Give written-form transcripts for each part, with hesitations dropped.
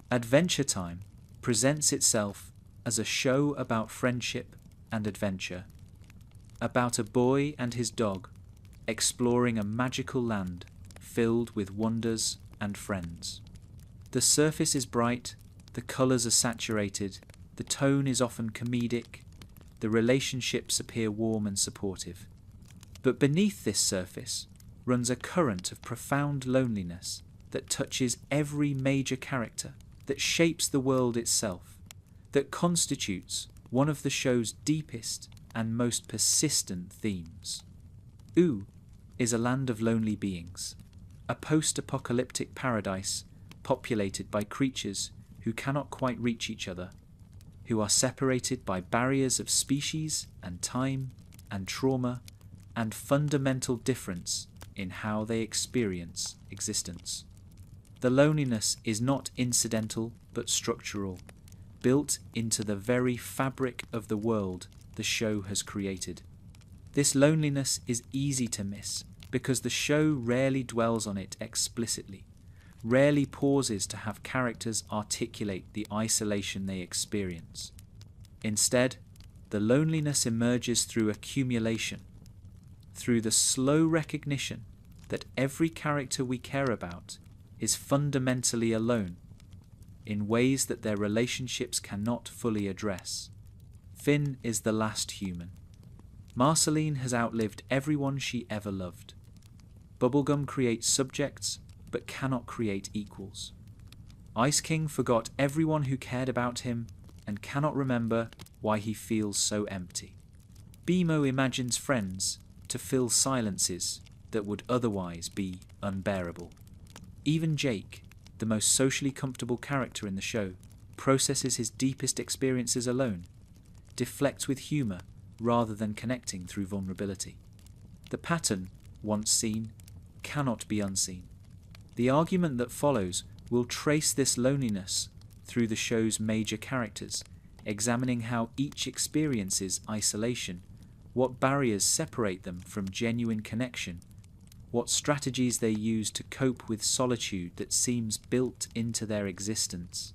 Adventure Time presents itself as a show about friendship and adventure, about a boy and his dog exploring a magical land filled with wonders and friends. The surface is bright, the colours are saturated, the tone is often comedic, the relationships appear warm and supportive. But beneath this surface runs a current of profound loneliness that touches every major character, that shapes the world itself, that constitutes one of the show's deepest and most persistent themes. Ooo is a land of lonely beings, a post-apocalyptic paradise populated by creatures who cannot quite reach each other, who are separated by barriers of species and time and trauma and fundamental difference in how they experience existence. The loneliness is not incidental but structural, built into the very fabric of the world the show has created. This loneliness is easy to miss because the show rarely dwells on it explicitly, rarely pauses to have characters articulate the isolation they experience. Instead, the loneliness emerges through accumulation, through the slow recognition that every character we care about is fundamentally alone, in ways that their relationships cannot fully address. Finn is the last human. Marceline has outlived everyone she ever loved. Bubblegum creates subjects, but cannot create equals. Ice King forgot everyone who cared about him and cannot remember why he feels so empty. Beemo imagines friends to fill silences that would otherwise be unbearable. Even Jake, the most socially comfortable character in the show, processes his deepest experiences alone, deflects with humour rather than connecting through vulnerability. The pattern, once seen, cannot be unseen. The argument that follows will trace this loneliness through the show's major characters, examining how each experiences isolation, what barriers separate them from genuine connection, what strategies they use to cope with solitude that seems built into their existence.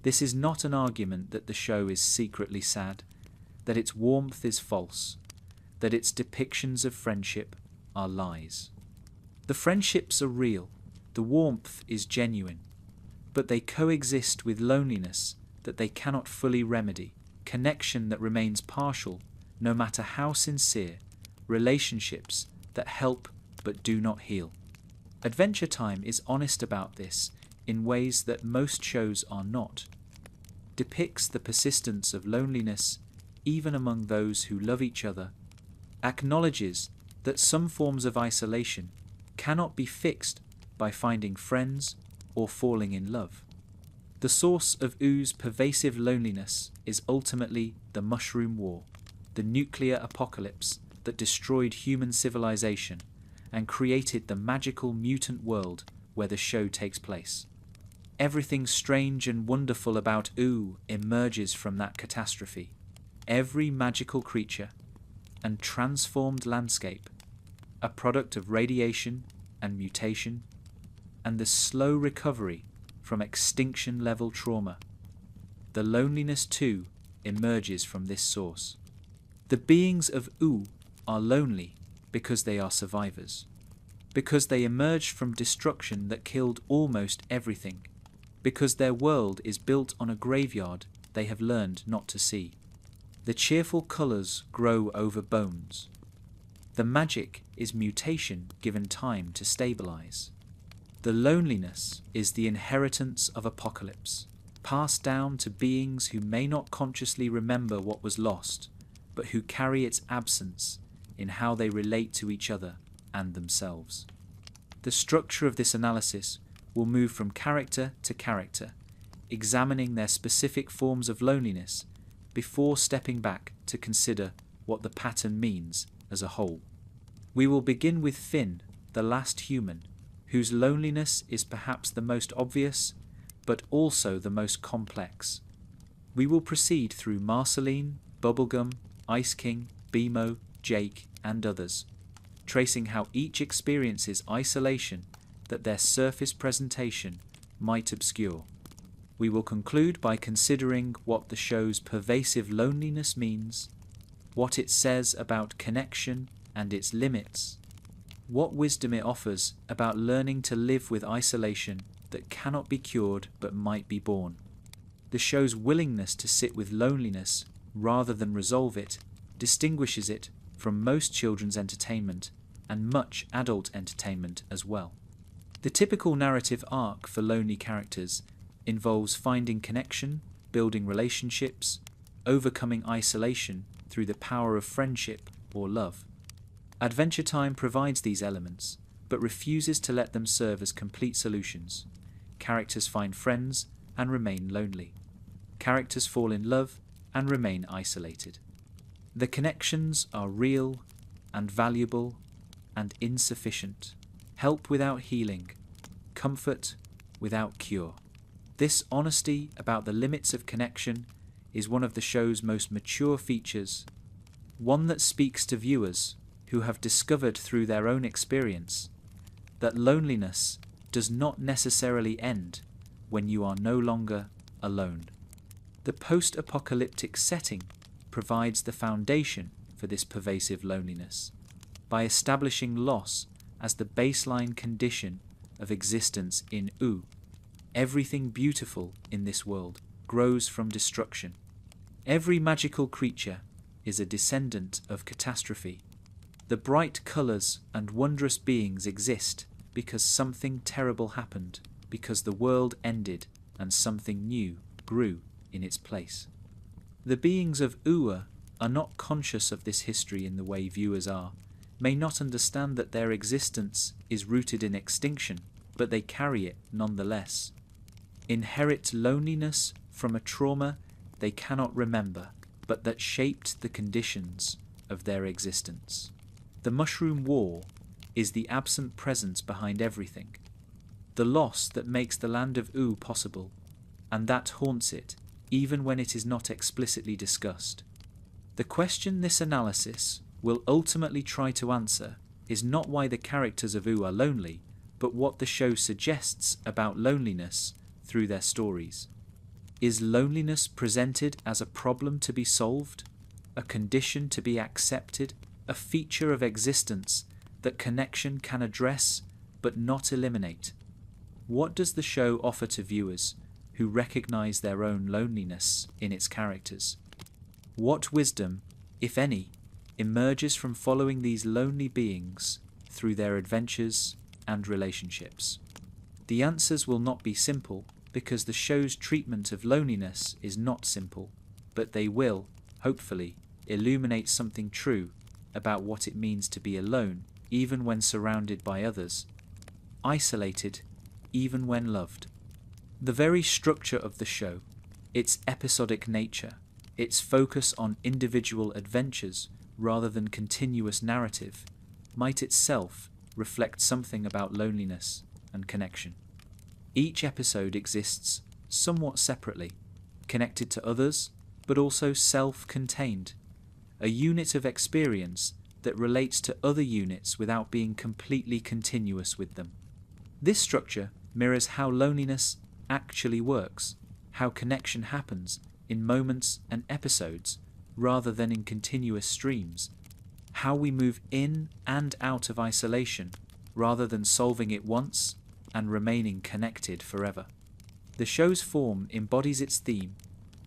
This is not an argument that the show is secretly sad, that its warmth is false, that its depictions of friendship are lies. The friendships are real, the warmth is genuine, but they coexist with loneliness that they cannot fully remedy, connection that remains partial no matter how sincere, relationships that help but do not heal. Adventure Time is honest about this in ways that most shows are not, depicts the persistence of loneliness even among those who love each other, acknowledges that some forms of isolation cannot be fixed by finding friends or falling in love. The source of Oo's pervasive loneliness is ultimately the Mushroom War, the nuclear apocalypse that destroyed human civilization and created the magical mutant world where the show takes place. Everything strange and wonderful about Ooh emerges from that catastrophe. Every magical creature and transformed landscape, a product of radiation and mutation, and the slow recovery from extinction-level trauma. The loneliness too emerges from this source. The beings of Ooh are lonely because they are survivors, because they emerged from destruction that killed almost everything, because their world is built on a graveyard they have learned not to see. The cheerful colours grow over bones. The magic is mutation given time to stabilize. The loneliness is the inheritance of apocalypse, passed down to beings who may not consciously remember what was lost, but who carry its absence in how they relate to each other and themselves. The structure of this analysis will move from character to character, examining their specific forms of loneliness before stepping back to consider what the pattern means as a whole. We will begin with Finn, the last human, whose loneliness is perhaps the most obvious, but also the most complex. We will proceed through Marceline, Bubblegum, Ice King, Beemo, Jake, and others, tracing how each experiences isolation that their surface presentation might obscure. We will conclude by considering what the show's pervasive loneliness means, what it says about connection and its limits, what wisdom it offers about learning to live with isolation that cannot be cured but might be borne. The show's willingness to sit with loneliness rather than resolve it distinguishes it from most children's entertainment and much adult entertainment as well. The typical narrative arc for lonely characters involves finding connection, building relationships, overcoming isolation through the power of friendship or love. Adventure Time provides these elements, but refuses to let them serve as complete solutions. Characters find friends and remain lonely. Characters fall in love and remain isolated. The connections are real and valuable and insufficient. Help without healing, comfort without cure. This honesty about the limits of connection is one of the show's most mature features, one that speaks to viewers who have discovered through their own experience that loneliness does not necessarily end when you are no longer alone. The post-apocalyptic setting provides the foundation for this pervasive loneliness by establishing loss as the baseline condition of existence in U. Everything beautiful in this world grows from destruction. Every magical creature is a descendant of catastrophe. The bright colours and wondrous beings exist because something terrible happened, because the world ended and something new grew in its place. The beings of Ua are not conscious of this history in the way viewers are, may not understand that their existence is rooted in extinction, but they carry it nonetheless. Inherit loneliness from a trauma they cannot remember, but that shaped the conditions of their existence. The Mushroom War is the absent presence behind everything, the loss that makes the land of U possible, and that haunts it even when it is not explicitly discussed. The question this analysis will ultimately try to answer is not why the characters of U are lonely, but what the show suggests about loneliness through their stories. Is loneliness presented as a problem to be solved, a condition to be accepted, a feature of existence that connection can address but not eliminate? What does the show offer to viewers who recognize their own loneliness in its characters? What wisdom, if any, emerges from following these lonely beings through their adventures and relationships? The answers will not be simple, because the show's treatment of loneliness is not simple, but they will, hopefully, illuminate something true about what it means to be alone even when surrounded by others, isolated even when loved. The very structure of the show, its episodic nature, its focus on individual adventures rather than continuous narrative, might itself reflect something about loneliness and connection. Each episode exists somewhat separately, connected to others, but also self-contained, a unit of experience that relates to other units without being completely continuous with them. This structure mirrors how loneliness actually works, how connection happens in moments and episodes rather than in continuous streams, how we move in and out of isolation rather than solving it once and remaining connected forever. The show's form embodies its theme,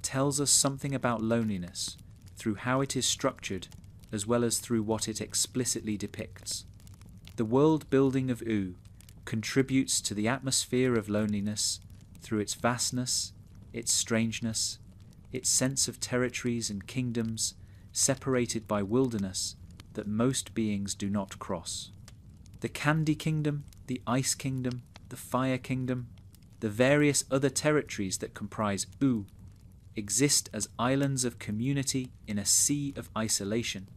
tells us something about loneliness through how it is structured as well as through what it explicitly depicts. The world building of U contributes to the atmosphere of loneliness through its vastness, its strangeness, its sense of territories and kingdoms separated by wilderness that most beings do not cross. The Candy Kingdom, the Ice Kingdom, the Fire Kingdom, the various other territories that comprise U exist as islands of community in a sea of isolation,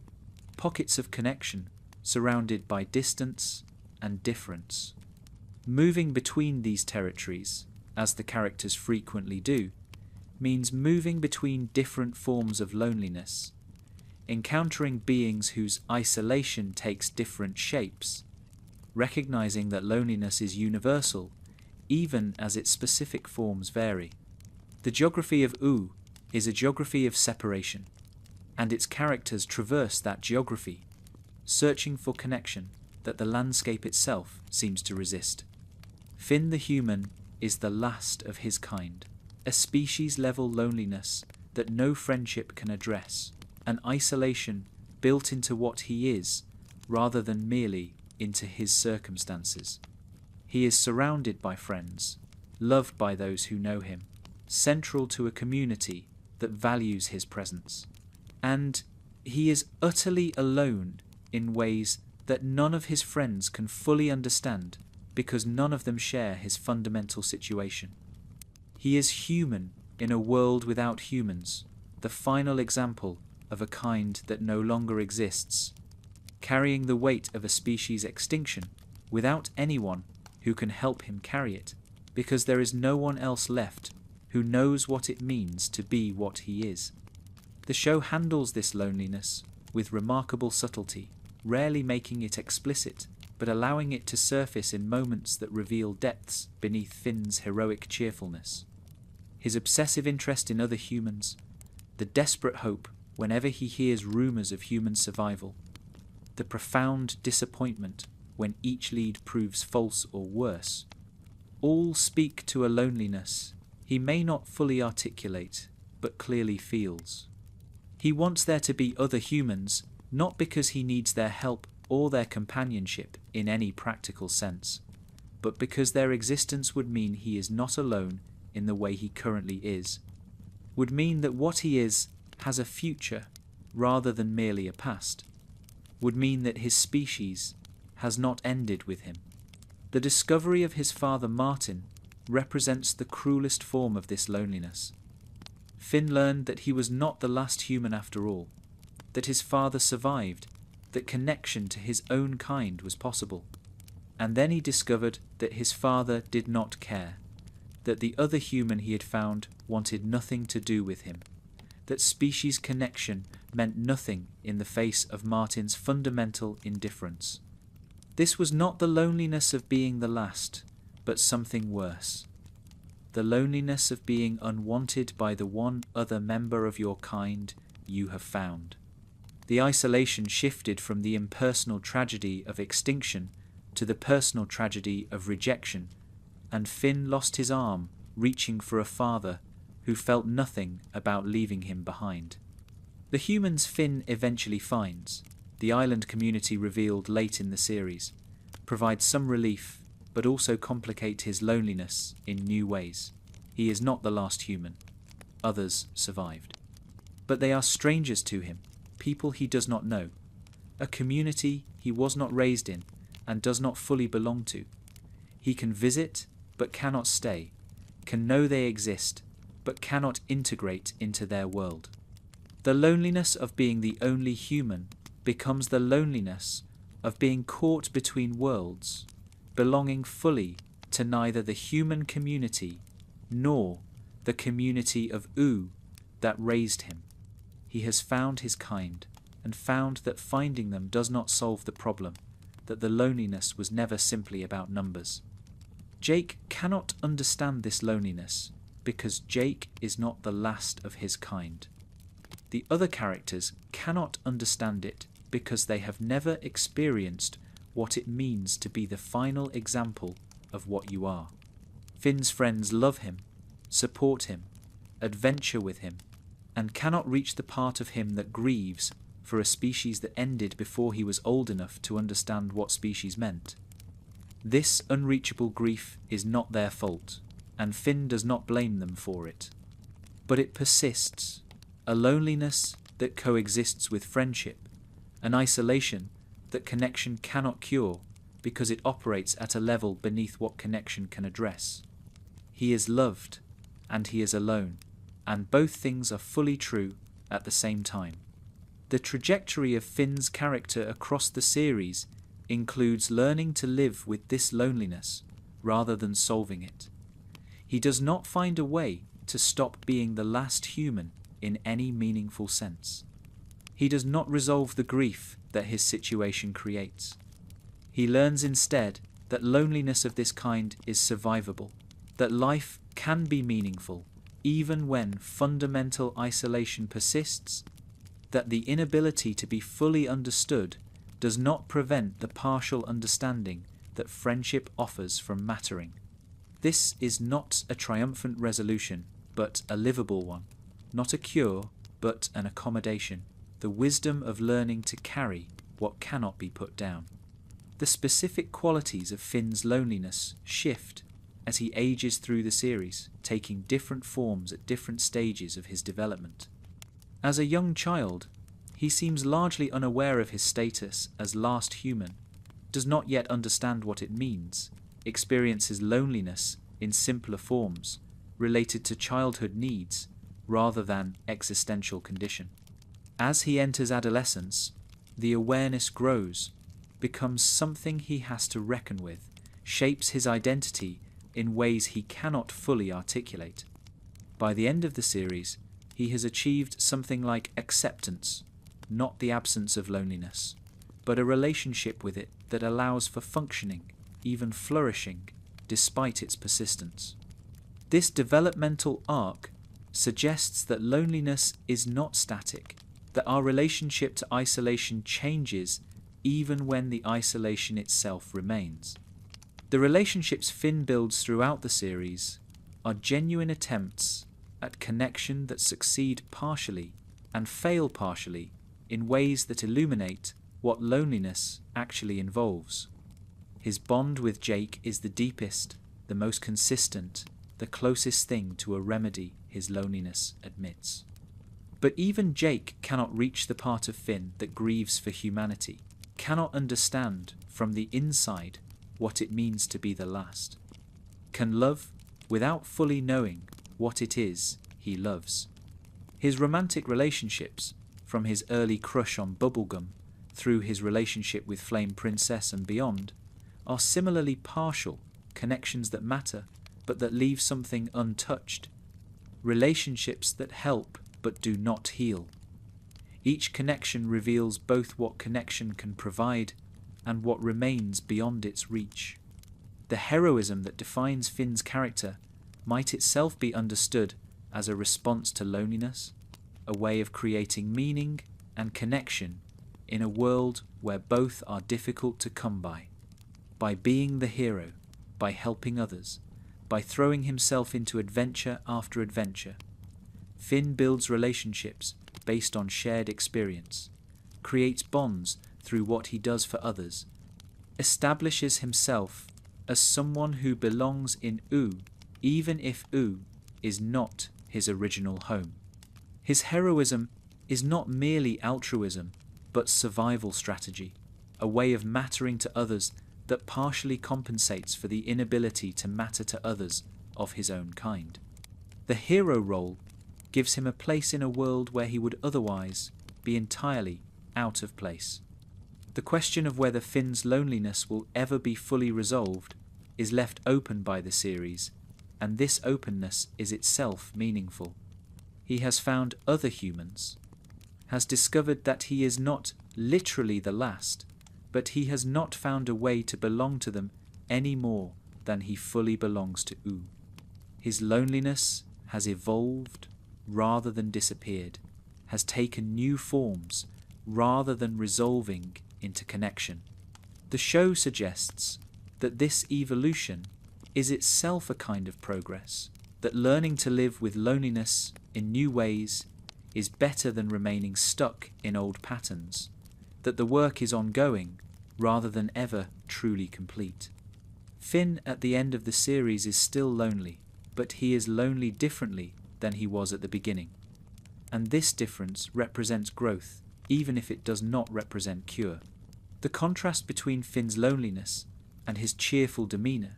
pockets of connection surrounded by distance and difference. Moving between these territories, as the characters frequently do, means moving between different forms of loneliness, encountering beings whose isolation takes different shapes, recognizing that loneliness is universal even as its specific forms vary. The geography of Ooh is a geography of separation, and its characters traverse that geography, searching for connection that the landscape itself seems to resist. Finn the human is the last of his kind, a species-level loneliness that no friendship can address, an isolation built into what he is rather than merely into his circumstances. He is surrounded by friends, loved by those who know him, central to a community that values his presence. And he is utterly alone in ways that none of his friends can fully understand because none of them share his fundamental situation. He is human in a world without humans, the final example of a kind that no longer exists, carrying the weight of a species' extinction without anyone who can help him carry it, because there is no one else left who knows what it means to be what he is. The show handles this loneliness with remarkable subtlety, rarely making it explicit, but allowing it to surface in moments that reveal depths beneath Finn's heroic cheerfulness. His obsessive interest in other humans, the desperate hope whenever he hears rumours of human survival, the profound disappointment when each lead proves false or worse, all speak to a loneliness he may not fully articulate, but clearly feels. He wants there to be other humans, not because he needs their help or their companionship in any practical sense, but because their existence would mean he is not alone in the way he currently is, would mean that what he is has a future rather than merely a past, would mean that his species has not ended with him. The discovery of his father Martin represents the cruelest form of this loneliness. Finn learned that he was not the last human after all, that his father survived, that connection to his own kind was possible. And then he discovered that his father did not care, that the other human he had found wanted nothing to do with him, that species connection meant nothing in the face of Martin's fundamental indifference. This was not the loneliness of being the last, but something worse. The loneliness of being unwanted by the one other member of your kind you have found. The isolation shifted from the impersonal tragedy of extinction to the personal tragedy of rejection, and Finn lost his arm reaching for a father who felt nothing about leaving him behind. The humans Finn eventually finds, the island community revealed late in the series, provide some relief but also complicate his loneliness in new ways. He is not the last human. Others survived. But they are strangers to him, people he does not know, a community he was not raised in and does not fully belong to. He can visit but cannot stay, can know they exist but cannot integrate into their world. The loneliness of being the only human becomes the loneliness of being caught between worlds, belonging fully to neither the human community nor the community of Ooh that raised him. He has found his kind, and found that finding them does not solve the problem, that the loneliness was never simply about numbers. Jake cannot understand this loneliness, because Jake is not the last of his kind. The other characters cannot understand it because they have never experienced what it means to be the final example of what you are. Finn's friends love him, support him, adventure with him, and cannot reach the part of him that grieves for a species that ended before he was old enough to understand what species meant. This unreachable grief is not their fault, and Finn does not blame them for it. But it persists, a loneliness that coexists with friendship, an isolation that connection cannot cure because it operates at a level beneath what connection can address. He is loved, and he is alone, and both things are fully true at the same time. The trajectory of Finn's character across the series includes learning to live with this loneliness rather than solving it. He does not find a way to stop being the last human in any meaningful sense. He does not resolve the grief that his situation creates. He learns instead that loneliness of this kind is survivable, that life can be meaningful even when fundamental isolation persists, that the inability to be fully understood does not prevent the partial understanding that friendship offers from mattering. This is not a triumphant resolution, but a livable one, not a cure, but an accommodation, the wisdom of learning to carry what cannot be put down. The specific qualities of Finn's loneliness shift as he ages through the series, taking different forms at different stages of his development. As a young child, he seems largely unaware of his status as last human, does not yet understand what it means, experiences loneliness in simpler forms, related to childhood needs rather than existential condition. As he enters adolescence, the awareness grows, becomes something he has to reckon with, shapes his identity in ways he cannot fully articulate. By the end of the series, he has achieved something like acceptance, not the absence of loneliness, but a relationship with it that allows for functioning, even flourishing, despite its persistence. This developmental arc suggests that loneliness is not static, that our relationship to isolation changes even when the isolation itself remains. The relationships Finn builds throughout the series are genuine attempts at connection that succeed partially and fail partially in ways that illuminate what loneliness actually involves. His bond with Jake is the deepest, the most consistent, the closest thing to a remedy his loneliness admits. But even Jake cannot reach the part of Finn that grieves for humanity, cannot understand from the inside what it means to be the last, can love without fully knowing what it is he loves. His romantic relationships, from his early crush on Bubblegum through his relationship with Flame Princess and beyond, are similarly partial connections that matter but that leave something untouched, relationships that help but do not heal. Each connection reveals both what connection can provide and what remains beyond its reach. The heroism that defines Finn's character might itself be understood as a response to loneliness, a way of creating meaning and connection in a world where both are difficult to come by. By being the hero, by helping others, by throwing himself into adventure after adventure, Finn builds relationships based on shared experience, creates bonds through what he does for others, establishes himself as someone who belongs in Oo, even if Oo is not his original home. His heroism is not merely altruism, but survival strategy, a way of mattering to others that partially compensates for the inability to matter to others of his own kind. The hero role gives him a place in a world where he would otherwise be entirely out of place. The question of whether Finn's loneliness will ever be fully resolved is left open by the series, and this openness is itself meaningful. He has found other humans, has discovered that he is not literally the last, but he has not found a way to belong to them any more than he fully belongs to Oo. His loneliness has evolved rather than disappeared, has taken new forms rather than resolving into connection. The show suggests that this evolution is itself a kind of progress, that learning to live with loneliness in new ways is better than remaining stuck in old patterns, that the work is ongoing rather than ever truly complete. Finn at the end of the series is still lonely, but he is lonely differently than he was at the beginning. And this difference represents growth, even if it does not represent cure. The contrast between Finn's loneliness and his cheerful demeanour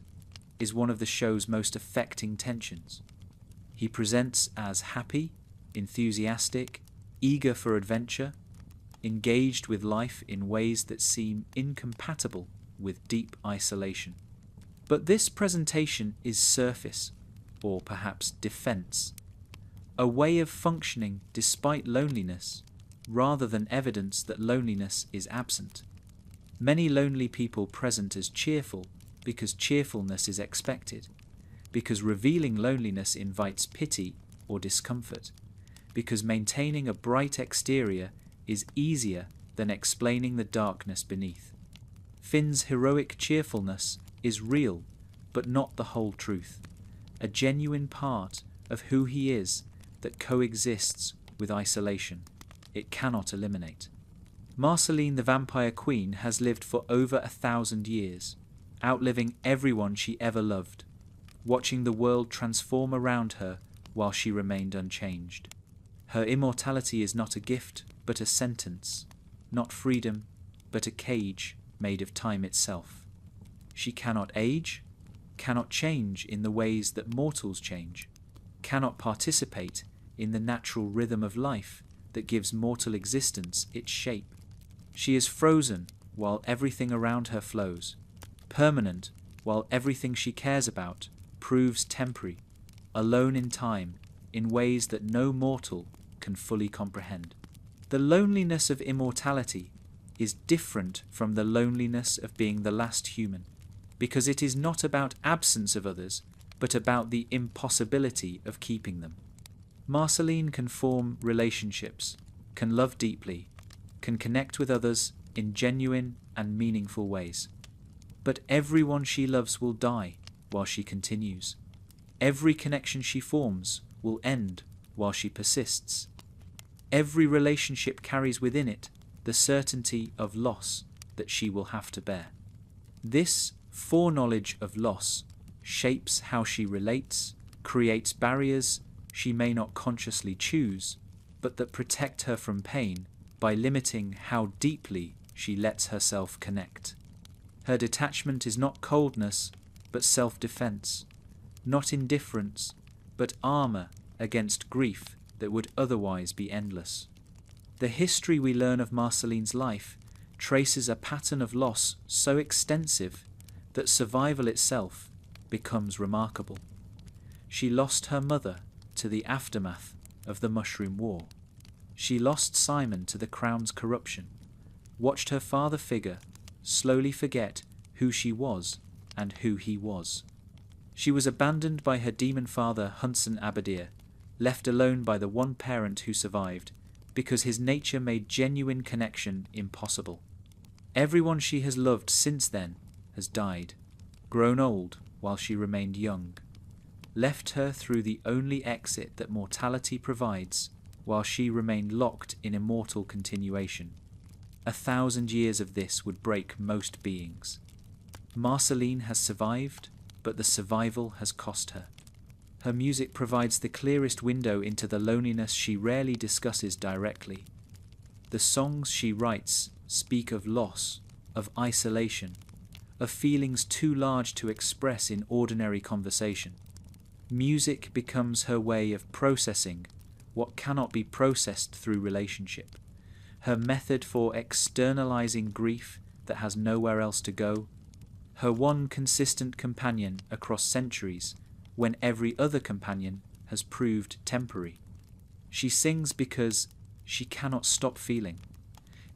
is one of the show's most affecting tensions. He presents as happy, enthusiastic, eager for adventure, engaged with life in ways that seem incompatible with deep isolation. But this presentation is surface, or perhaps defence, a way of functioning despite loneliness, rather than evidence that loneliness is absent. Many lonely people present as cheerful because cheerfulness is expected, because revealing loneliness invites pity or discomfort, because maintaining a bright exterior is easier than explaining the darkness beneath. Finn's heroic cheerfulness is real, but not the whole truth, a genuine part of who he is that coexists with isolation. It cannot eliminate. Marceline the Vampire Queen has lived for over 1,000 years, outliving everyone she ever loved, watching the world transform around her while she remained unchanged. Her immortality is not a gift, but a sentence, not freedom, but a cage made of time itself. She cannot age, cannot change in the ways that mortals change, cannot participate in the natural rhythm of life that gives mortal existence its shape. She is frozen while everything around her flows, permanent while everything she cares about proves temporary, alone in time in ways that no mortal can fully comprehend. The loneliness of immortality is different from the loneliness of being the last human, because it is not about absence of others, but about the impossibility of keeping them. Marceline can form relationships, can love deeply, can connect with others in genuine and meaningful ways. But everyone she loves will die while she continues. Every connection she forms will end while she persists. Every relationship carries within it the certainty of loss that she will have to bear. This foreknowledge of loss shapes how she relates, creates barriers she may not consciously choose, but that protect her from pain by limiting how deeply she lets herself connect. Her detachment is not coldness, but self-defense, not indifference, but armor against grief that would otherwise be endless. The history we learn of Marceline's life traces a pattern of loss so extensive that survival itself becomes remarkable. She lost her mother to the aftermath of the Mushroom War. She lost Simon to the Crown's corruption, watched her father figure slowly forget who she was and who he was. She was abandoned by her demon father Hunson Abadir, left alone by the one parent who survived, because his nature made genuine connection impossible. Everyone she has loved since then has died, grown old while she remained young, left her through the only exit that mortality provides while she remained locked in immortal continuation. 1,000 years of this would break most beings. Marceline has survived, but the survival has cost her. Her music provides the clearest window into the loneliness she rarely discusses directly. The songs she writes speak of loss, of isolation, of feelings too large to express in ordinary conversation. Music becomes her way of processing what cannot be processed through relationship, her method for externalizing grief that has nowhere else to go, her one consistent companion across centuries when every other companion has proved temporary. She sings because she cannot stop feeling,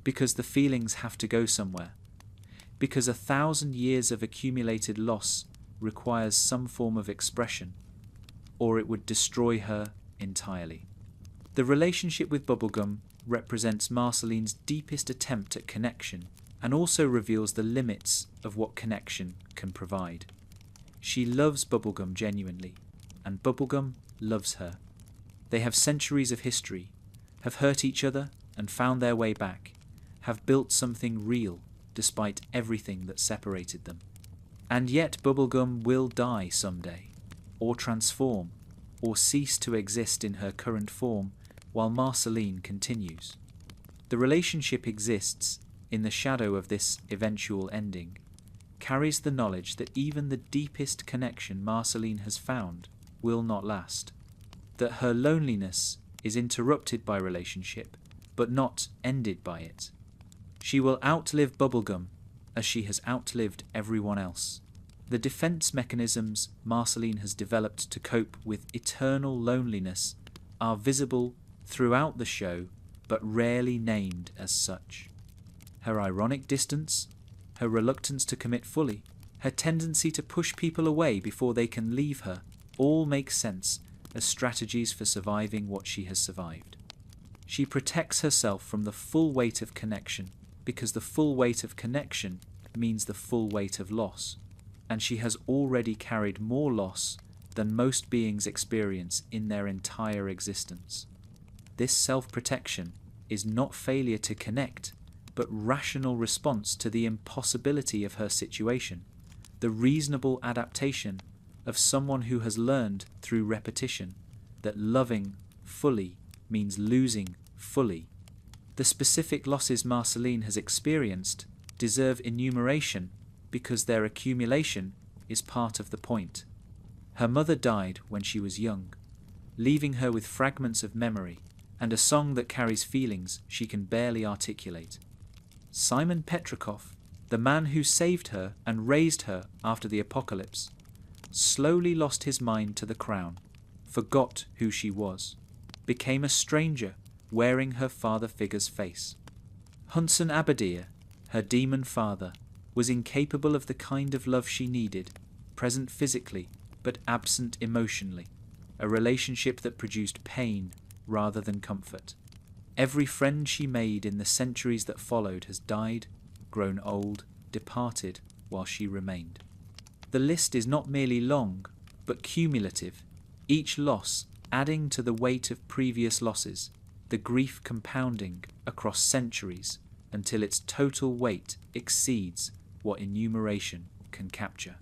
because the feelings have to go somewhere, because 1,000 years of accumulated loss requires some form of expression, or it would destroy her entirely. The relationship with Bubblegum represents Marceline's deepest attempt at connection and also reveals the limits of what connection can provide. She loves Bubblegum genuinely, and Bubblegum loves her. They have centuries of history, have hurt each other and found their way back, have built something real despite everything that separated them. And yet Bubblegum will die someday, or transform, or cease to exist in her current form while Marceline continues. The relationship exists in the shadow of this eventual ending, carries the knowledge that even the deepest connection Marceline has found will not last, that her loneliness is interrupted by relationship, but not ended by it. She will outlive Bubblegum as she has outlived everyone else. The defense mechanisms Marceline has developed to cope with eternal loneliness are visible throughout the show, but rarely named as such. Her ironic distance, her reluctance to commit fully, her tendency to push people away before they can leave her, all make sense as strategies for surviving what she has survived. She protects herself from the full weight of connection because the full weight of connection means the full weight of loss, and she has already carried more loss than most beings experience in their entire existence. This self-protection is not failure to connect, but rational response to the impossibility of her situation, the reasonable adaptation of someone who has learned through repetition that loving fully means losing fully. The specific losses Marceline has experienced deserve enumeration because their accumulation is part of the point. Her mother died when she was young, leaving her with fragments of memory and a song that carries feelings she can barely articulate. Simon Petrikov, the man who saved her and raised her after the apocalypse, slowly lost his mind to the crown, forgot who she was, became a stranger wearing her father figure's face. Hunson Abadir, her demon father, was incapable of the kind of love she needed, present physically but absent emotionally, a relationship that produced pain rather than comfort. Every friend she made in the centuries that followed has died, grown old, departed while she remained. The list is not merely long, but cumulative, each loss adding to the weight of previous losses, the grief compounding across centuries until its total weight exceeds what enumeration can capture.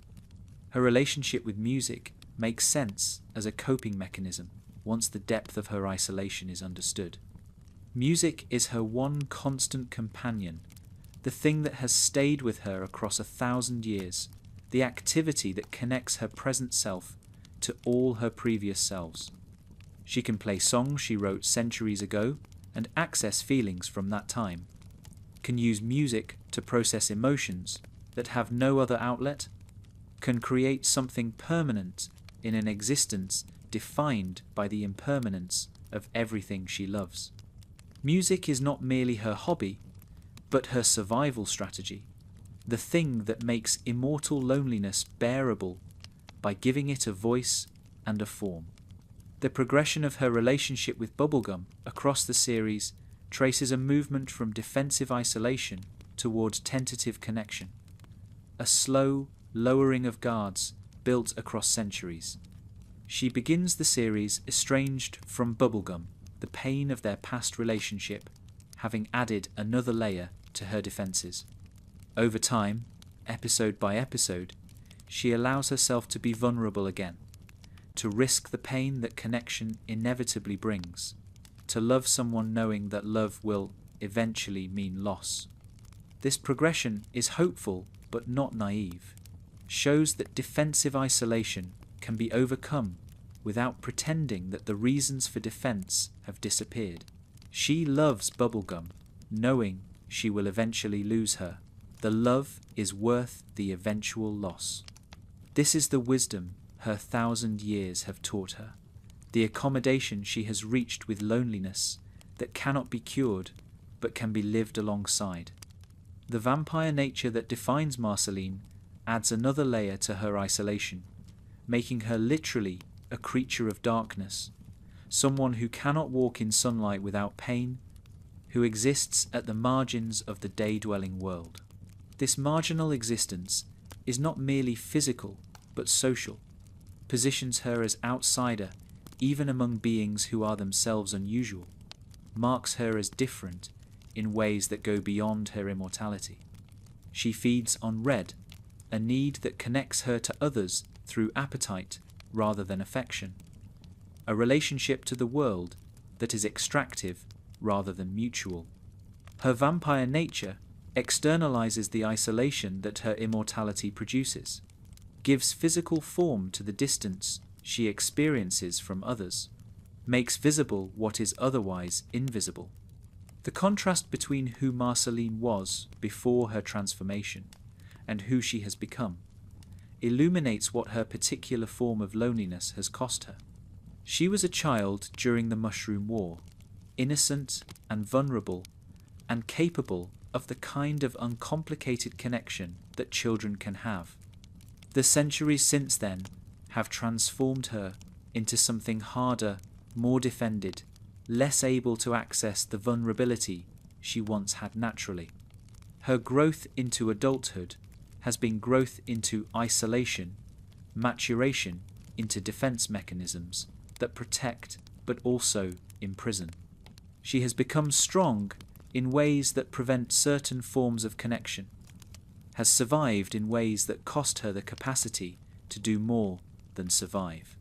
Her relationship with music makes sense as a coping mechanism once the depth of her isolation is understood. Music is her one constant companion, the thing that has stayed with her across 1,000 years, the activity that connects her present self to all her previous selves. She can play songs she wrote centuries ago and access feelings from that time, can use music to process emotions that have no other outlet, can create something permanent in an existence defined by the impermanence of everything she loves. Music is not merely her hobby, but her survival strategy, the thing that makes immortal loneliness bearable by giving it a voice and a form. The progression of her relationship with Bubblegum across the series traces a movement from defensive isolation toward tentative connection, a slow lowering of guards built across centuries. She begins the series estranged from Bubblegum, the pain of their past relationship having added another layer to her defenses. Over time, episode by episode, she allows herself to be vulnerable again, to risk the pain that connection inevitably brings, to love someone knowing that love will eventually mean loss. This progression is hopeful but not naive, shows that defensive isolation can be overcome without pretending that the reasons for defense have disappeared. She loves Bubblegum, knowing she will eventually lose her. The love is worth the eventual loss. This is the wisdom her 1,000 years have taught her, the accommodation she has reached with loneliness that cannot be cured but can be lived alongside. The vampire nature that defines Marceline adds another layer to her isolation, making her literally a creature of darkness, someone who cannot walk in sunlight without pain, who exists at the margins of the day-dwelling world. This marginal existence is not merely physical but social, positions her as outsider even among beings who are themselves unusual, marks her as different in ways that go beyond her immortality. She feeds on red, a need that connects her to others through appetite rather than affection, a relationship to the world that is extractive rather than mutual. Her vampire nature externalizes the isolation that her immortality produces, gives physical form to the distance she experiences from others, makes visible what is otherwise invisible. The contrast between who Marceline was before her transformation and who she has become illuminates what her particular form of loneliness has cost her. She was a child during the Mushroom War, innocent and vulnerable and capable of the kind of uncomplicated connection that children can have. The centuries since then have transformed her into something harder, more defended, less able to access the vulnerability she once had naturally. Her growth into adulthood has been growth into isolation, maturation into defense mechanisms that protect but also imprison. She has become strong in ways that prevent certain forms of connection, has survived in ways that cost her the capacity to do more than survive.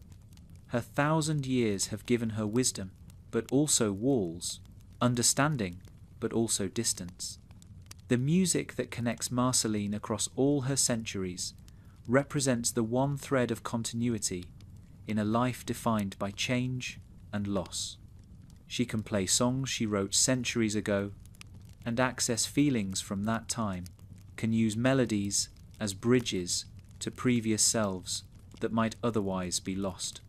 Her 1,000 years have given her wisdom, but also walls, understanding, but also distance. The music that connects Marceline across all her centuries represents the one thread of continuity in a life defined by change and loss. She can play songs she wrote centuries ago and access feelings from that time, can use melodies as bridges to previous selves that might otherwise be lost.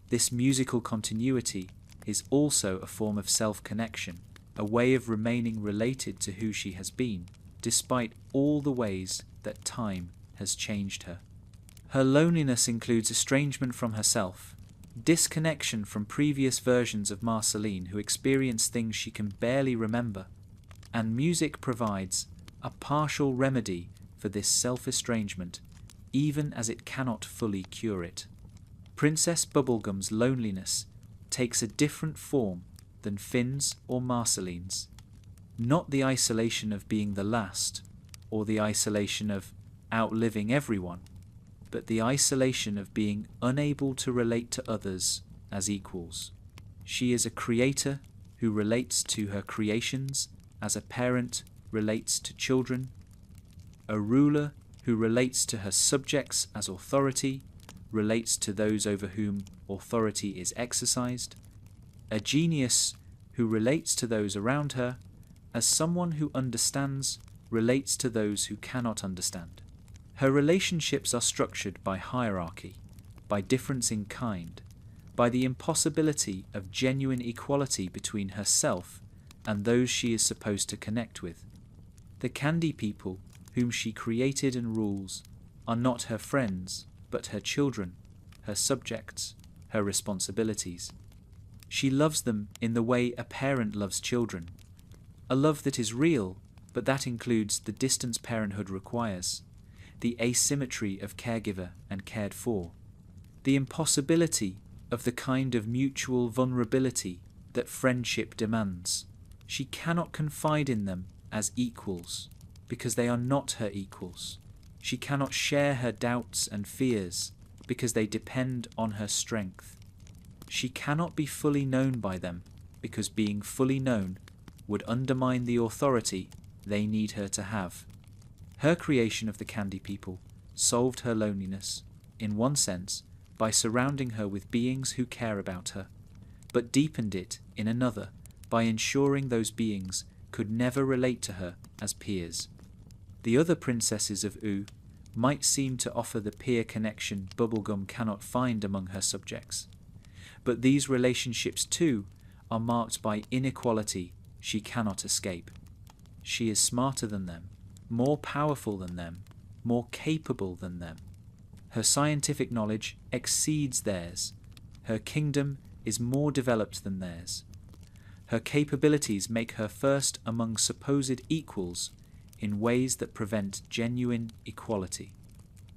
This musical continuity is also a form of self-connection, a way of remaining related to who she has been, despite all the ways that time has changed her. Her loneliness includes estrangement from herself, disconnection from previous versions of Marceline who experience things she can barely remember, and music provides a partial remedy for this self-estrangement, even as it cannot fully cure it. Princess Bubblegum's loneliness takes a different form than Finn's or Marceline's. Not the isolation of being the last, or the isolation of outliving everyone, but the isolation of being unable to relate to others as equals. She is a creator who relates to her creations as a parent relates to children, a ruler who relates to her subjects as authority relates to those over whom authority is exercised, a genius who relates to those around her as someone who understands relates to those who cannot understand. Her relationships are structured by hierarchy, by difference in kind, by the impossibility of genuine equality between herself and those she is supposed to connect with. The candy people whom she created and rules are not her friends, but her children, her subjects, her responsibilities. She loves them in the way a parent loves children, a love that is real, but that includes the distance parenthood requires, the asymmetry of caregiver and cared for, the impossibility of the kind of mutual vulnerability that friendship demands. She cannot confide in them as equals, because they are not her equals. She cannot share her doubts and fears, because they depend on her strength. She cannot be fully known by them, because being fully known would undermine the authority they need her to have. Her creation of the candy people solved her loneliness, in one sense, by surrounding her with beings who care about her, but deepened it in another by ensuring those beings could never relate to her as peers. The other princesses of Oo might seem to offer the peer connection Bubblegum cannot find among her subjects, but these relationships too are marked by inequality she cannot escape. She is smarter than them, more powerful than them, more capable than them. Her scientific knowledge exceeds theirs. Her kingdom is more developed than theirs. Her capabilities make her first among supposed equals in ways that prevent genuine equality.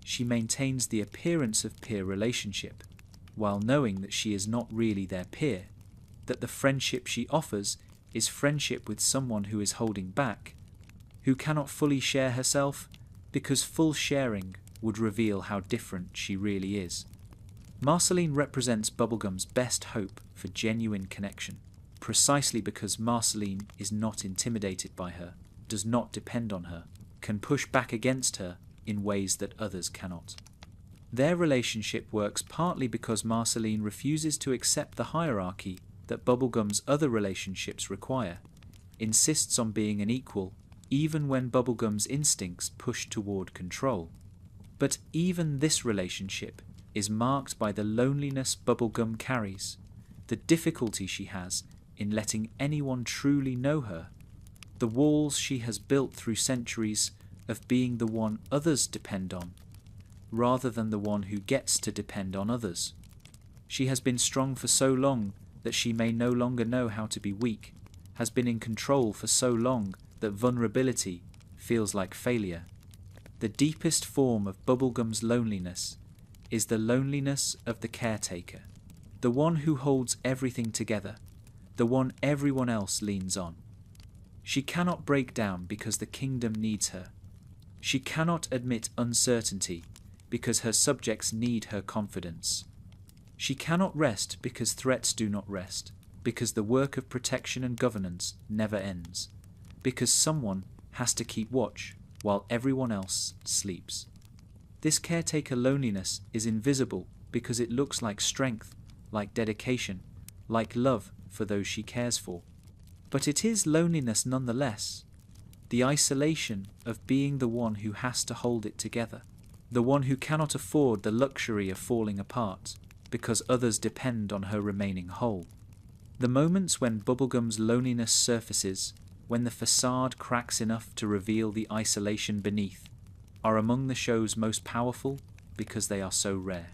She maintains the appearance of peer relationship, while knowing that she is not really their peer, that the friendship she offers is friendship with someone who is holding back, who cannot fully share herself, because full sharing would reveal how different she really is. Marceline represents Bubblegum's best hope for genuine connection, precisely because Marceline is not intimidated by her, does not depend on her, can push back against her in ways that others cannot. Their relationship works partly because Marceline refuses to accept the hierarchy that Bubblegum's other relationships require, insists on being an equal, even when Bubblegum's instincts push toward control. But even this relationship is marked by the loneliness Bubblegum carries, the difficulty she has in letting anyone truly know her, the walls she has built through centuries of being the one others depend on, rather than the one who gets to depend on others. She has been strong for so long that she may no longer know how to be weak, has been in control for so long that vulnerability feels like failure. The deepest form of Bubblegum's loneliness is the loneliness of the caretaker, the one who holds everything together, the one everyone else leans on. She cannot break down because the kingdom needs her. She cannot admit uncertainty because her subjects need her confidence. She cannot rest because threats do not rest, because the work of protection and governance never ends, because someone has to keep watch while everyone else sleeps. This caretaker loneliness is invisible because it looks like strength, like dedication, like love for those she cares for. But it is loneliness nonetheless, the isolation of being the one who has to hold it together, the one who cannot afford the luxury of falling apart because others depend on her remaining whole. The moments when Bubblegum's loneliness surfaces, when the facade cracks enough to reveal the isolation beneath, are among the show's most powerful because they are so rare.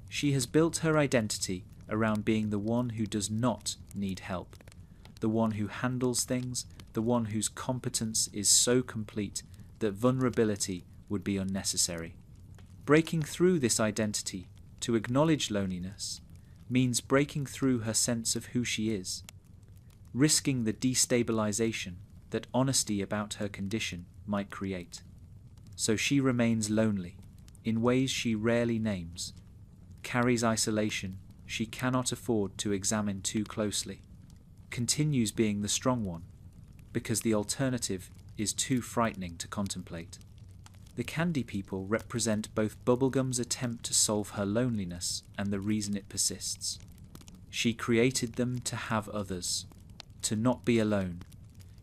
She has built her identity around being the one who does not need help, the one who handles things, the one whose competence is so complete that vulnerability would be unnecessary. Breaking through this identity to acknowledge loneliness means breaking through her sense of who she is, risking the destabilization that honesty about her condition might create. So she remains lonely in ways she rarely names, carries isolation she cannot afford to examine too closely, continues being the strong one because the alternative is too frightening to contemplate. The Candy People represent both Bubblegum's attempt to solve her loneliness and the reason it persists. She created them to have others, to not be alone,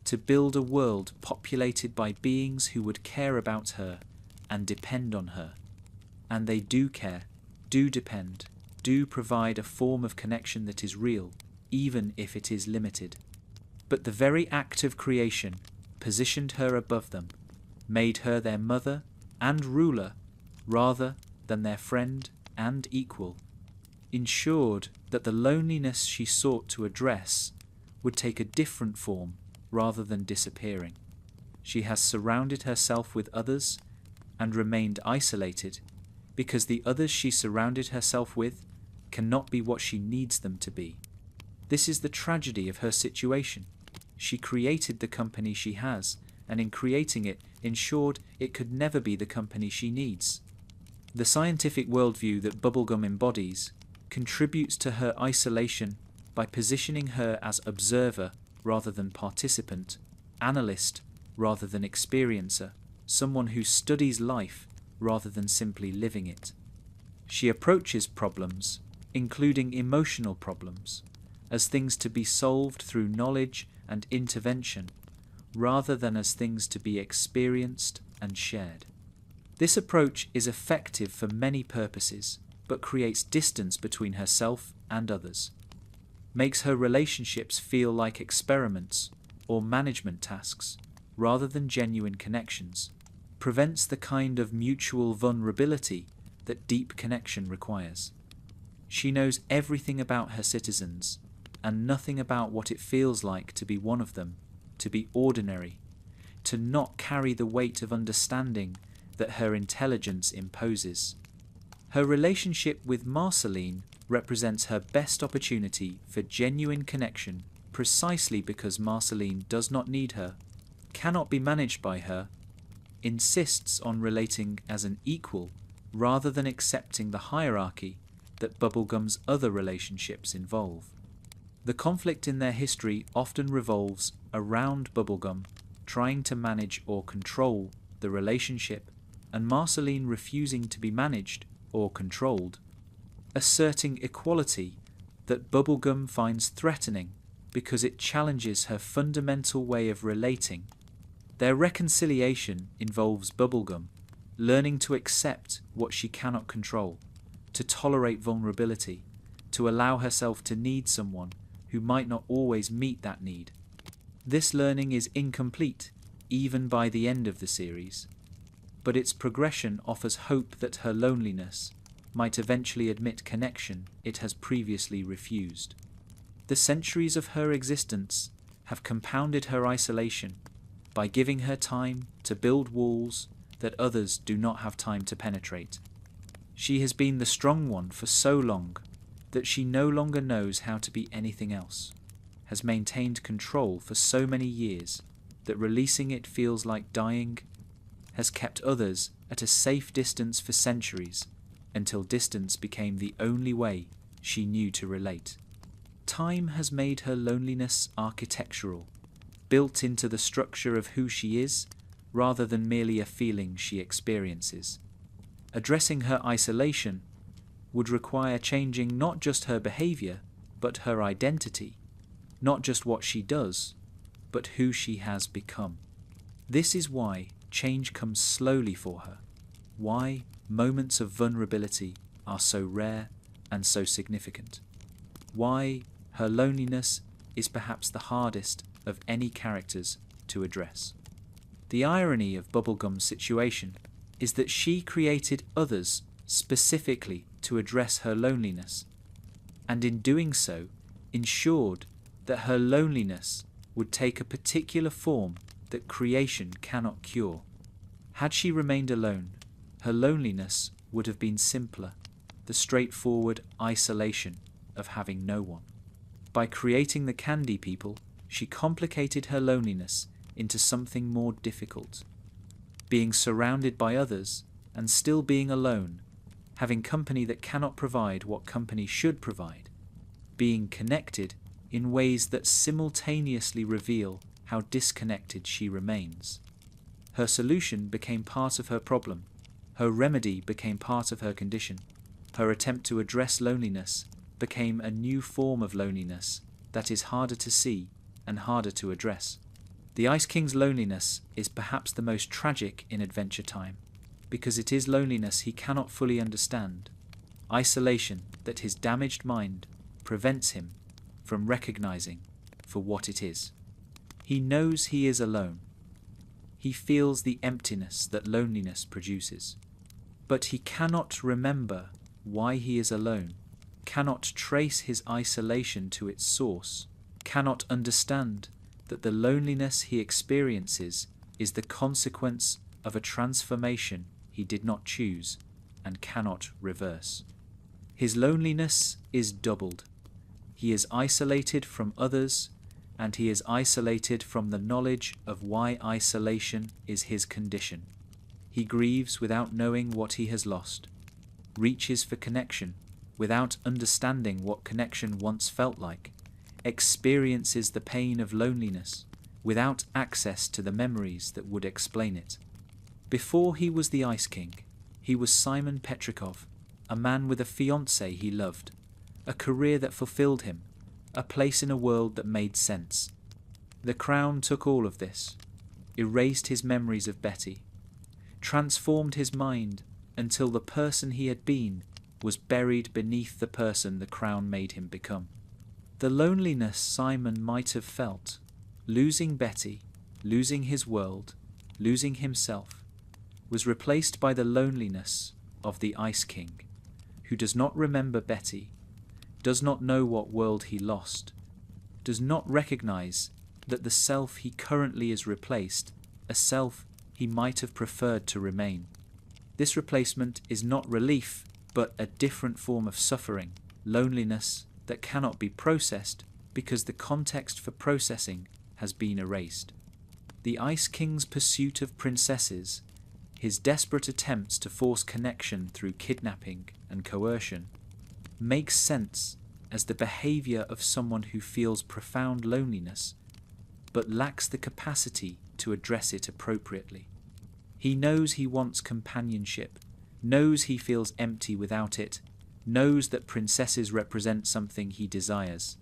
to build a world populated by beings who would care about her and depend on her. And they do care, do depend, do provide a form of connection that is real, even if it is limited. But the very act of creation positioned her above them, made her their mother and ruler rather than their friend and equal, ensured that the loneliness she sought to address would take a different form rather than disappearing. She has surrounded herself with others and remained isolated because the others she surrounded herself with cannot be what she needs them to be. This is the tragedy of her situation. She created the company she has, and in creating it, ensured it could never be the company she needs. The scientific worldview that Bubblegum embodies contributes to her isolation by positioning her as observer rather than participant, analyst rather than experiencer, someone who studies life rather than simply living it. She approaches problems, including emotional problems, as things to be solved through knowledge and intervention, rather than as things to be experienced and shared. This approach is effective for many purposes, but creates distance between herself and others, makes her relationships feel like experiments or management tasks rather than genuine connections, prevents the kind of mutual vulnerability that deep connection requires. She knows everything about her citizens and nothing about what it feels like to be one of them, to be ordinary, to not carry the weight of understanding that her intelligence imposes. Her relationship with Marceline represents her best opportunity for genuine connection precisely because Marceline does not need her, cannot be managed by her, insists on relating as an equal rather than accepting the hierarchy that Bubblegum's other relationships involve. The conflict in their history often revolves around Bubblegum trying to manage or control the relationship and Marceline refusing to be managed or controlled, asserting equality that Bubblegum finds threatening because it challenges her fundamental way of relating. Their reconciliation involves Bubblegum learning to accept what she cannot control, to tolerate vulnerability, to allow herself to need someone who might not always meet that need. This learning is incomplete, even by the end of the series, but its progression offers hope that her loneliness, might eventually admit connection it has previously refused. The centuries of her existence have compounded her isolation by giving her time to build walls that others do not have time to penetrate. She has been the strong one for so long that she no longer knows how to be anything else, has maintained control for so many years that releasing it feels like dying, has kept others at a safe distance for centuries until distance became the only way she knew to relate. Time has made her loneliness architectural, built into the structure of who she is rather than merely a feeling she experiences. Addressing her isolation would require changing not just her behavior, but her identity, not just what she does, but who she has become. This is why change comes slowly for her, why moments of vulnerability are so rare and so significant, why her loneliness is perhaps the hardest of any characters to address. The irony of Bubblegum's situation is that she created others specifically to address her loneliness, and in doing so ensured that her loneliness would take a particular form that creation cannot cure. Had she remained alone, her loneliness would have been simpler, the straightforward isolation of having no one. By creating the Candy People, she complicated her loneliness into something more difficult. Being surrounded by others and still being alone, having company that cannot provide what company should provide, being connected in ways that simultaneously reveal how disconnected she remains. Her solution became part of her problem. Her remedy became part of her condition. Her attempt to address loneliness became a new form of loneliness that is harder to see and harder to address. The Ice King's loneliness is perhaps the most tragic in Adventure Time, because it is loneliness he cannot fully understand, isolation that his damaged mind prevents him from recognizing for what it is. He knows he is alone. He feels the emptiness that loneliness produces. But he cannot remember why he is alone, cannot trace his isolation to its source, cannot understand that the loneliness he experiences is the consequence of a transformation he did not choose and cannot reverse. His loneliness is doubled. He is isolated from others, and he is isolated from the knowledge of why isolation is his condition. He grieves without knowing what he has lost, reaches for connection without understanding what connection once felt like, experiences the pain of loneliness without access to the memories that would explain it. Before he was the Ice King, he was Simon Petrikov, a man with a fiancée he loved, a career that fulfilled him, a place in a world that made sense. The crown took all of this, erased his memories of Betty, transformed his mind until the person he had been was buried beneath the person the crown made him become. The loneliness Simon might have felt, losing Betty, losing his world, losing himself, was replaced by the loneliness of the Ice King, who does not remember Betty, does not know what world he lost, does not recognize that the self he currently is replaced, a self he might have preferred to remain. This replacement is not relief, but a different form of suffering, loneliness that cannot be processed because the context for processing has been erased. The Ice King's pursuit of princesses, his desperate attempts to force connection through kidnapping and coercion, makes sense as the behavior of someone who feels profound loneliness but lacks the capacity to address it appropriately. He knows he wants companionship, knows he feels empty without it, knows that princesses represent something he desires,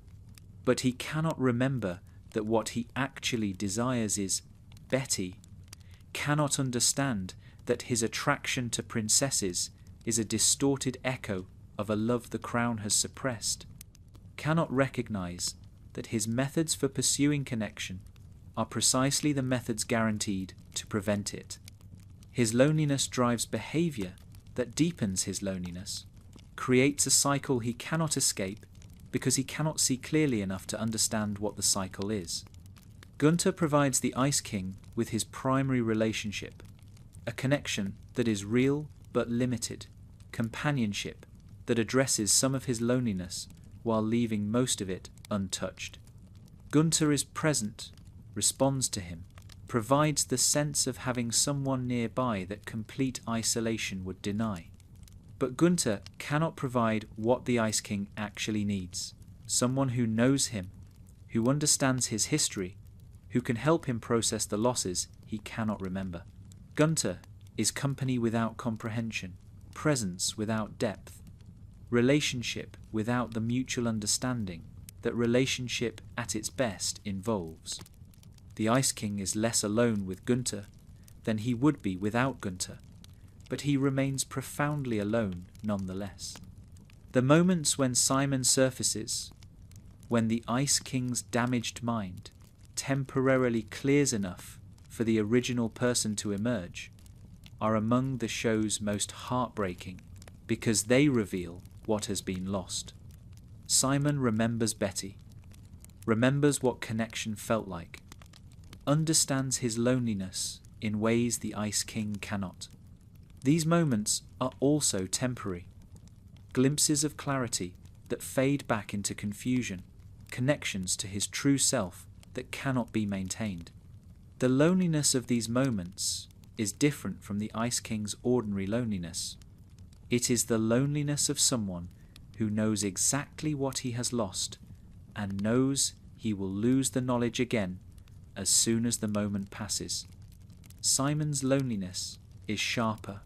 but he cannot remember that what he actually desires is Betty, cannot understand that his attraction to princesses is a distorted echo of a love the crown has suppressed, cannot recognize that his methods for pursuing connection are precisely the methods guaranteed to prevent it. His loneliness drives behavior that deepens his loneliness, creates a cycle he cannot escape because he cannot see clearly enough to understand what the cycle is. Gunther provides the Ice King with his primary relationship, a connection that is real but limited, companionship that addresses some of his loneliness while leaving most of it untouched. Gunther is present, responds to him, provides the sense of having someone nearby that complete isolation would deny. But Gunther cannot provide what the Ice King actually needs, someone who knows him, who understands his history, who can help him process the losses he cannot remember. Gunther is company without comprehension, presence without depth, relationship without the mutual understanding that relationship at its best involves. The Ice King is less alone with Gunther than he would be without Gunther, but he remains profoundly alone nonetheless. The moments when Simon surfaces, when the Ice King's damaged mind temporarily clears enough for the original person to emerge, are among the show's most heartbreaking because they reveal what has been lost. Simon remembers Betty, remembers what connection felt like, understands his loneliness in ways the Ice King cannot. These moments are also temporary, glimpses of clarity that fade back into confusion, connections to his true self that cannot be maintained. The loneliness of these moments is different from the Ice King's ordinary loneliness. It is the loneliness of someone who knows exactly what he has lost and knows he will lose the knowledge again as soon as the moment passes. Simon's loneliness is sharper,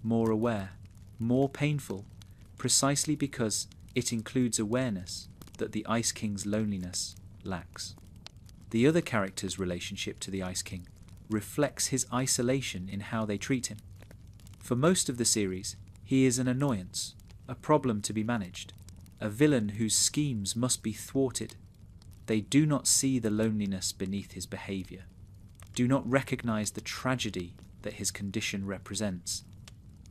more aware, more painful, precisely because it includes awareness that the Ice King's loneliness lacks. The other character's relationship to the Ice King reflects his isolation in how they treat him. For most of the series, he is an annoyance, a problem to be managed, a villain whose schemes must be thwarted. They do not see the loneliness beneath his behavior, do not recognize the tragedy that his condition represents,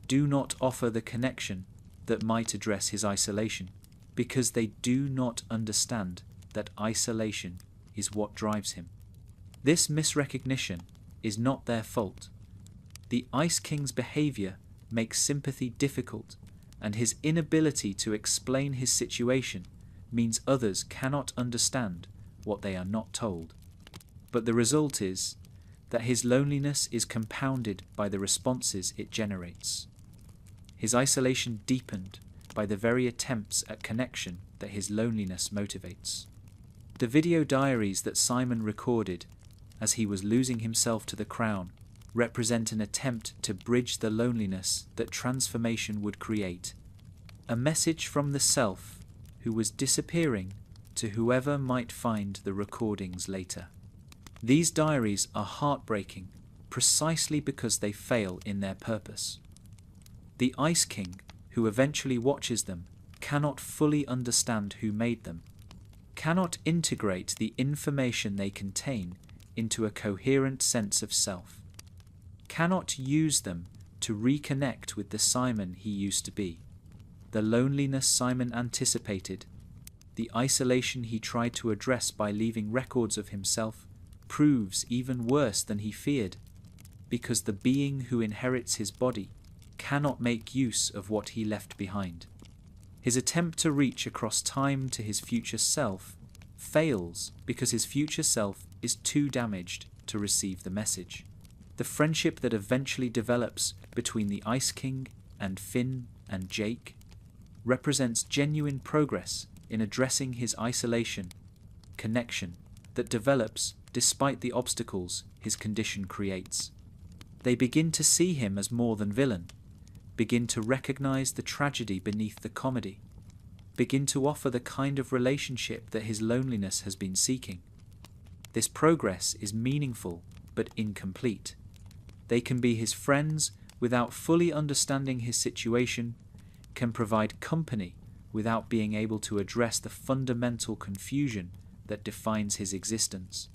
do not offer the connection that might address his isolation, because they do not understand that isolation is what drives him. This misrecognition is not their fault. The Ice King's behavior makes sympathy difficult, and his inability to explain his situation means others cannot understand what they are not told. But the result is that his loneliness is compounded by the responses it generates. His isolation deepened by the very attempts at connection that his loneliness motivates. The video diaries that Simon recorded as he was losing himself to the crown represent an attempt to bridge the loneliness that transformation would create. A message from the self who was disappearing to whoever might find the recordings later. These diaries are heartbreaking precisely because they fail in their purpose. The Ice King, who eventually watches them, cannot fully understand who made them, cannot integrate the information they contain into a coherent sense of self, cannot use them to reconnect with the Simon he used to be, the loneliness Simon anticipated, the isolation he tried to address by leaving records of himself proves even worse than he feared, because the being who inherits his body cannot make use of what he left behind. His attempt to reach across time to his future self fails because his future self is too damaged to receive the message. The friendship that eventually develops between the Ice King and Finn and Jake represents genuine progress in addressing his isolation, connection that develops despite the obstacles his condition creates. They begin to see him as more than villain, begin to recognize the tragedy beneath the comedy, begin to offer the kind of relationship that his loneliness has been seeking. This progress is meaningful but incomplete. They can be his friends without fully understanding his situation, can provide company without being able to address the fundamental confusion that defines his existence.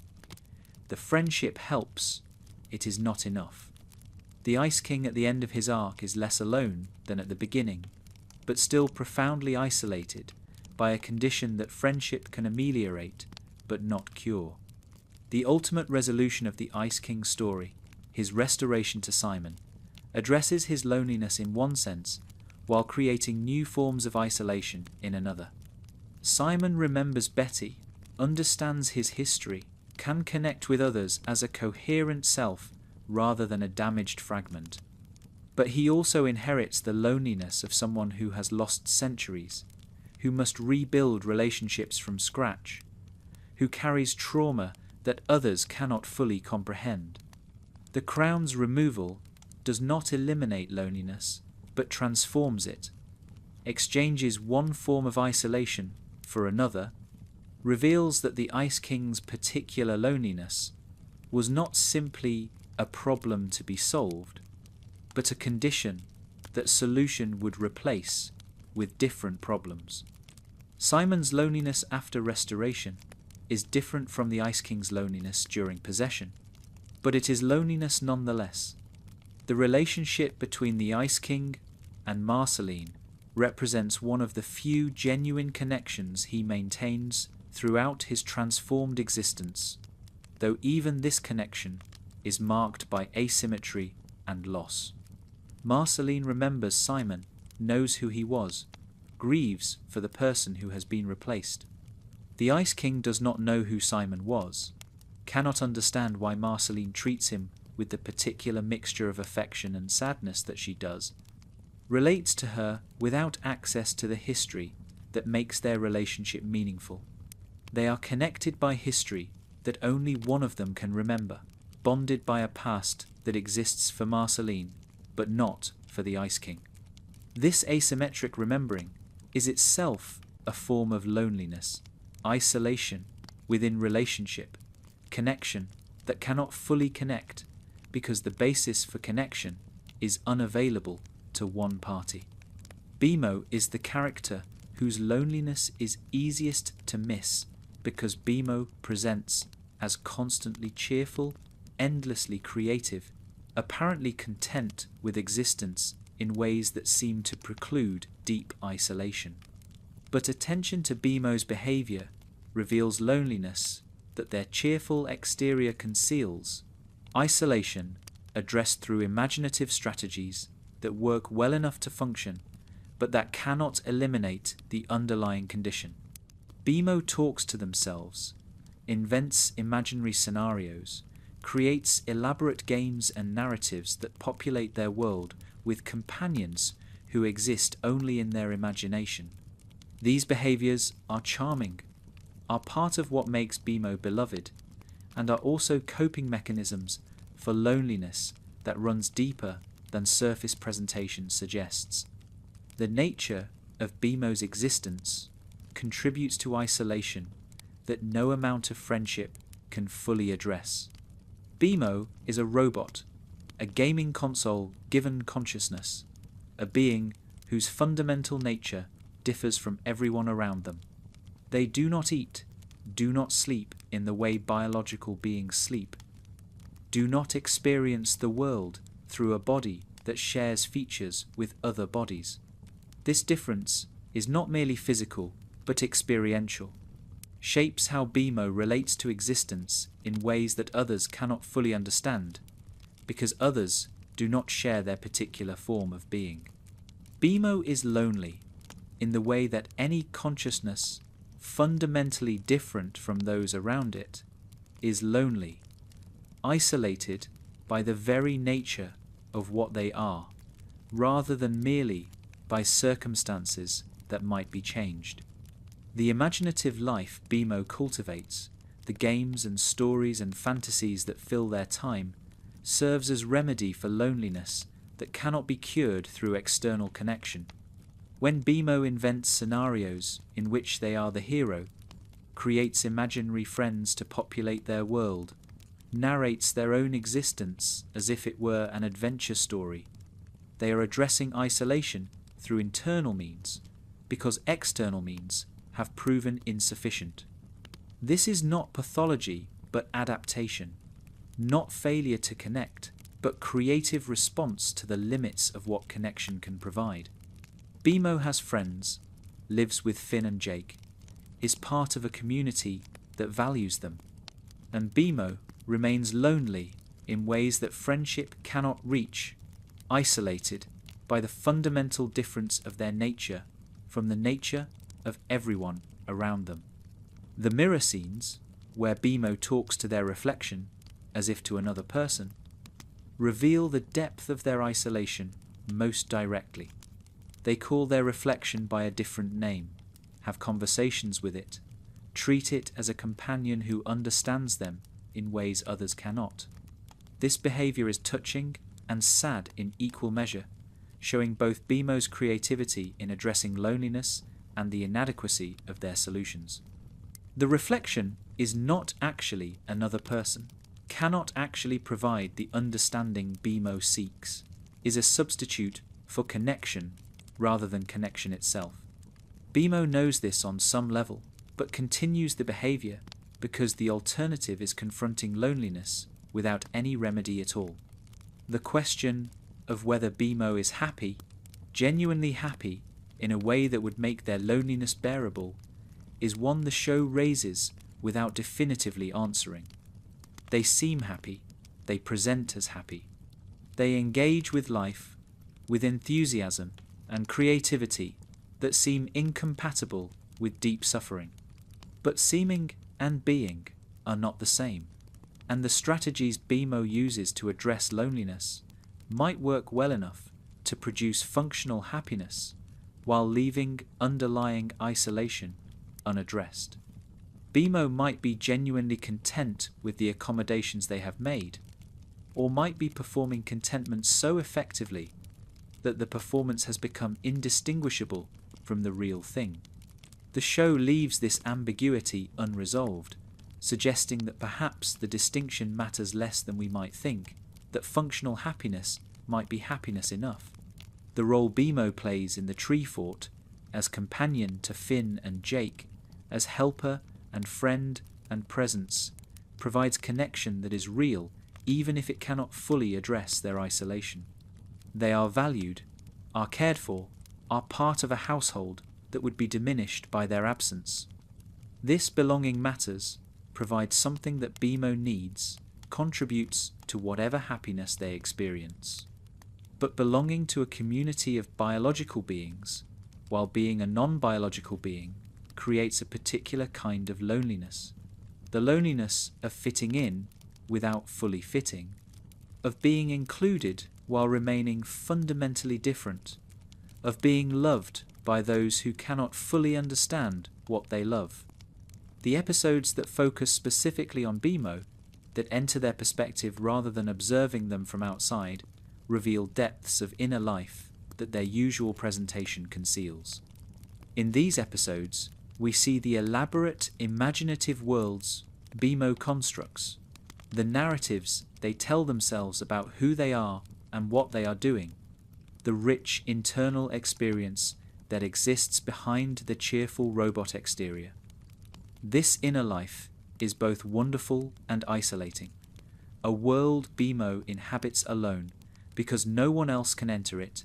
The friendship helps, it is not enough. The Ice King at the end of his arc is less alone than at the beginning, but still profoundly isolated by a condition that friendship can ameliorate but not cure. The ultimate resolution of the Ice King's story, his restoration to Simon, addresses his loneliness in one sense while creating new forms of isolation in another. Simon remembers Betty, understands his history, can connect with others as a coherent self rather than a damaged fragment. But he also inherits the loneliness of someone who has lost centuries, who must rebuild relationships from scratch, who carries trauma that others cannot fully comprehend. The crown's removal does not eliminate loneliness, but transforms it, exchanges one form of isolation for another, reveals that the Ice King's particular loneliness was not simply a problem to be solved, but a condition that solution would replace with different problems. Simon's loneliness after restoration is different from the Ice King's loneliness during possession, but it is loneliness nonetheless. The relationship between the Ice King and Marceline represents one of the few genuine connections he maintains throughout his transformed existence, though even this connection is marked by asymmetry and loss. Marceline remembers Simon, knows who he was, grieves for the person who has been replaced. The Ice King does not know who Simon was, cannot understand why Marceline treats him with the particular mixture of affection and sadness that she does, relates to her without access to the history that makes their relationship meaningful. They are connected by history that only one of them can remember, bonded by a past that exists for Marceline, but not for the Ice King. This asymmetric remembering is itself a form of loneliness, isolation within relationship, connection that cannot fully connect because the basis for connection is unavailable to one party. Bimo is the character whose loneliness is easiest to miss because Bimo presents as constantly cheerful, endlessly creative, apparently content with existence in ways that seem to preclude deep isolation. But attention to Bimo's behavior reveals loneliness that their cheerful exterior conceals, isolation addressed through imaginative strategies that work well enough to function, but that cannot eliminate the underlying condition. Bimo talks to themselves, invents imaginary scenarios, creates elaborate games and narratives that populate their world with companions who exist only in their imagination. These behaviors are charming, are part of what makes Bimo beloved, and are also coping mechanisms for loneliness that runs deeper than surface presentation suggests. The nature of Bimo's existence contributes to isolation that no amount of friendship can fully address. Bimo is a robot, a gaming console given consciousness, a being whose fundamental nature differs from everyone around them. They do not eat, do not sleep in the way biological beings sleep, do not experience the world through a body that shares features with other bodies. This difference is not merely physical, but experiential, shapes how Bimo relates to existence in ways that others cannot fully understand, because others do not share their particular form of being. Bimo is lonely in the way that any consciousness fundamentally different from those around it is lonely, isolated by the very nature of what they are, rather than merely by circumstances that might be changed. The imaginative life Bimo cultivates, the games and stories and fantasies that fill their time, serves as remedy for loneliness that cannot be cured through external connection. When Bimo invents scenarios in which they are the hero, creates imaginary friends to populate their world, narrates their own existence as if it were an adventure story, they are addressing isolation through internal means, because external means have proven insufficient. This is not pathology, but adaptation, not failure to connect, but creative response to the limits of what connection can provide. Bimo has friends, lives with Finn and Jake, is part of a community that values them, and Bimo remains lonely in ways that friendship cannot reach, isolated by the fundamental difference of their nature from the nature of everyone around them. The mirror scenes, where Bimo talks to their reflection as if to another person, reveal the depth of their isolation most directly. They call their reflection by a different name, have conversations with it, treat it as a companion who understands them in ways others cannot. This behavior is touching and sad in equal measure, showing both Bimo's creativity in addressing loneliness and the inadequacy of their solutions. The reflection is not actually another person, cannot actually provide the understanding Bimo seeks, is a substitute for connection rather than connection itself. Bimo knows this on some level, but continues the behavior because the alternative is confronting loneliness without any remedy at all. The question of whether Bimo is happy, genuinely happy, in a way that would make their loneliness bearable, is one the show raises without definitively answering. They seem happy, they present as happy. They engage with life with enthusiasm and creativity that seem incompatible with deep suffering. But seeming and being are not the same, and the strategies Bimo uses to address loneliness might work well enough to produce functional happiness while leaving underlying isolation unaddressed. Bimo might be genuinely content with the accommodations they have made, or might be performing contentment so effectively that the performance has become indistinguishable from the real thing. The show leaves this ambiguity unresolved, suggesting that perhaps the distinction matters less than we might think, that functional happiness might be happiness enough. The role Bimo plays in the tree fort, as companion to Finn and Jake, as helper and friend and presence, provides connection that is real even if it cannot fully address their isolation. They are valued, are cared for, are part of a household that would be diminished by their absence. This belonging matters, provides something that Bimo needs, contributes to whatever happiness they experience. But belonging to a community of biological beings, while being a non-biological being, creates a particular kind of loneliness. The loneliness of fitting in without fully fitting, of being included while remaining fundamentally different, of being loved by those who cannot fully understand what they love. The episodes that focus specifically on Bimo, that enter their perspective rather than observing them from outside, reveal depths of inner life that their usual presentation conceals. In these episodes, we see the elaborate, imaginative worlds Bimo constructs, the narratives they tell themselves about who they are and what they are doing, the rich internal experience that exists behind the cheerful robot exterior. This inner life is both wonderful and isolating, a world Bimo inhabits alone because no one else can enter it,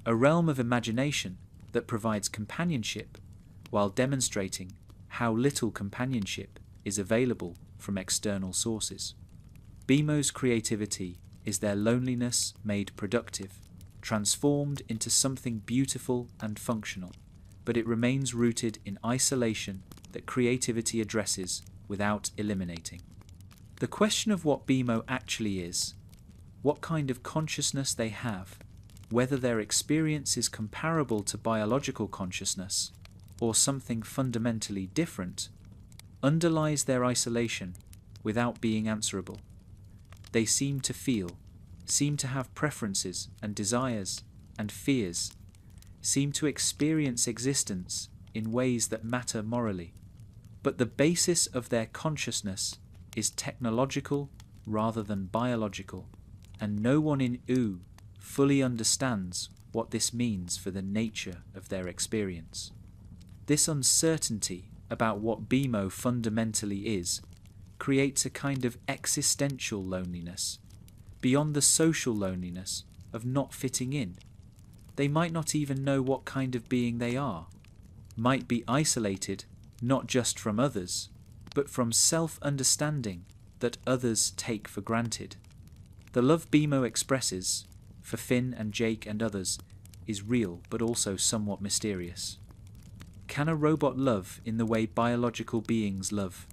a realm of imagination that provides companionship while demonstrating how little companionship is available from external sources. Bimo's creativity is their loneliness made productive, transformed into something beautiful and functional, but it remains rooted in isolation that creativity addresses without eliminating. The question of what Bimo actually is, what kind of consciousness they have, whether their experience is comparable to biological consciousness or something fundamentally different, underlies their isolation without being answerable. They seem to feel, seem to have preferences and desires and fears, seem to experience existence in ways that matter morally. But the basis of their consciousness is technological rather than biological, and no one in OO fully understands what this means for the nature of their experience. This uncertainty about what Bimo fundamentally is creates a kind of existential loneliness, beyond the social loneliness of not fitting in. they might not even know what kind of being they are, might be isolated not just from others, but from self-understanding that others take for granted. The love Bimo expresses, for Finn and Jake and others, is real but also somewhat mysterious. Can a robot love in the way biological beings love?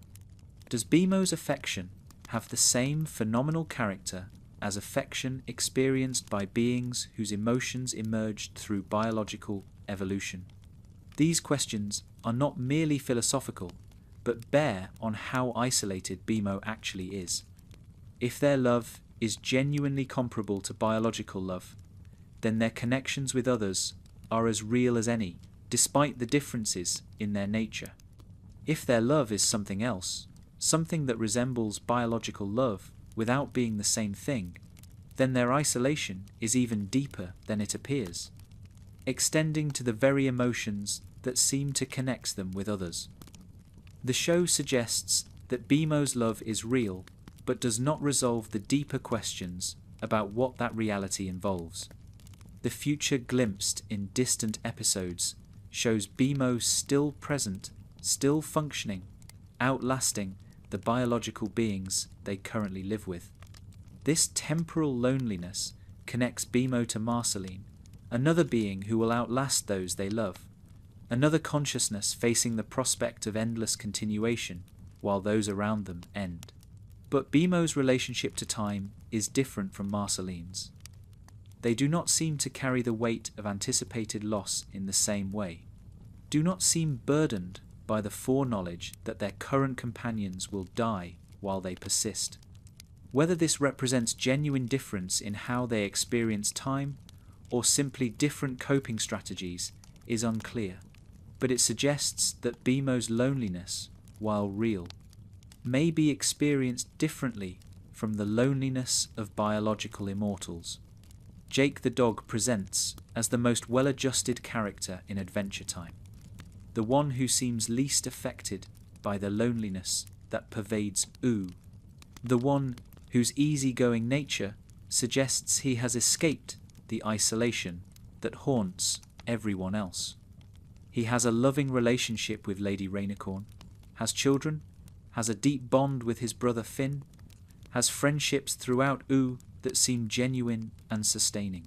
Does Bimo's affection have the same phenomenal character as affection experienced by beings whose emotions emerged through biological evolution? These questions are not merely philosophical, but bear on how isolated Bimo actually is. If their love is genuinely comparable to biological love, then their connections with others are as real as any, despite the differences in their nature. If their love is something else, something that resembles biological love without being the same thing, then their isolation is even deeper than it appears, extending to the very emotions that seem to connect them with others. The show suggests that Bimo's love is real, but does not resolve the deeper questions about what that reality involves. The future glimpsed in distant episodes shows Bimo still present, still functioning, outlasting the biological beings they currently live with. This temporal loneliness connects Bimo to Marceline, another being who will outlast those they love, another consciousness facing the prospect of endless continuation while those around them end. But Bimo's relationship to time is different from Marceline's. They do not seem to carry the weight of anticipated loss in the same way, do not seem burdened by the foreknowledge that their current companions will die while they persist. Whether this represents genuine difference in how they experience time or simply different coping strategies is unclear, but it suggests that Bimo's loneliness, while real, may be experienced differently from the loneliness of biological immortals. Jake the dog presents as the most well-adjusted character in Adventure Time, the one who seems least affected by the loneliness that pervades Ooh, the one whose easygoing nature suggests he has escaped the isolation that haunts everyone else. He has a loving relationship with Lady Rainicorn, has children, has a deep bond with his brother Finn, has friendships throughout Ooh that seem genuine and sustaining.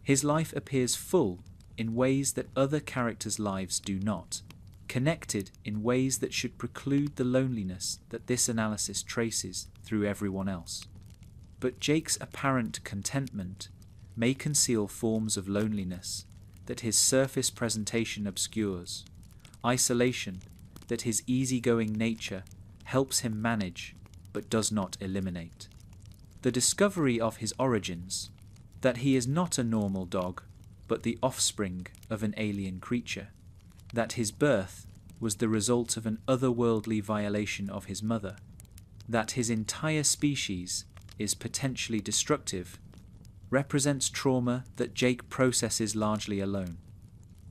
His life appears full in ways that other characters' lives do not, connected in ways that should preclude the loneliness that this analysis traces through everyone else. But Jake's apparent contentment may conceal forms of loneliness that his surface presentation obscures, isolation that his easygoing nature helps him manage but does not eliminate. The discovery of his origins, that he is not a normal dog but the offspring of an alien creature, that his birth was the result of an otherworldly violation of his mother, that his entire species is potentially destructive, represents trauma that Jake processes largely alone.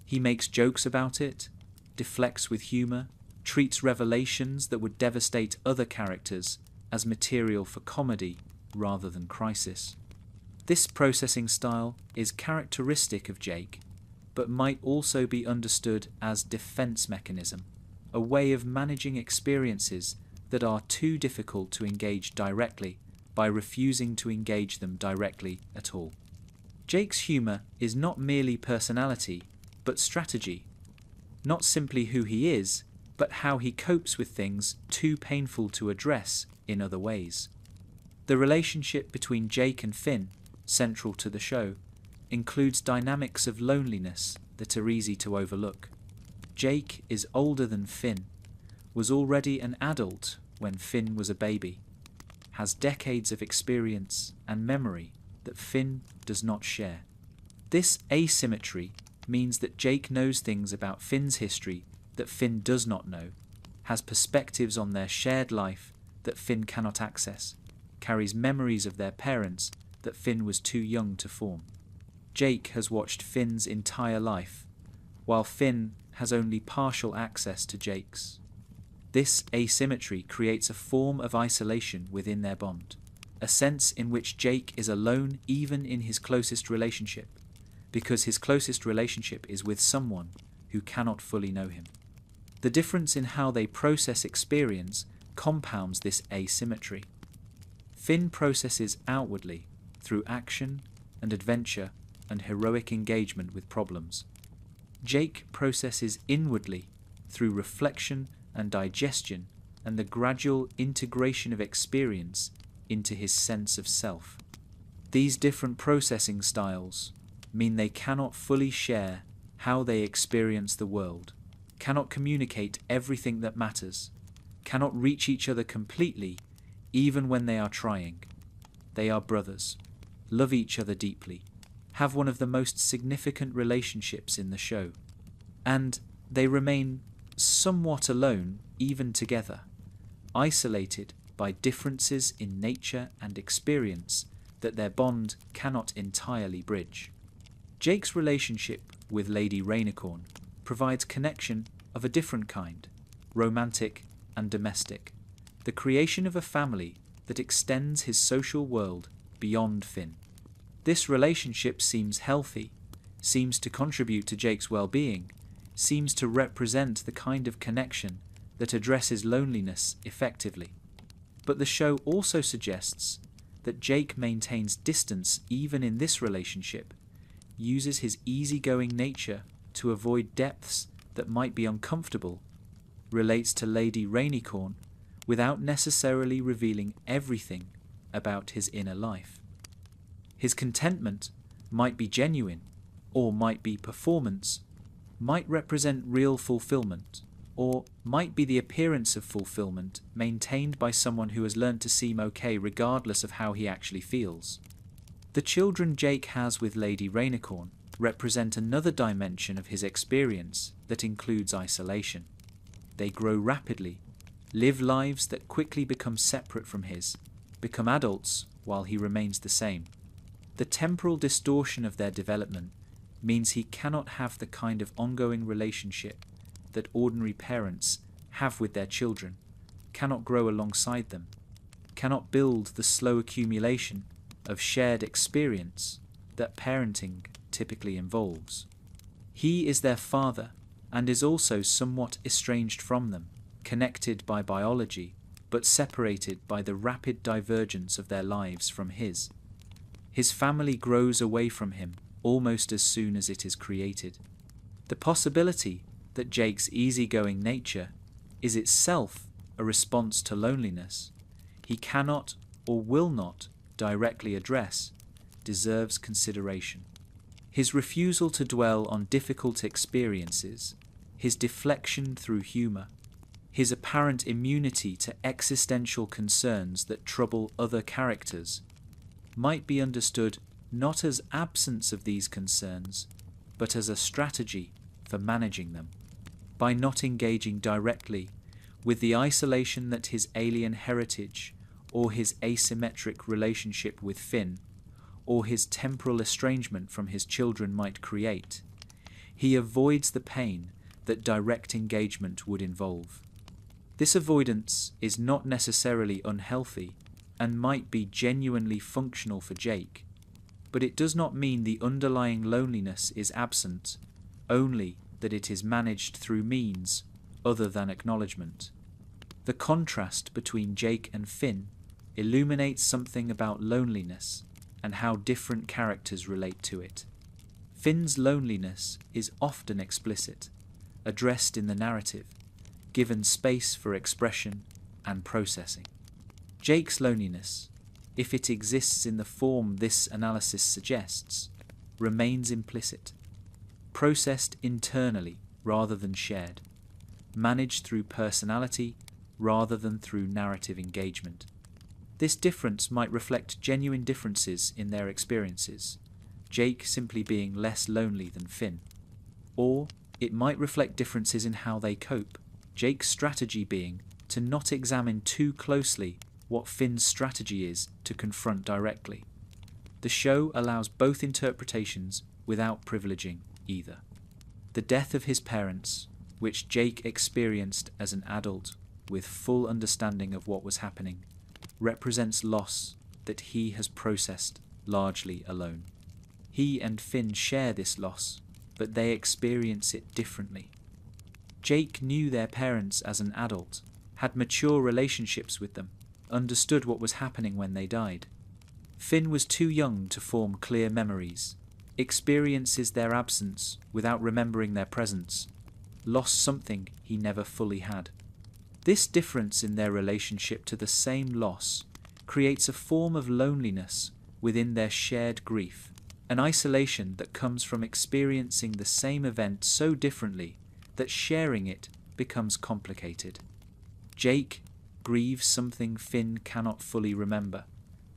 He makes jokes about it, deflects with humour, treats revelations that would devastate other characters as material for comedy rather than crisis. This processing style is characteristic of Jake, but might also be understood as defense mechanism, a way of managing experiences that are too difficult to engage directly by refusing to engage them directly at all. Jake's humour is not merely personality, but strategy, not simply who he is, but how he copes with things too painful to address in other ways. The relationship between Jake and Finn, central to the show, includes dynamics of loneliness that are easy to overlook. Jake is older than Finn, was already an adult when Finn was a baby, has decades of experience and memory that Finn does not share. This asymmetry means that Jake knows things about Finn's history that Finn does not know, has perspectives on their shared life that Finn cannot access, carries memories of their parents that Finn was too young to form. Jake has watched Finn's entire life, while Finn has only partial access to Jake's. This asymmetry creates a form of isolation within their bond, a sense in which Jake is alone even in his closest relationship, because his closest relationship is with someone who cannot fully know him. The difference in how they process experience compounds this asymmetry. Finn processes outwardly through action and adventure and heroic engagement with problems. Jake processes inwardly through reflection and digestion and the gradual integration of experience into his sense of self. These different processing styles mean they cannot fully share how they experience the world, cannot communicate everything that matters, cannot reach each other completely even when they are trying. They are brothers, love each other deeply, have one of the most significant relationships in the show, and they remain somewhat alone even together, isolated by differences in nature and experience that their bond cannot entirely bridge. Jake's relationship with Lady Rainicorn provides connection of a different kind, romantic and domestic, the creation of a family that extends his social world beyond Finn. This relationship seems healthy, seems to contribute to Jake's well-being, seems to represent the kind of connection that addresses loneliness effectively. But the show also suggests that Jake maintains distance even in this relationship, uses his easygoing nature to avoid depths that might be uncomfortable, relates to Lady Rainicorn without necessarily revealing everything about his inner life. His contentment might be genuine, or might be performance, might represent real fulfillment, or might be the appearance of fulfillment maintained by someone who has learned to seem okay regardless of how he actually feels. The children Jake has with Lady Rainicorn represent another dimension of his experience that includes isolation. They grow rapidly, live lives that quickly become separate from his, become adults while he remains the same. The temporal distortion of their development means he cannot have the kind of ongoing relationship that ordinary parents have with their children, cannot grow alongside them, cannot build the slow accumulation of shared experience that parenting typically involves. He is their father and is also somewhat estranged from them, connected by biology, but separated by the rapid divergence of their lives from his. His family grows away from him almost as soon as it is created. The possibility that Jake's easygoing nature is itself a response to loneliness he cannot or will not directly address deserves consideration. His refusal to dwell on difficult experiences, his deflection through humour, his apparent immunity to existential concerns that trouble other characters might be understood not as absence of these concerns, but as a strategy for managing them. By not engaging directly with the isolation that his alien heritage or his asymmetric relationship with Finn or his temporal estrangement from his children might create, he avoids the pain that direct engagement would involve. This avoidance is not necessarily unhealthy and might be genuinely functional for Jake, but it does not mean the underlying loneliness is absent, only that it is managed through means other than acknowledgement. The contrast between Jake and Finn illuminates something about loneliness and how different characters relate to it. Finn's loneliness is often explicit, addressed in the narrative, given space for expression and processing. Jake's loneliness, if it exists in the form this analysis suggests, remains implicit, processed internally rather than shared, managed through personality rather than through narrative engagement. This difference might reflect genuine differences in their experiences, Jake simply being less lonely than Finn. Or it might reflect differences in how they cope, Jake's strategy being to not examine too closely what Finn's strategy is to confront directly. The show allows both interpretations without privileging either. The death of his parents, which Jake experienced as an adult with full understanding of what was happening, represents loss that he has processed largely alone. He and Finn share this loss, but they experience it differently. Jake knew their parents as an adult, had mature relationships with them, understood what was happening when they died. Finn was too young to form clear memories, experiences their absence without remembering their presence, lost something he never fully had. This difference in their relationship to the same loss creates a form of loneliness within their shared grief, an isolation that comes from experiencing the same event so differently that sharing it becomes complicated. Jake grieves something Finn cannot fully remember,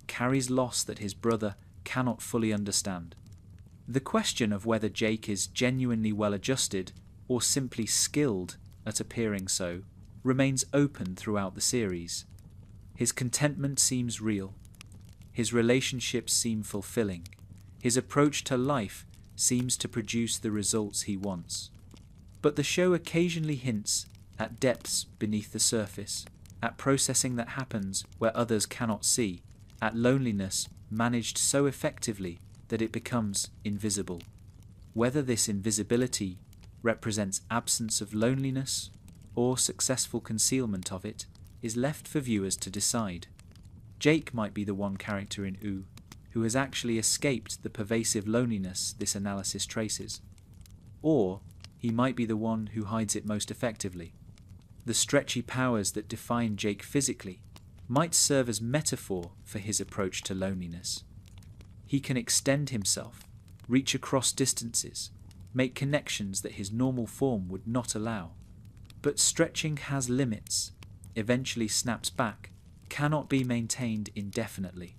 carries loss that his brother cannot fully understand. The question of whether Jake is genuinely well-adjusted or simply skilled at appearing so remains open throughout the series. His contentment seems real. His relationships seem fulfilling. His approach to life seems to produce the results he wants. But the show occasionally hints at depths beneath the surface, at processing that happens where others cannot see, at loneliness managed so effectively that it becomes invisible. Whether this invisibility represents absence of loneliness or successful concealment of it is left for viewers to decide. Jake might be the one character in OO who has actually escaped the pervasive loneliness this analysis traces. Or he might be the one who hides it most effectively. The stretchy powers that define Jake physically might serve as metaphor for his approach to loneliness. He can extend himself, reach across distances, make connections that his normal form would not allow. But stretching has limits, eventually snaps back, cannot be maintained indefinitely.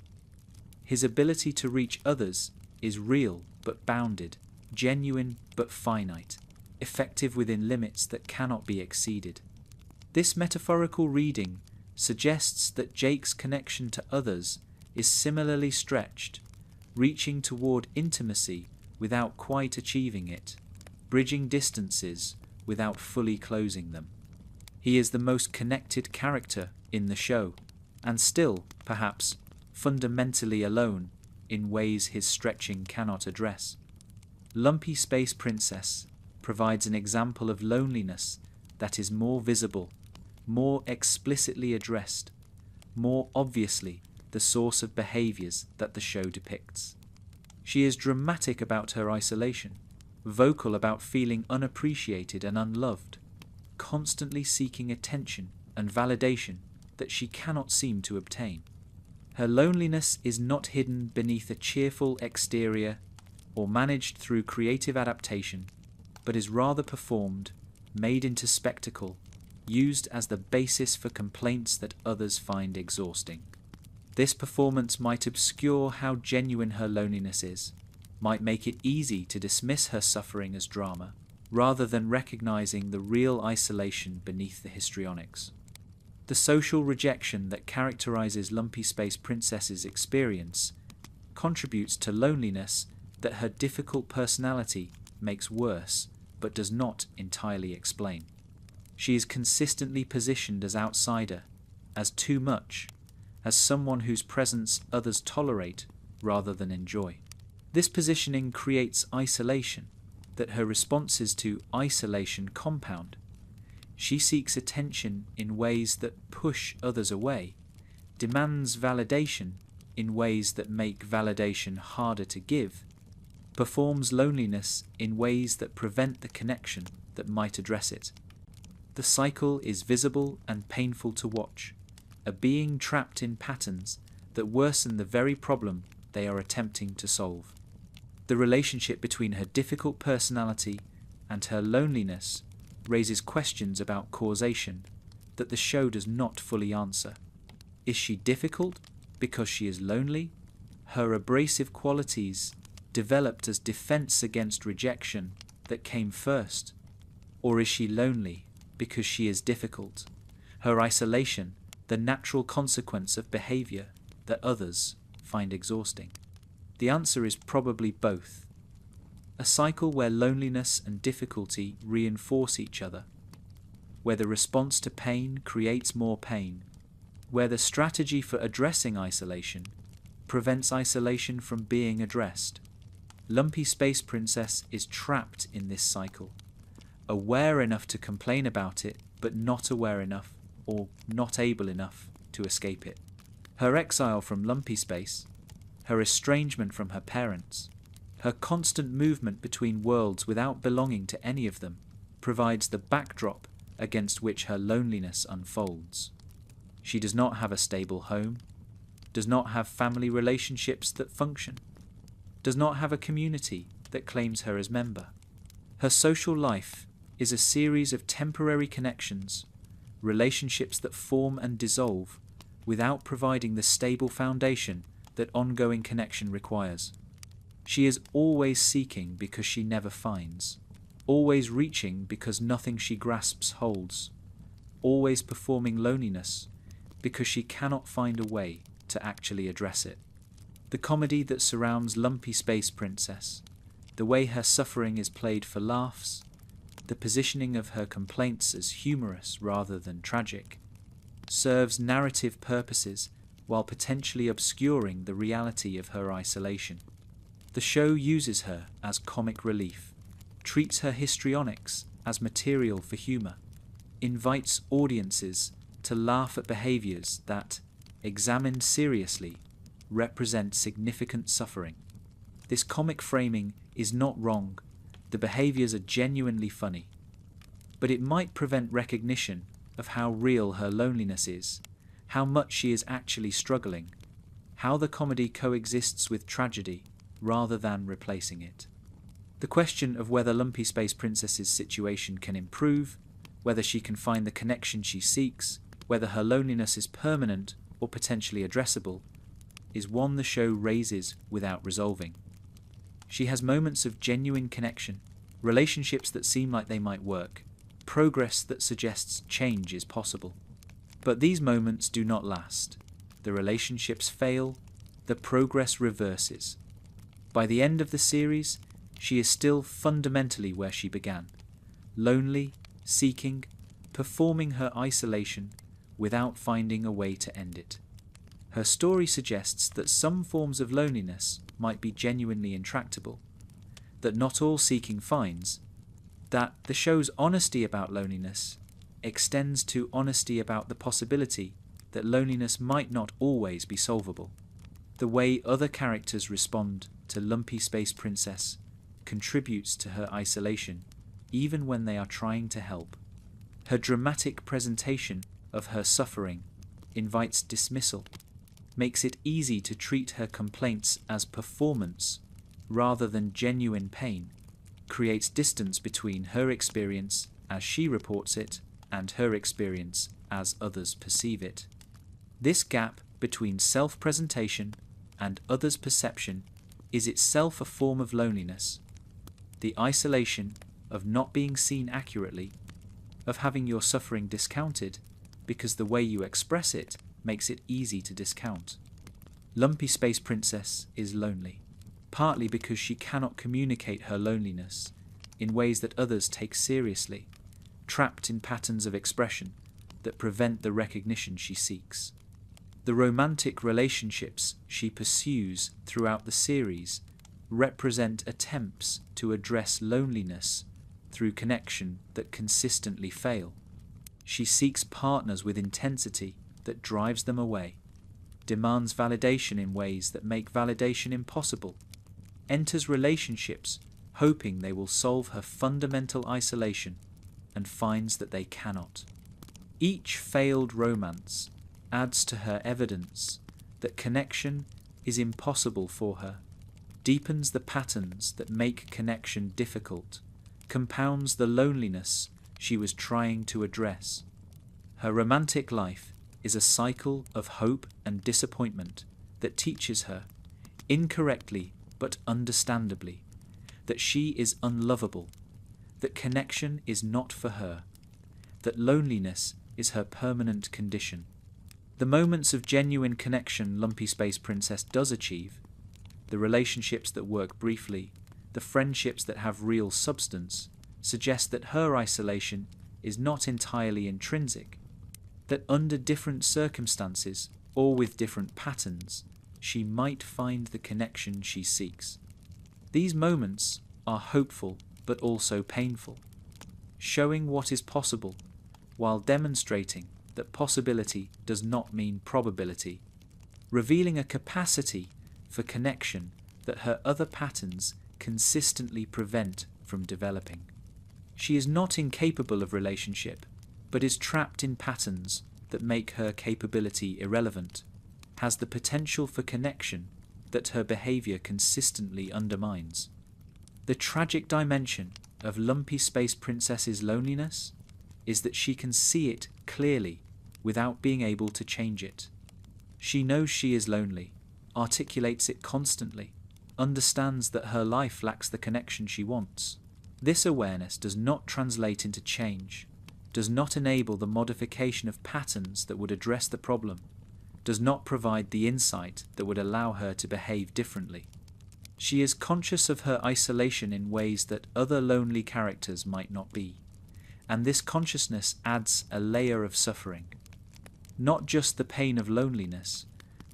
His ability to reach others is real but bounded, genuine but finite, effective within limits that cannot be exceeded. This metaphorical reading suggests that Jake's connection to others is similarly stretched, reaching toward intimacy without quite achieving it, bridging distances without fully closing them. He is the most connected character in the show, and still, perhaps, fundamentally alone in ways his stretching cannot address. Lumpy Space Princess provides an example of loneliness that is more visible, more explicitly addressed, more obviously the source of behaviors that the show depicts. She is dramatic about her isolation, vocal about feeling unappreciated and unloved, constantly seeking attention and validation that she cannot seem to obtain. Her loneliness is not hidden beneath a cheerful exterior or managed through creative adaptation, but is rather performed, made into spectacle, used as the basis for complaints that others find exhausting. This performance might obscure how genuine her loneliness is, might make it easy to dismiss her suffering as drama, rather than recognizing the real isolation beneath the histrionics. The social rejection that characterizes Lumpy Space Princess's experience contributes to loneliness that her difficult personality makes worse, but does not entirely explain. She is consistently positioned as outsider, as too much, as someone whose presence others tolerate rather than enjoy. This positioning creates isolation that her responses to isolation compound. She seeks attention in ways that push others away, demands validation in ways that make validation harder to give, performs loneliness in ways that prevent the connection that might address it. The cycle is visible and painful to watch, a being trapped in patterns that worsen the very problem they are attempting to solve. The relationship between her difficult personality and her loneliness raises questions about causation that the show does not fully answer. Is she difficult because she is lonely? Her abrasive qualities developed as defense against rejection that came first? Or is she lonely because she is difficult? Her isolation, the natural consequence of behavior that others find exhausting? The answer is probably both. A cycle where loneliness and difficulty reinforce each other, where the response to pain creates more pain, where the strategy for addressing isolation prevents isolation from being addressed. Lumpy Space Princess is trapped in this cycle, aware enough to complain about it, but not aware enough or not able enough to escape it. Her exile from Lumpy Space, her estrangement from her parents, her constant movement between worlds without belonging to any of them, provides the backdrop against which her loneliness unfolds. She does not have a stable home, does not have family relationships that function, does not have a community that claims her as member. Her social life is a series of temporary connections, relationships that form and dissolve without providing the stable foundation that ongoing connection requires. She is always seeking because she never finds, always reaching because nothing she grasps holds, always performing loneliness because she cannot find a way to actually address it. The comedy that surrounds Lumpy Space Princess, the way her suffering is played for laughs, the positioning of her complaints as humorous rather than tragic, serves narrative purposes while potentially obscuring the reality of her isolation. The show uses her as comic relief, treats her histrionics as material for humour, invites audiences to laugh at behaviours that, examined seriously, represent significant suffering. This comic framing is not wrong, the behaviours are genuinely funny, but it might prevent recognition of how real her loneliness is, how much she is actually struggling, how the comedy coexists with tragedy rather than replacing it. The question of whether Lumpy Space Princess's situation can improve, whether she can find the connection she seeks, whether her loneliness is permanent or potentially addressable, is one the show raises without resolving. She has moments of genuine connection, relationships that seem like they might work, progress that suggests change is possible. But these moments do not last. The relationships fail, the progress reverses. By the end of the series, she is still fundamentally where she began, lonely, seeking, performing her isolation without finding a way to end it. Her story suggests that some forms of loneliness might be genuinely intractable, that not all seeking finds, that the show's honesty about loneliness extends to honesty about the possibility that loneliness might not always be solvable. The way other characters respond to Lumpy Space Princess contributes to her isolation, even when they are trying to help. Her dramatic presentation of her suffering invites dismissal, makes it easy to treat her complaints as performance rather than genuine pain, creates distance between her experience as she reports it and her experience as others perceive it. This gap between self-presentation and others' perception is itself a form of loneliness, the isolation of not being seen accurately, of having your suffering discounted because the way you express it makes it easy to discount. Lumpy Space Princess is lonely, partly because she cannot communicate her loneliness in ways that others take seriously, trapped in patterns of expression that prevent the recognition she seeks. The romantic relationships she pursues throughout the series represent attempts to address loneliness through connection that consistently fail. She seeks partners with intensity that drives them away, demands validation in ways that make validation impossible, enters relationships hoping they will solve her fundamental isolation and finds that they cannot. Each failed romance adds to her evidence that connection is impossible for her, deepens the patterns that make connection difficult, compounds the loneliness she was trying to address. Her romantic life is a cycle of hope and disappointment that teaches her, incorrectly but understandably, that she is unlovable, that connection is not for her, that loneliness is her permanent condition. The moments of genuine connection Lumpy Space Princess does achieve, the relationships that work briefly, the friendships that have real substance, suggest that her isolation is not entirely intrinsic, that under different circumstances or with different patterns, she might find the connection she seeks. These moments are hopeful but also painful, showing what is possible while demonstrating that possibility does not mean probability, revealing a capacity for connection that her other patterns consistently prevent from developing. She is not incapable of relationship, but is trapped in patterns that make her capability irrelevant, has the potential for connection that her behavior consistently undermines. The tragic dimension of Lumpy Space Princess's loneliness is that she can see it clearly without being able to change it. She knows she is lonely, articulates it constantly, understands that her life lacks the connection she wants. This awareness does not translate into change, does not enable the modification of patterns that would address the problem, does not provide the insight that would allow her to behave differently. She is conscious of her isolation in ways that other lonely characters might not be, and this consciousness adds a layer of suffering. Not just the pain of loneliness,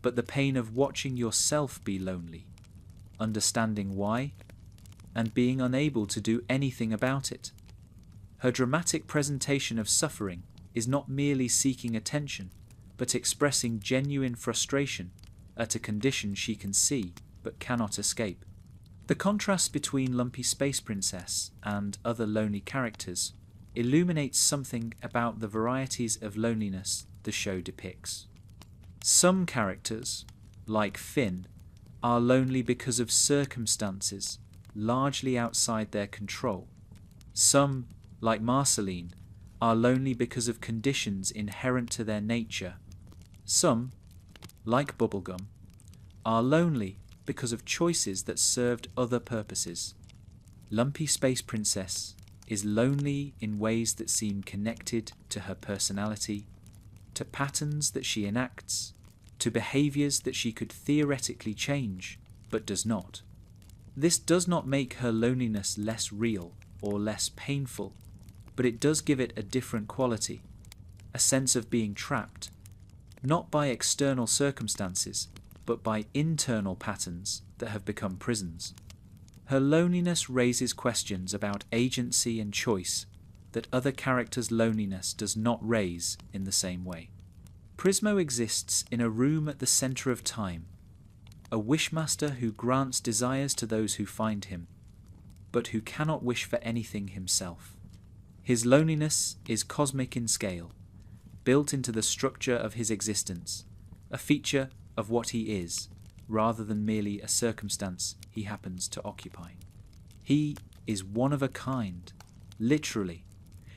but the pain of watching yourself be lonely, understanding why, and being unable to do anything about it. Her dramatic presentation of suffering is not merely seeking attention, but expressing genuine frustration at a condition she can see but cannot escape. The contrast between Lumpy Space Princess and other lonely characters illuminates something about the varieties of loneliness the show depicts. Some characters, like Finn, are lonely because of circumstances largely outside their control. Some, like Marceline, are lonely because of conditions inherent to their nature. Some, like Bubblegum, are lonely because of choices that served other purposes. Lumpy Space Princess is lonely in ways that seem connected to her personality, to patterns that she enacts, to behaviors that she could theoretically change, but does not. This does not make her loneliness less real or less painful, but it does give it a different quality, a sense of being trapped, not by external circumstances, but by internal patterns that have become prisons. Her loneliness raises questions about agency and choice that other characters' loneliness does not raise in the same way. Prismo exists in a room at the center of time, a wishmaster who grants desires to those who find him, but who cannot wish for anything himself. His loneliness is cosmic in scale, built into the structure of his existence, a feature of what he is, rather than merely a circumstance he happens to occupy. He is one of a kind, literally,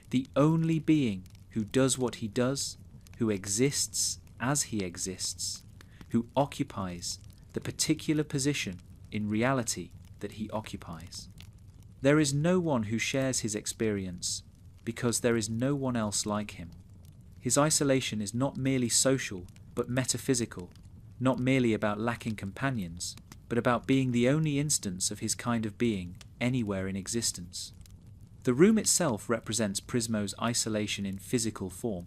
the only being who does what he does, who exists as he exists, who occupies the particular position in reality that he occupies. There is no one who shares his experience because there is no one else like him. His isolation is not merely social but metaphysical, not merely about lacking companions, but about being the only instance of his kind of being anywhere in existence. The room itself represents Prismo's isolation in physical form,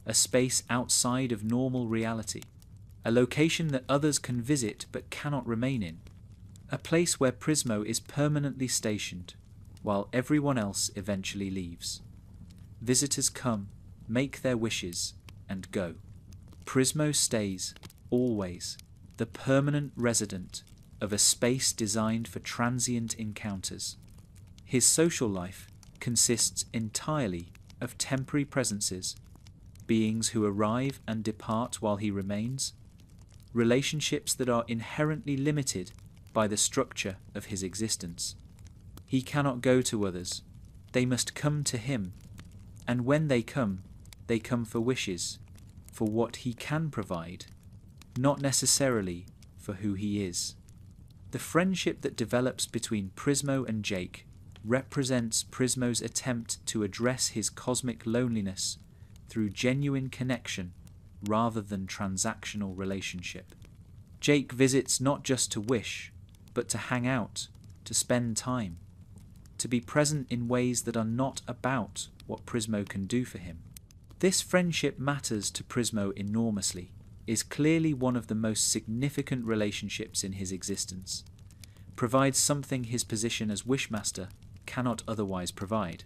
a space outside of normal reality, a location that others can visit but cannot remain in, a place where Prismo is permanently stationed, while everyone else eventually leaves. Visitors come, make their wishes, and go. Prismo stays, always, the permanent resident of a space designed for transient encounters. His social life consists entirely of temporary presences, beings who arrive and depart while he remains, relationships that are inherently limited by the structure of his existence. He cannot go to others, they must come to him, and when they come for wishes, for what he can provide, not necessarily for who he is. The friendship that develops between Prismo and Jake represents Prismo's attempt to address his cosmic loneliness through genuine connection rather than transactional relationship. Jake visits not just to wish, but to hang out, to spend time, to be present in ways that are not about what Prismo can do for him. This friendship matters to Prismo enormously, is clearly one of the most significant relationships in his existence, provides something his position as Wishmaster cannot otherwise provide.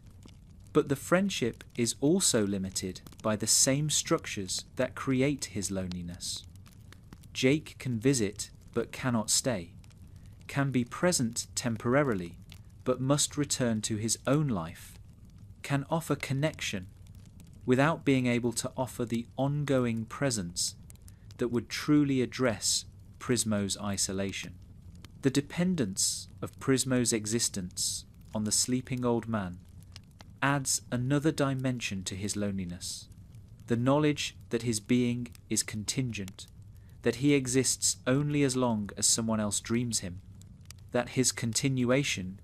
But the friendship is also limited by the same structures that create his loneliness. Jake can visit but cannot stay, can be present temporarily but must return to his own life, can offer connection without being able to offer the ongoing presence that would truly address Prismo's isolation. The dependence of Prismo's existence on the sleeping old man adds another dimension to his loneliness. The knowledge that his being is contingent, that he exists only as long as someone else dreams him, that his continuation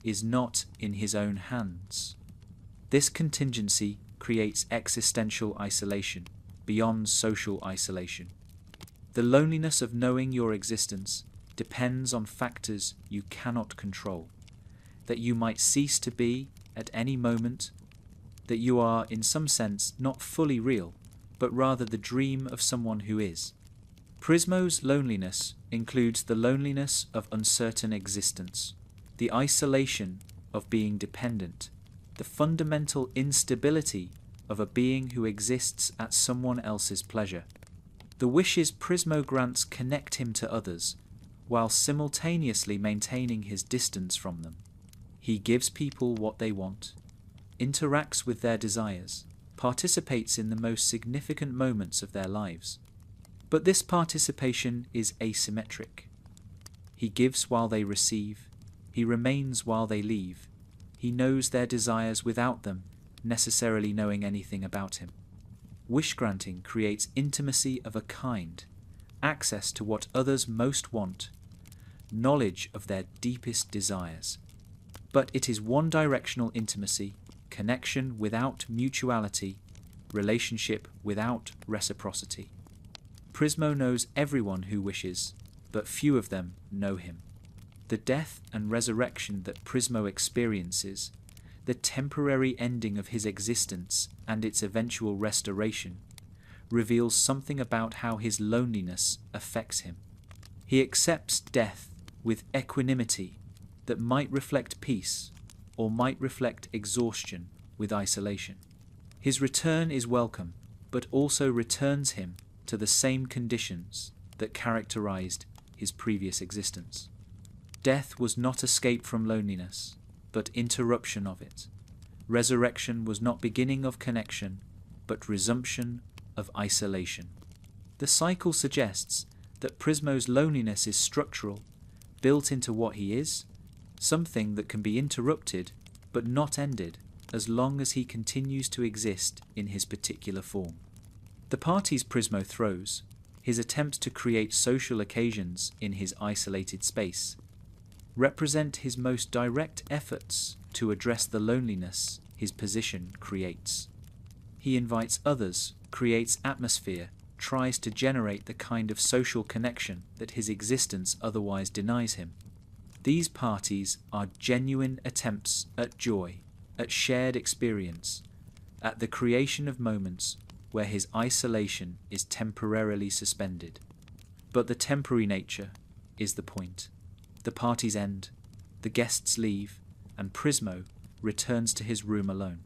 is not in his own hands. This contingency creates existential isolation beyond social isolation. The loneliness of knowing your existence depends on factors you cannot control, that you might cease to be at any moment, that you are in some sense not fully real, but rather the dream of someone who is. Prismo's loneliness includes the loneliness of uncertain existence, the isolation of being dependent, the fundamental instability of a being who exists at someone else's pleasure. The wishes Prismo grants connect him to others, while simultaneously maintaining his distance from them. He gives people what they want, interacts with their desires, participates in the most significant moments of their lives. But this participation is asymmetric. He gives while they receive, he remains while they leave, he knows their desires without them necessarily knowing anything about him. Wish-granting creates intimacy of a kind, access to what others most want, knowledge of their deepest desires. But it is one-directional intimacy, connection without mutuality, relationship without reciprocity. Prismo knows everyone who wishes, but few of them know him. The death and resurrection that Prismo experiences, the temporary ending of his existence and its eventual restoration, reveals something about how his loneliness affects him. He accepts death with equanimity that might reflect peace or might reflect exhaustion with isolation. His return is welcome, but also returns him to the same conditions that characterized his previous existence. Death was not escape from loneliness, but interruption of it. Resurrection was not beginning of connection, but resumption of isolation. The cycle suggests that Prismo's loneliness is structural, built into what he is, something that can be interrupted but not ended as long as he continues to exist in his particular form. The parties Prismo throws, his attempts to create social occasions in his isolated space, represent his most direct efforts to address the loneliness his position creates. He invites others, creates atmosphere, tries to generate the kind of social connection that his existence otherwise denies him. These parties are genuine attempts at joy, at shared experience, at the creation of moments where his isolation is temporarily suspended. But the temporary nature is the point. The parties end, the guests leave, and Prismo returns to his room alone.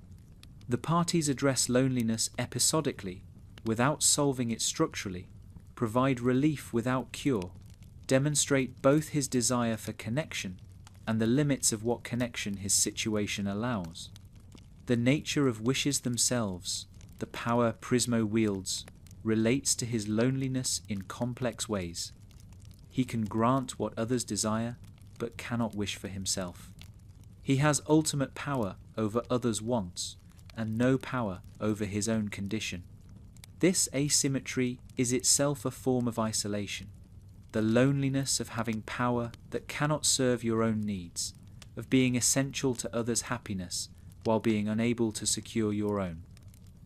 The parties address loneliness episodically, without solving it structurally, provide relief without cure, demonstrate both his desire for connection and the limits of what connection his situation allows. The nature of wishes themselves, the power Prismo wields, relates to his loneliness in complex ways. He can grant what others desire, but cannot wish for himself. He has ultimate power over others' wants, and no power over his own condition. This asymmetry is itself a form of isolation, the loneliness of having power that cannot serve your own needs, of being essential to others' happiness while being unable to secure your own.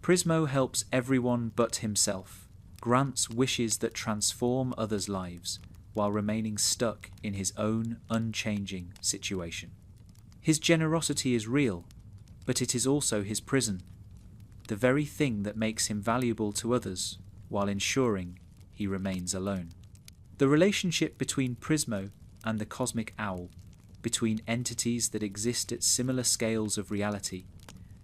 Prismo helps everyone but himself, grants wishes that transform others' lives, while remaining stuck in his own unchanging situation. His generosity is real, but it is also his prison, the very thing that makes him valuable to others, while ensuring he remains alone. The relationship between Prismo and the cosmic owl, between entities that exist at similar scales of reality,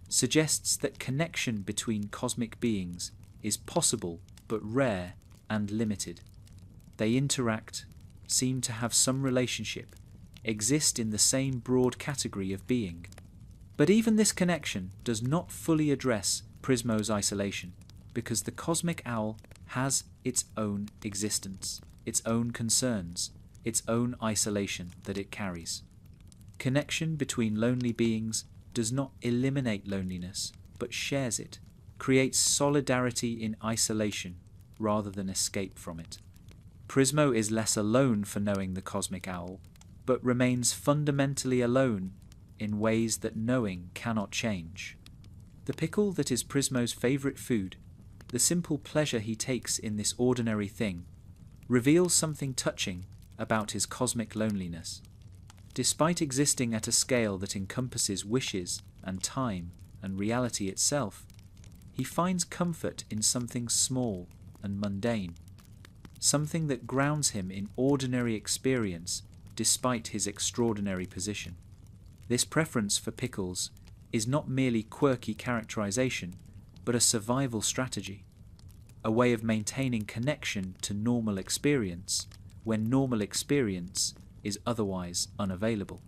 suggests that connection between cosmic beings is possible but rare and limited. They interact, seem to have some relationship, exist in the same broad category of being. But even this connection does not fully address Prismo's isolation, because the cosmic owl has its own existence, its own concerns, its own isolation that it carries. Connection between lonely beings does not eliminate loneliness, but shares it, creates solidarity in isolation rather than escape from it. Prismo is less alone for knowing the cosmic owl, but remains fundamentally alone in ways that knowing cannot change. The pickle that is Prismo's favourite food, the simple pleasure he takes in this ordinary thing, reveals something touching about his cosmic loneliness. Despite existing at a scale that encompasses wishes and time and reality itself, he finds comfort in something small and mundane, something that grounds him in ordinary experience despite his extraordinary position. This preference for pickles is not merely quirky characterization, but a survival strategy, a way of maintaining connection to normal experience when normal experience is otherwise unavailable.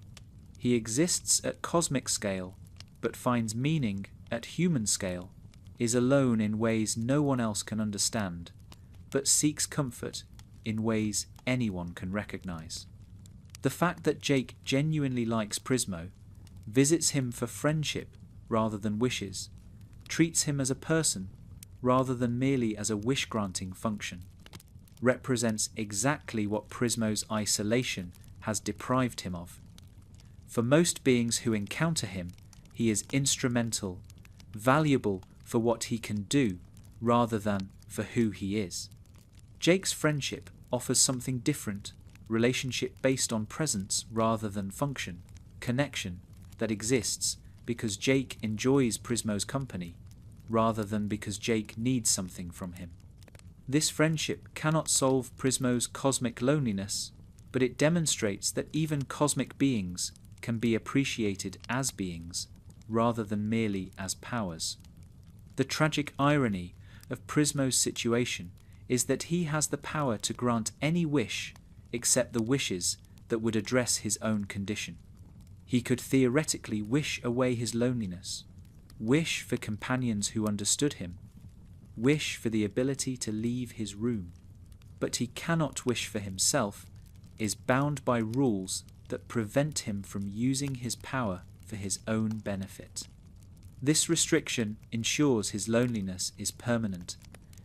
He exists at cosmic scale, but finds meaning at human scale, is alone in ways no one else can understand, but seeks comfort in ways anyone can recognize. The fact that Jake genuinely likes Prismo, visits him for friendship rather than wishes, treats him as a person rather than merely as a wish-granting function, represents exactly what Prismo's isolation has deprived him of. For most beings who encounter him, he is instrumental, valuable for what he can do rather than for who he is. Jake's friendship offers something different, relationship based on presence rather than function, connection that exists because Jake enjoys Prismo's company rather than because Jake needs something from him. This friendship cannot solve Prismo's cosmic loneliness, but it demonstrates that even cosmic beings can be appreciated as beings rather than merely as powers. The tragic irony of Prismo's situation is that he has the power to grant any wish except the wishes that would address his own condition. He could theoretically wish away his loneliness, wish for companions who understood him, wish for the ability to leave his room, but he cannot wish for himself, is bound by rules that prevent him from using his power for his own benefit. This restriction ensures his loneliness is permanent,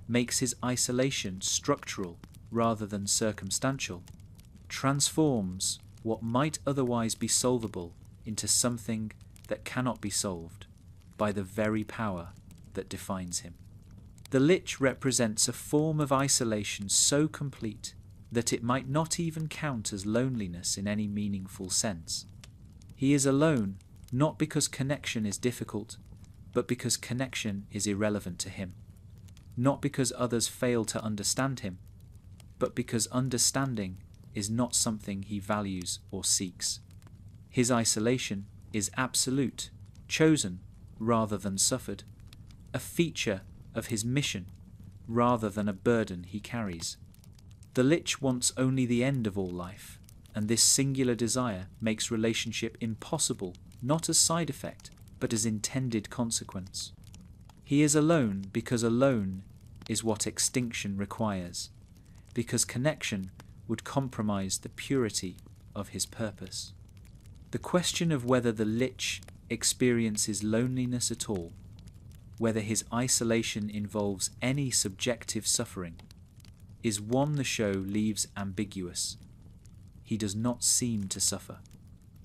makes his isolation structural rather than circumstantial, transforms what might otherwise be solvable into something that cannot be solved by the very power that defines him. The Lich represents a form of isolation so complete that it might not even count as loneliness in any meaningful sense. He is alone not because connection is difficult, but because connection is irrelevant to him. Not because others fail to understand him, but because understanding is not something he values or seeks. His isolation is absolute, chosen rather than suffered, a feature of his mission rather than a burden he carries. The Lich wants only the end of all life, and this singular desire makes relationship impossible, not as side effect, but as intended consequence. He is alone because alone is what extinction requires, because connection would compromise the purity of his purpose. The question of whether the Lich experiences loneliness at all, whether his isolation involves any subjective suffering, is one the show leaves ambiguous. He does not seem to suffer.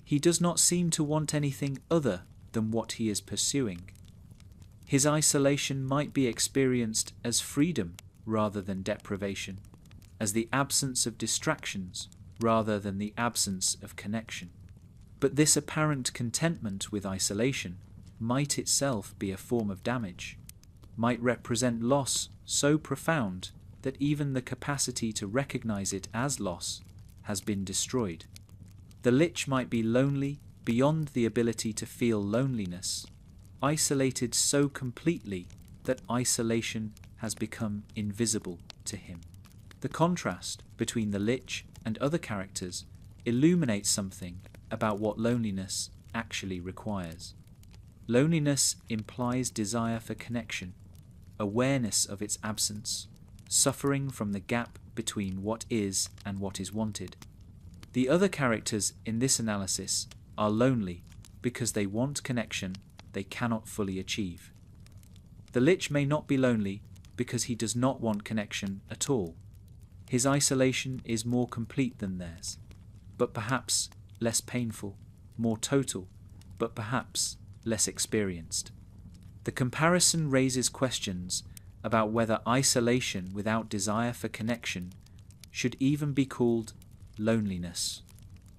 He does not seem to want anything other than what he is pursuing. His isolation might be experienced as freedom rather than deprivation, as the absence of distractions rather than the absence of connection. But this apparent contentment with isolation might itself be a form of damage, might represent loss so profound that even the capacity to recognize it as loss has been destroyed. The lich might be lonely beyond the ability to feel loneliness, isolated so completely that isolation has become invisible to him. The contrast between the lich and other characters illuminates something about what loneliness actually requires. Loneliness implies desire for connection, awareness of its absence, suffering from the gap between what is and what is wanted. The other characters in this analysis are lonely because they want connection they cannot fully achieve. The lich may not be lonely because he does not want connection at all. His isolation is more complete than theirs, but perhaps less painful, more total, but perhaps less experienced. The comparison raises questions about whether isolation without desire for connection should even be called loneliness,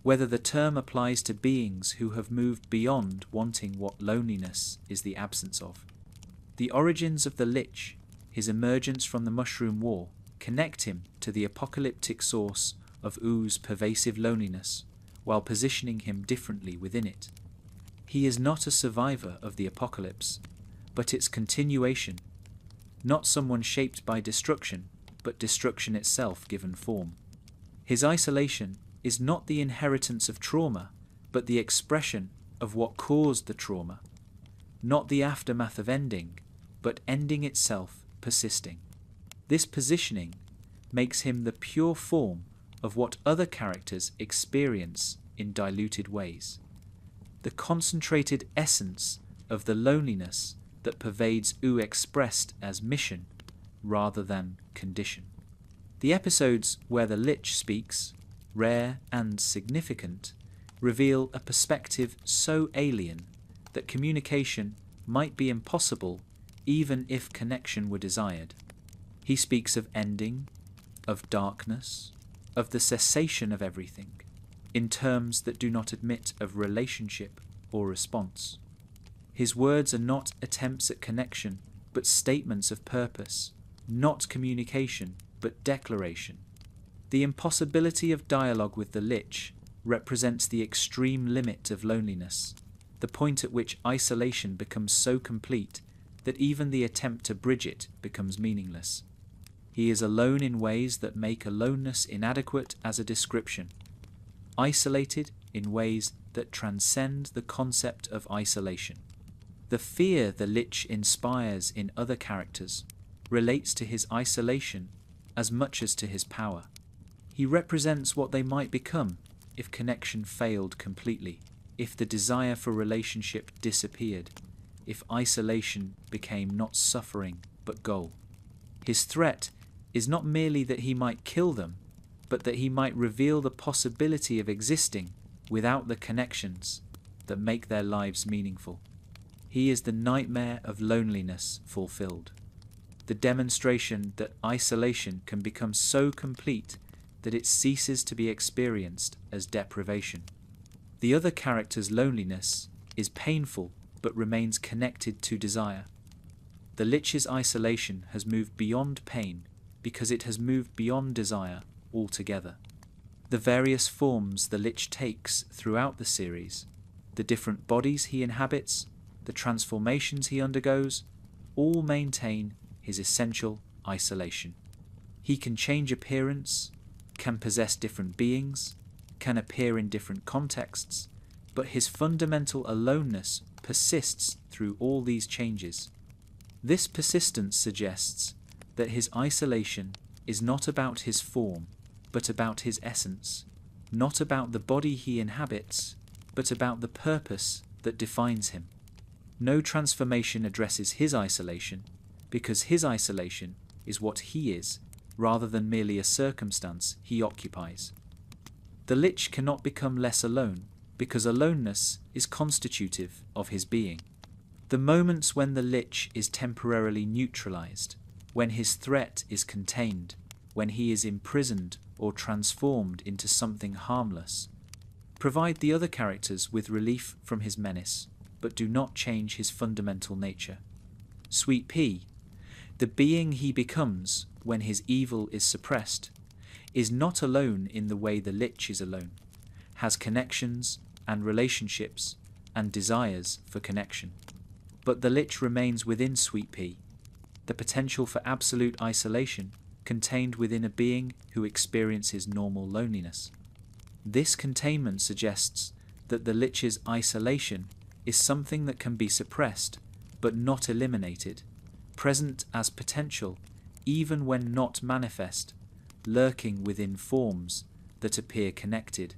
whether the term applies to beings who have moved beyond wanting what loneliness is the absence of. The origins of the lich, his emergence from the Mushroom War, connect him to the apocalyptic source of Oo's pervasive loneliness, while positioning him differently within it. He is not a survivor of the apocalypse, but its continuation, not someone shaped by destruction, but destruction itself given form. His isolation is not the inheritance of trauma, but the expression of what caused the trauma, not the aftermath of ending, but ending itself persisting. This positioning makes him the pure form of what other characters experience in diluted ways, the concentrated essence of the loneliness that pervades Ooh expressed as mission rather than condition. The episodes where the lich speaks, rare and significant, reveal a perspective so alien that communication might be impossible even if connection were desired. He speaks of ending, of darkness, of the cessation of everything, in terms that do not admit of relationship or response. His words are not attempts at connection, but statements of purpose, not communication, but declaration. The impossibility of dialogue with the lich represents the extreme limit of loneliness, the point at which isolation becomes so complete that even the attempt to bridge it becomes meaningless. He is alone in ways that make aloneness inadequate as a description, isolated in ways that transcend the concept of isolation. The fear the lich inspires in other characters relates to his isolation as much as to his power. He represents what they might become if connection failed completely, if the desire for relationship disappeared, if isolation became not suffering but goal. His threat is not merely that he might kill them, but that he might reveal the possibility of existing without the connections that make their lives meaningful. He is the nightmare of loneliness fulfilled, the demonstration that isolation can become so complete that it ceases to be experienced as deprivation. The other character's loneliness is painful but remains connected to desire. The lich's isolation has moved beyond pain because it has moved beyond desire altogether. The various forms the lich takes throughout the series, the different bodies he inhabits, the transformations he undergoes, all maintain his essential isolation. He can change appearance, can possess different beings, can appear in different contexts, but his fundamental aloneness persists through all these changes. This persistence suggests that his isolation is not about his form, but about his essence, not about the body he inhabits, but about the purpose that defines him. No transformation addresses his isolation, because his isolation is what he is, rather than merely a circumstance he occupies. The lich cannot become less alone, because aloneness is constitutive of his being. The moments when the lich is temporarily neutralized, when his threat is contained, when he is imprisoned or transformed into something harmless, provide the other characters with relief from his menace, but do not change his fundamental nature. Sweet Pea, the being he becomes when his evil is suppressed, is not alone in the way the lich is alone, has connections and relationships and desires for connection. But the lich remains within Sweet Pea, the potential for absolute isolation contained within a being who experiences normal loneliness. This containment suggests that the lich's isolation is something that can be suppressed but not eliminated, present as potential even when not manifest, lurking within forms that appear connected.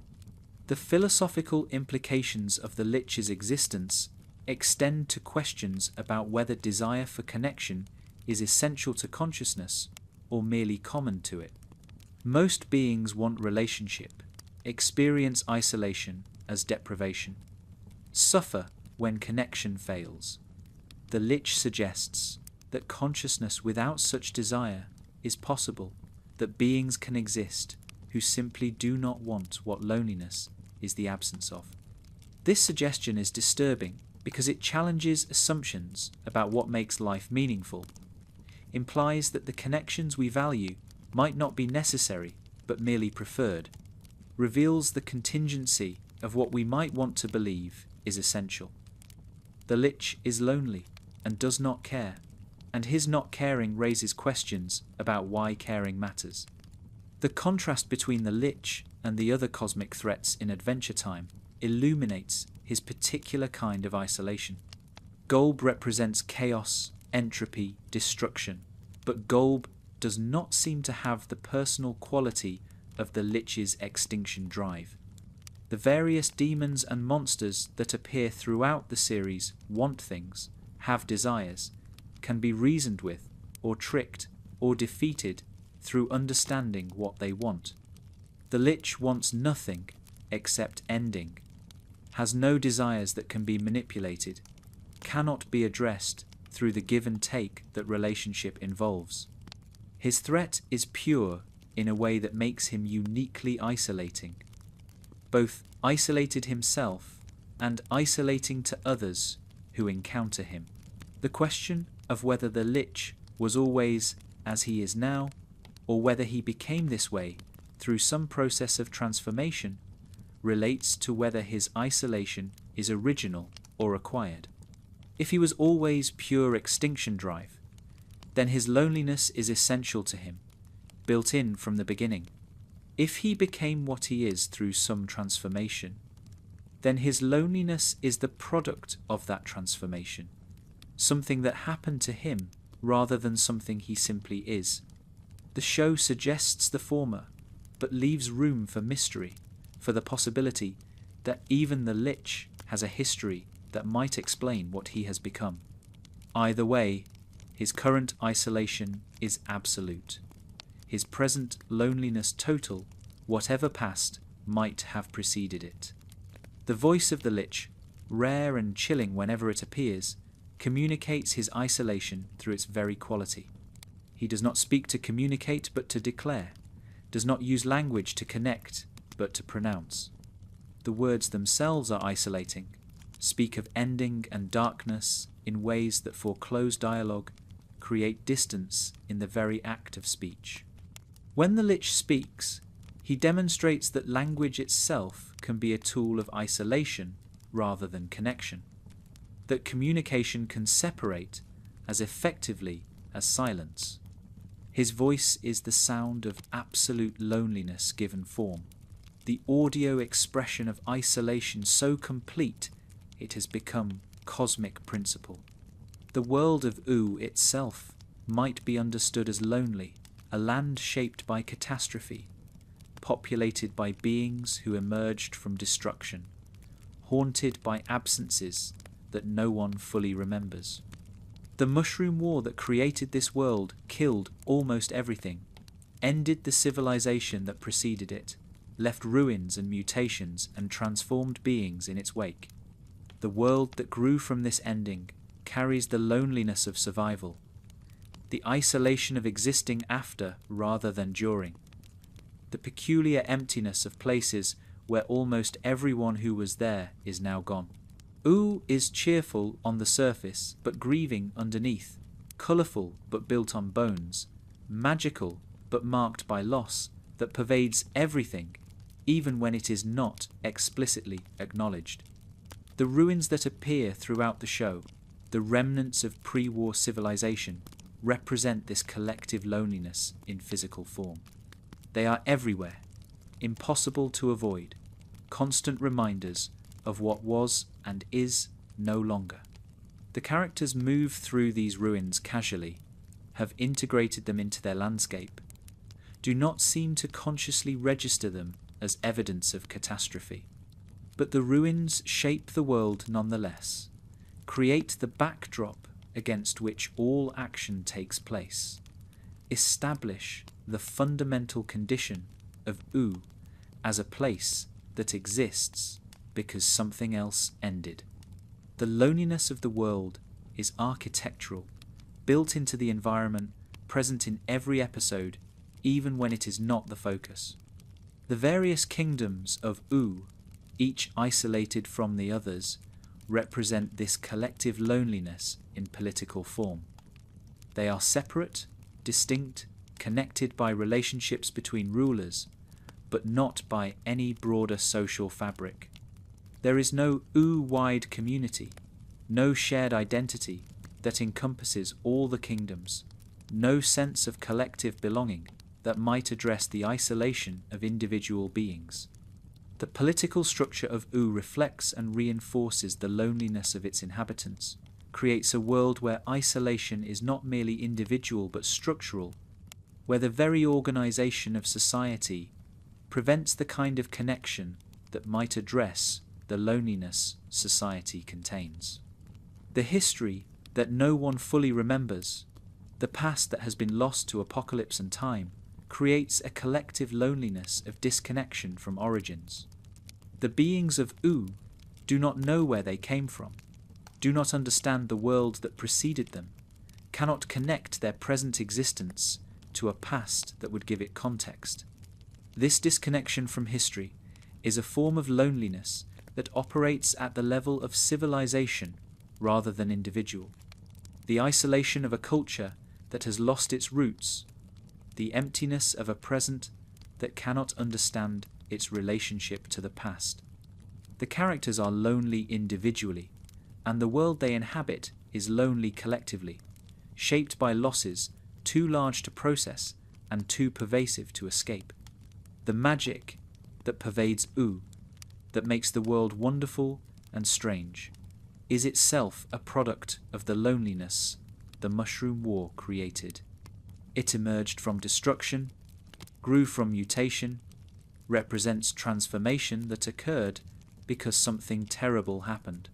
The philosophical implications of the lich's existence extend to questions about whether desire for connection is essential to consciousness or merely common to it. Most beings want relationship, experience isolation as deprivation, suffer when connection fails. The lich suggests that consciousness without such desire is possible, that beings can exist who simply do not want what loneliness is the absence of. This suggestion is disturbing because it challenges assumptions about what makes life meaningful, implies that the connections we value might not be necessary but merely preferred, reveals the contingency of what we might want to believe is essential. The lich is lonely and does not care, and his not caring raises questions about why caring matters. The contrast between the lich and the other cosmic threats in Adventure Time illuminates his particular kind of isolation. Golb represents chaos, entropy, destruction, but Golb does not seem to have the personal quality of the lich's extinction drive. The various demons and monsters that appear throughout the series want things, have desires, can be reasoned with, or tricked, or defeated through understanding what they want. The lich wants nothing except ending, has no desires that can be manipulated, cannot be addressed through the give and take that relationship involves. His threat is pure in a way that makes him uniquely isolating, both isolated himself and isolating to others who encounter him. The question of whether the lich was always as he is now, or whether he became this way through some process of transformation, relates to whether his isolation is original or acquired. If he was always pure extinction drive, then his loneliness is essential to him, built in from the beginning. If he became what he is through some transformation, then his loneliness is the product of that transformation, something that happened to him rather than something he simply is. The show suggests the former, but leaves room for mystery, for the possibility that even the lich has a history that might explain what he has become. Either way, his current isolation is absolute. His present loneliness total, whatever past might have preceded it. The voice of the lich, rare and chilling whenever it appears, communicates his isolation through its very quality. He does not speak to communicate but to declare, does not use language to connect but to pronounce. The words themselves are isolating, speak of ending and darkness in ways that foreclose dialogue, create distance in the very act of speech. When the lich speaks, he demonstrates that language itself can be a tool of isolation rather than connection, that communication can separate as effectively as silence. His voice is the sound of absolute loneliness given form, the audio expression of isolation so complete it has become cosmic principle. The world of Oo itself might be understood as lonely, a land shaped by catastrophe, populated by beings who emerged from destruction, haunted by absences that no one fully remembers. The mushroom war that created this world killed almost everything, ended the civilization that preceded it, left ruins and mutations and transformed beings in its wake. The world that grew from this ending carries the loneliness of survival, the isolation of existing after rather than during, the peculiar emptiness of places where almost everyone who was there is now gone. Oo is cheerful on the surface but grieving underneath, colourful but built on bones, magical but marked by loss, that pervades everything, even when it is not explicitly acknowledged. The ruins that appear throughout the show, the remnants of pre-war civilization, represent this collective loneliness in physical form. They are everywhere, impossible to avoid, constant reminders of what was and is no longer. The characters move through these ruins casually, have integrated them into their landscape, do not seem to consciously register them as evidence of catastrophe. But the ruins shape the world nonetheless, create the backdrop against which all action takes place, establish the fundamental condition of U as a place that exists because something else ended. The loneliness of the world is architectural, built into the environment, present in every episode, even when it is not the focus. The various kingdoms of U, each isolated from the others, represent this collective loneliness in political form. They are separate, distinct, connected by relationships between rulers, but not by any broader social fabric. There is no U-wide community, no shared identity that encompasses all the kingdoms, no sense of collective belonging that might address the isolation of individual beings. The political structure of U reflects and reinforces the loneliness of its inhabitants, creates a world where isolation is not merely individual but structural, where the very organization of society prevents the kind of connection that might address the loneliness society contains. The history that no one fully remembers, the past that has been lost to apocalypse and time, creates a collective loneliness of disconnection from origins. The beings of U do not know where they came from, do not understand the world that preceded them, cannot connect their present existence to a past that would give it context. This disconnection from history is a form of loneliness that operates at the level of civilization rather than individual. The isolation of a culture that has lost its roots, the emptiness of a present that cannot understand its relationship to the past. The characters are lonely individually, and the world they inhabit is lonely collectively, shaped by losses too large to process and too pervasive to escape. The magic that pervades U, that makes the world wonderful and strange, is itself a product of the loneliness the Mushroom War created. It emerged from destruction, grew from mutation, represents transformation that occurred because something terrible happened.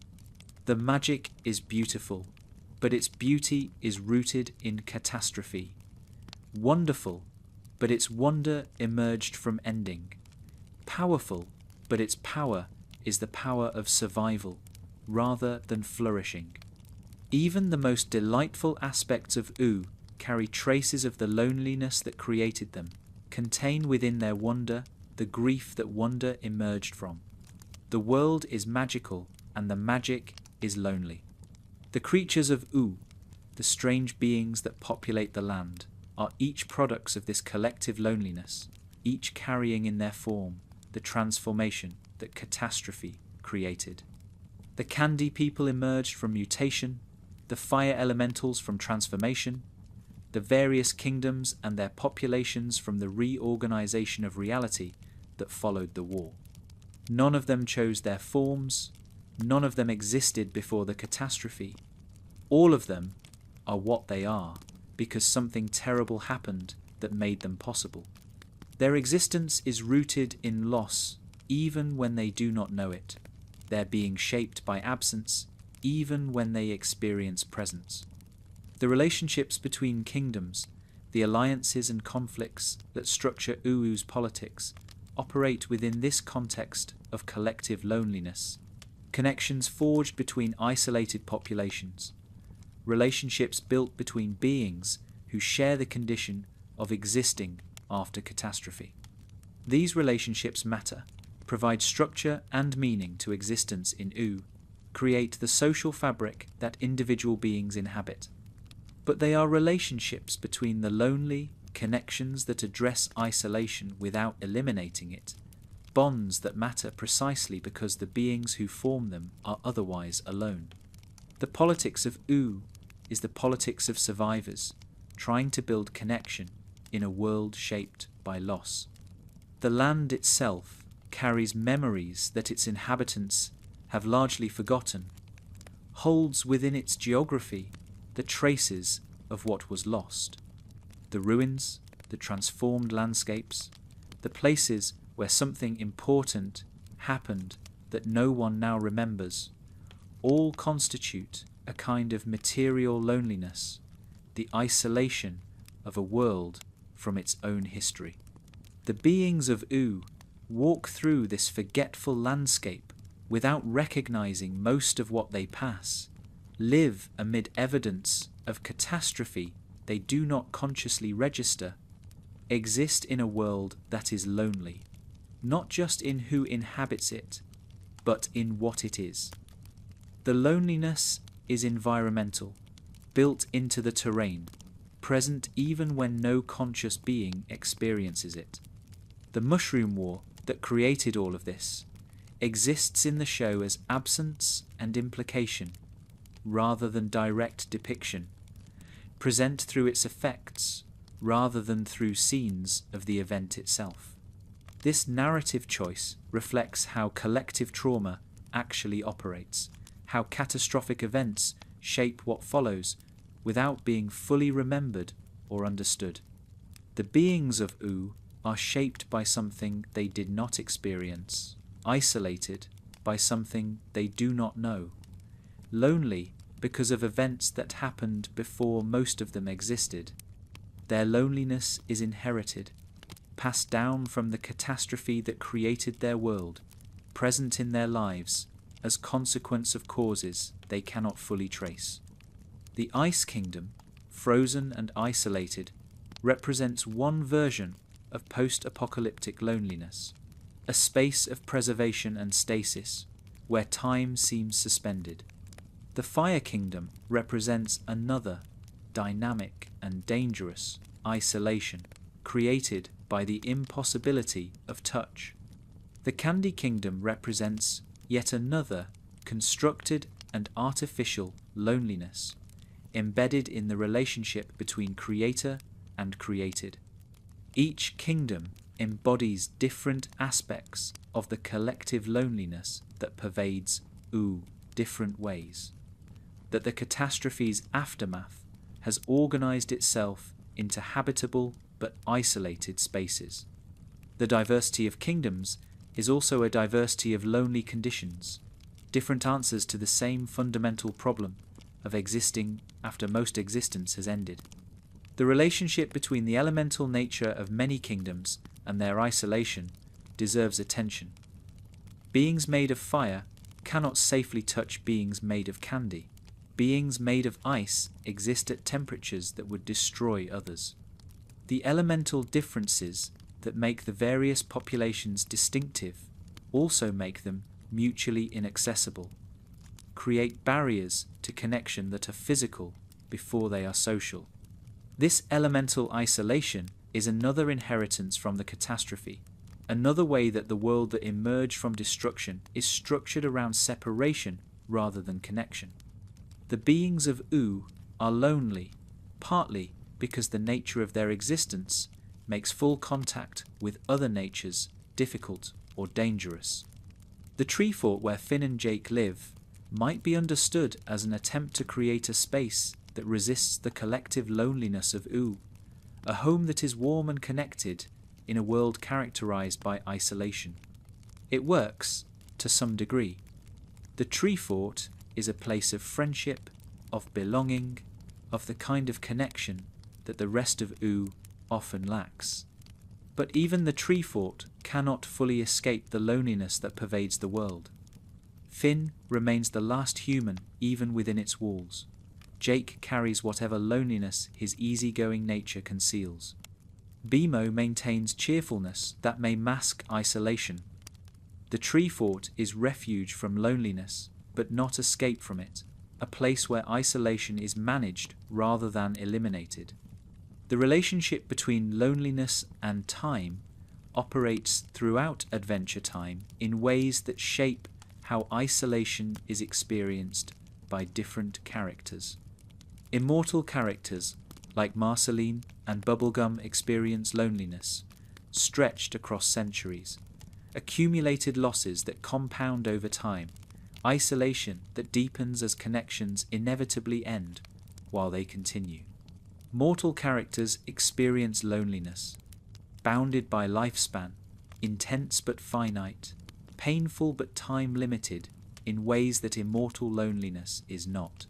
The magic is beautiful, but its beauty is rooted in catastrophe. Wonderful, but its wonder emerged from ending. Powerful, but its power is the power of survival rather than flourishing. Even the most delightful aspects of U carry traces of the loneliness that created them, contain within their wonder the grief that wonder emerged from. The world is magical, and the magic is lonely. The creatures of U, the strange beings that populate the land, are each products of this collective loneliness, each carrying in their form the transformation that catastrophe created. The Candy people emerged from mutation, the fire elementals from transformation, the various kingdoms and their populations from the reorganization of reality that followed the war. None of them chose their forms, none of them existed before the catastrophe. All of them are what they are because something terrible happened that made them possible. Their existence is rooted in loss even when they do not know it. They're being shaped by absence even when they experience presence. The relationships between kingdoms, the alliances and conflicts that structure Uwu's politics, operate within this context of collective loneliness. Connections forged between isolated populations. Relationships built between beings who share the condition of existing after catastrophe. These relationships matter, provide structure and meaning to existence in U, create the social fabric that individual beings inhabit. But they are relationships between the lonely connections that address isolation without eliminating it, bonds that matter precisely because the beings who form them are otherwise alone. The politics of OO is the politics of survivors, trying to build connection in a world shaped by loss. The land itself carries memories that its inhabitants have largely forgotten, holds within its geography the traces of what was lost. The ruins, the transformed landscapes, the places where something important happened that no one now remembers, all constitute a kind of material loneliness, the isolation of a world from its own history. The beings of OO walk through this forgetful landscape without recognizing most of what they pass, live amid evidence of catastrophe they do not consciously register, exist in a world that is lonely, not just in who inhabits it, but in what it is. The loneliness is environmental, built into the terrain, present even when no conscious being experiences it. The mushroom war that created all of this exists in the show as absence and implication, rather than direct depiction, present through its effects rather than through scenes of the event itself. This narrative choice reflects how collective trauma actually operates, how catastrophic events shape what follows without being fully remembered or understood. The beings of OO are shaped by something they did not experience, isolated by something they do not know, lonely because of events that happened before most of them existed. Their loneliness is inherited, passed down from the catastrophe that created their world, present in their lives as consequence of causes they cannot fully trace. The Ice Kingdom, frozen and isolated, represents one version of post-apocalyptic loneliness, a space of preservation and stasis where time seems suspended. The Fire Kingdom represents another, dynamic and dangerous, isolation created by the impossibility of touch. The Candy Kingdom represents yet another, constructed and artificial loneliness, embedded in the relationship between creator and created. Each kingdom embodies different aspects of the collective loneliness that pervades OO different ways, that the catastrophe's aftermath has organized itself into habitable but isolated spaces. The diversity of kingdoms is also a diversity of lonely conditions, different answers to the same fundamental problem of existing after most existence has ended. The relationship between the elemental nature of many kingdoms and their isolation deserves attention. Beings made of fire cannot safely touch beings made of candy. Beings made of ice exist at temperatures that would destroy others. The elemental differences that make the various populations distinctive also make them mutually inaccessible, create barriers to connection that are physical before they are social. This elemental isolation is another inheritance from the catastrophe, another way that the world that emerged from destruction is structured around separation rather than connection. The beings of OO are lonely, partly because the nature of their existence makes full contact with other natures difficult or dangerous. The tree fort where Finn and Jake live might be understood as an attempt to create a space that resists the collective loneliness of OO, a home that is warm and connected in a world characterized by isolation. It works to some degree. The tree fort is a place of friendship, of belonging, of the kind of connection that the rest of OO often lacks. But even the tree fort cannot fully escape the loneliness that pervades the world. Finn remains the last human even within its walls. Jake carries whatever loneliness his easygoing nature conceals. Bimo maintains cheerfulness that may mask isolation. The tree fort is refuge from loneliness, but not escape from it, a place where isolation is managed rather than eliminated. The relationship between loneliness and time operates throughout Adventure Time in ways that shape how isolation is experienced by different characters. Immortal characters like Marceline and Bubblegum experience loneliness, stretched across centuries, accumulated losses that compound over time, isolation that deepens as connections inevitably end while they continue. Mortal characters experience loneliness, bounded by lifespan, intense but finite, painful but time-limited in ways that immortal loneliness is not.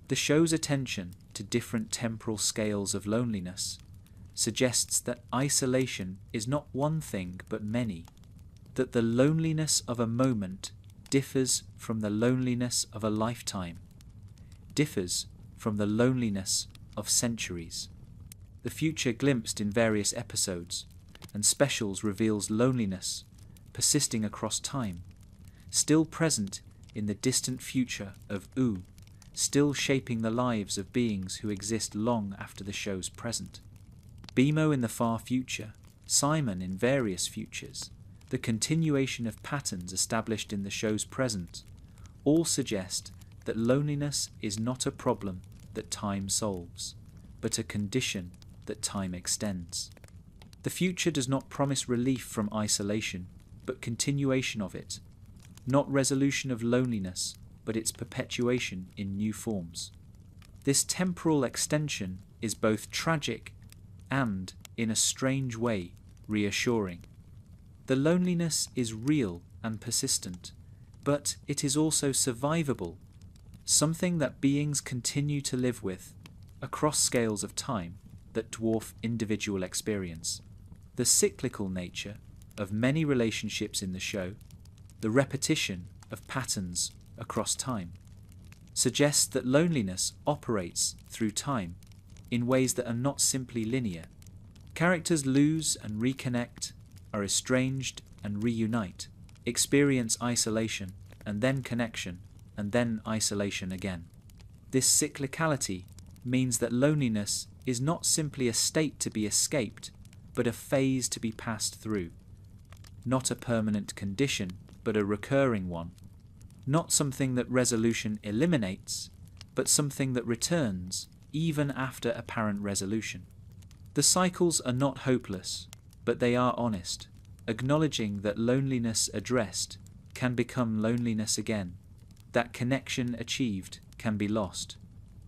The show's attention to different temporal scales of loneliness suggests that isolation is not one thing but many, that the loneliness of a moment differs from the loneliness of a lifetime, differs from the loneliness of centuries. The future glimpsed in various episodes and specials reveals loneliness persisting across time, still present in the distant future of Ooh, still shaping the lives of beings who exist long after the show's present. Bimo in the far future, Simon in various futures, the continuation of patterns established in the show's present, all suggest that loneliness is not a problem that time solves, but a condition that time extends. The future does not promise relief from isolation, but continuation of it, not resolution of loneliness, but its perpetuation in new forms. This temporal extension is both tragic and, in a strange way, reassuring. The loneliness is real and persistent, but it is also survivable, something that beings continue to live with across scales of time that dwarf individual experience. The cyclical nature of many relationships in the show, the repetition of patterns across time, suggests that loneliness operates through time in ways that are not simply linear. Characters lose and reconnect, are estranged and reunite, experience isolation and then connection and then isolation again. This cyclicality means that loneliness is not simply a state to be escaped, but a phase to be passed through. Not a permanent condition, but a recurring one. Not something that resolution eliminates, but something that returns even after apparent resolution. The cycles are not hopeless, but they are honest, acknowledging that loneliness addressed can become loneliness again, that connection achieved can be lost,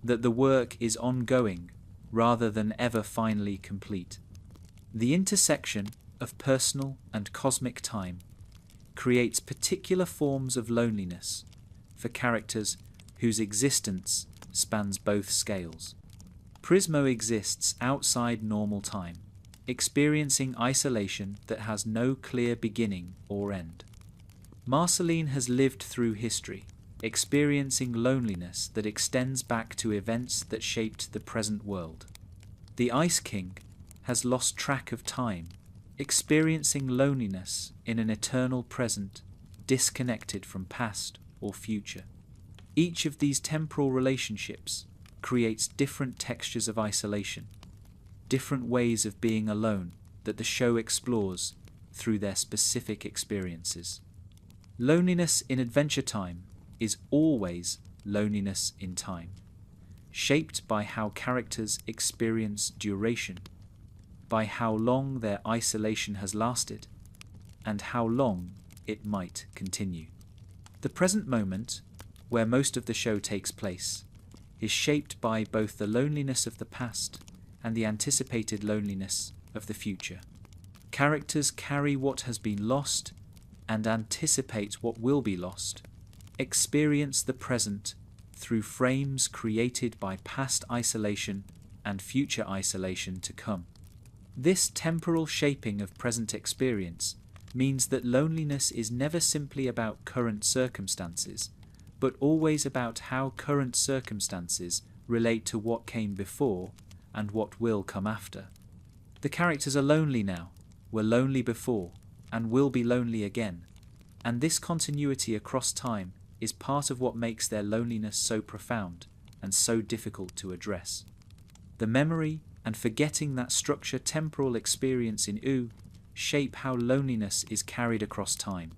that the work is ongoing rather than ever finally complete. The intersection of personal and cosmic time creates particular forms of loneliness for characters whose existence spans both scales. Prismo exists outside normal time, experiencing isolation that has no clear beginning or end. Marceline has lived through history, experiencing loneliness that extends back to events that shaped the present world. The Ice King has lost track of time, experiencing loneliness in an eternal present, disconnected from past or future. Each of these temporal relationships creates different textures of isolation, different ways of being alone that the show explores through their specific experiences. Loneliness in Adventure Time is always loneliness in time, shaped by how characters experience duration, by how long their isolation has lasted, and how long it might continue. The present moment, where most of the show takes place, is shaped by both the loneliness of the past and the anticipated loneliness of the future. Characters carry what has been lost and anticipate what will be lost, experience the present through frames created by past isolation and future isolation to come. This temporal shaping of present experience means that loneliness is never simply about current circumstances, but always about how current circumstances relate to what came before and what will come after. The characters are lonely now, were lonely before, and will be lonely again, and this continuity across time is part of what makes their loneliness so profound and so difficult to address. The memory and forgetting that structure temporal experience in OO shape how loneliness is carried across time.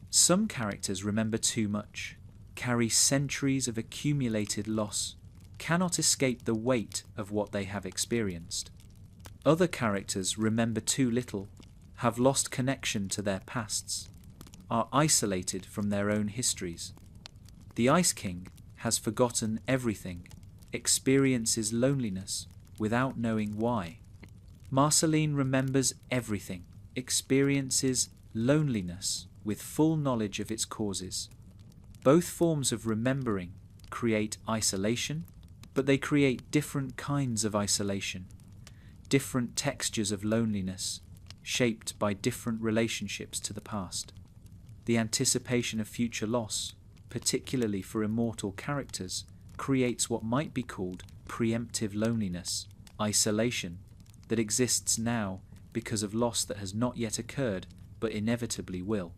Some characters remember too much, carry centuries of accumulated loss, cannot escape the weight of what they have experienced. Other characters remember too little, have lost connection to their pasts, are isolated from their own histories. The Ice King has forgotten everything, experiences loneliness without knowing why. Marceline remembers everything, experiences loneliness with full knowledge of its causes. Both forms of remembering create isolation, but they create different kinds of isolation, different textures of loneliness, shaped by different relationships to the past. The anticipation of future loss, particularly for immortal characters, creates what might be called preemptive loneliness, isolation, that exists now because of loss that has not yet occurred but inevitably will.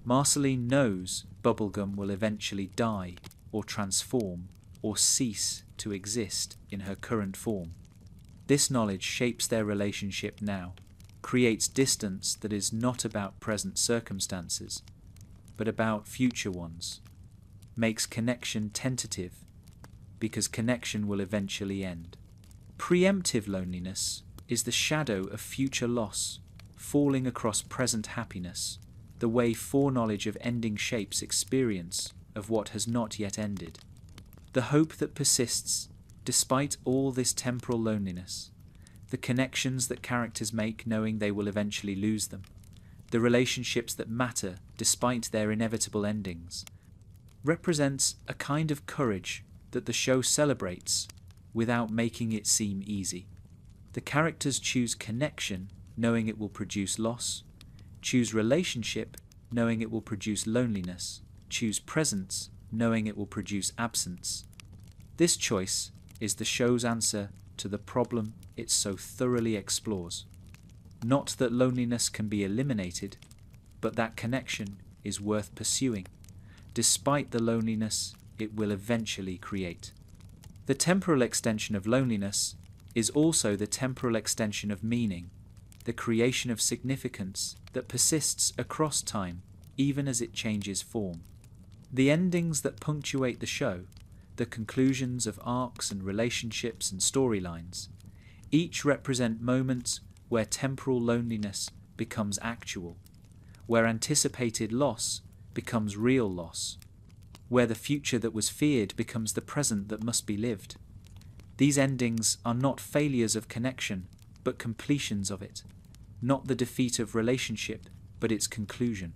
Marceline knows Bubblegum will eventually die or transform or cease to exist in her current form. This knowledge shapes their relationship now, creates distance that is not about present circumstances, but about future ones, makes connection tentative, because connection will eventually end. Preemptive loneliness is the shadow of future loss, falling across present happiness, the way foreknowledge of ending shapes experience of what has not yet ended. The hope that persists despite all this temporal loneliness, the connections that characters make knowing they will eventually lose them, the relationships that matter despite their inevitable endings, represents a kind of courage that the show celebrates without making it seem easy. The characters choose connection knowing it will produce loss, choose relationship knowing it will produce loneliness, choose presence knowing it will produce absence. This choice is the show's answer to the problem it so thoroughly explores. Not that loneliness can be eliminated, but that connection is worth pursuing, despite the loneliness it will eventually create. The temporal extension of loneliness is also the temporal extension of meaning, the creation of significance that persists across time even as it changes form. The endings that punctuate the show, the conclusions of arcs and relationships and storylines, each represent moments where temporal loneliness becomes actual, where anticipated loss becomes real loss, where the future that was feared becomes the present that must be lived. These endings are not failures of connection, but completions of it, not the defeat of relationship, but its conclusion.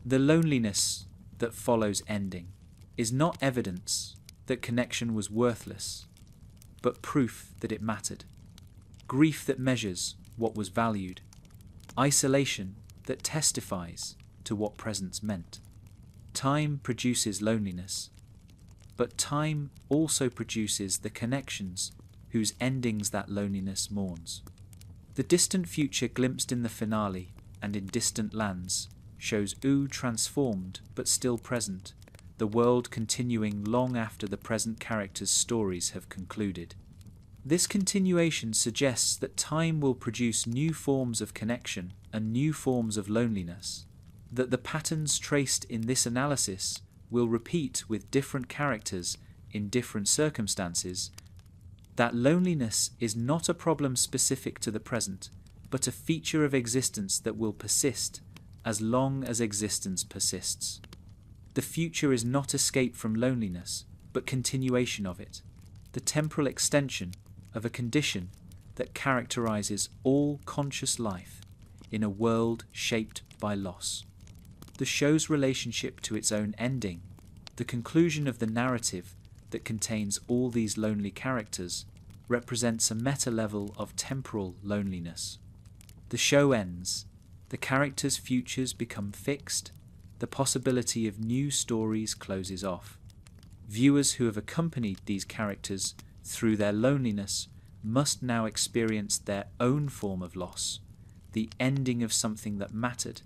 The loneliness that follows ending is not evidence that connection was worthless, but proof that it mattered. Grief that measures what was valued. Isolation that testifies to what presence meant. Time produces loneliness, but time also produces the connections whose endings that loneliness mourns. The distant future glimpsed in the finale and in distant lands shows OO transformed but still present, the world continuing long after the present characters' stories have concluded. This continuation suggests that time will produce new forms of connection and new forms of loneliness, that the patterns traced in this analysis will repeat with different characters in different circumstances, that loneliness is not a problem specific to the present, but a feature of existence that will persist as long as existence persists. The future is not escape from loneliness, but continuation of it, the temporal extension of a condition that characterizes all conscious life in a world shaped by loss. The show's relationship to its own ending, the conclusion of the narrative that contains all these lonely characters, represents a meta-level of temporal loneliness. The show ends, the characters' futures become fixed, the possibility of new stories closes off. Viewers who have accompanied these characters through their loneliness must now experience their own form of loss, the ending of something that mattered,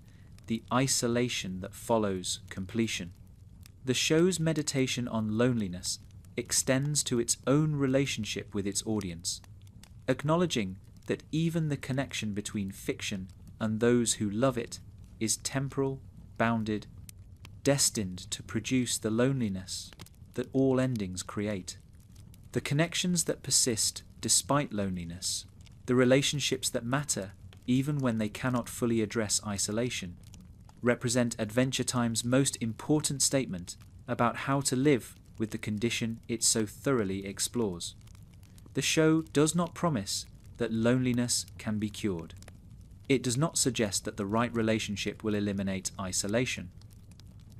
the isolation that follows completion. The show's meditation on loneliness extends to its own relationship with its audience. acknowledging that even the connection between fiction and those who love it is temporal, bounded, destined to produce the loneliness that all endings create. The connections that persist despite loneliness, the relationships that matter even when they cannot fully address isolation, represent Adventure Time's most important statement about how to live with the condition it so thoroughly explores. The show does not promise that loneliness can be cured. It does not suggest that the right relationship will eliminate isolation.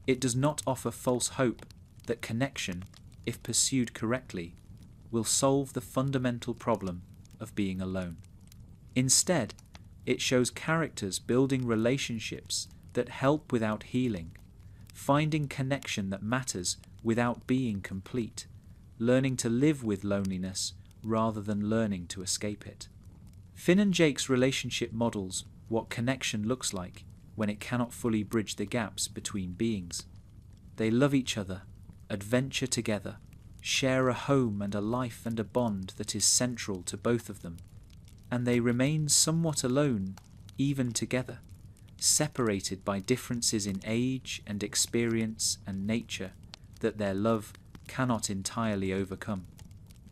It does not offer false hope that connection, if pursued correctly, will solve the fundamental problem of being alone. Instead, it shows characters building relationships that help without healing, finding connection that matters without being complete, learning to live with loneliness rather than learning to escape it. Finn and Jake's relationship models what connection looks like when it cannot fully bridge the gaps between beings. They love each other, adventure together, share a home and a life and a bond that is central to both of them, and they remain somewhat alone even together, separated by differences in age and experience and nature that their love cannot entirely overcome.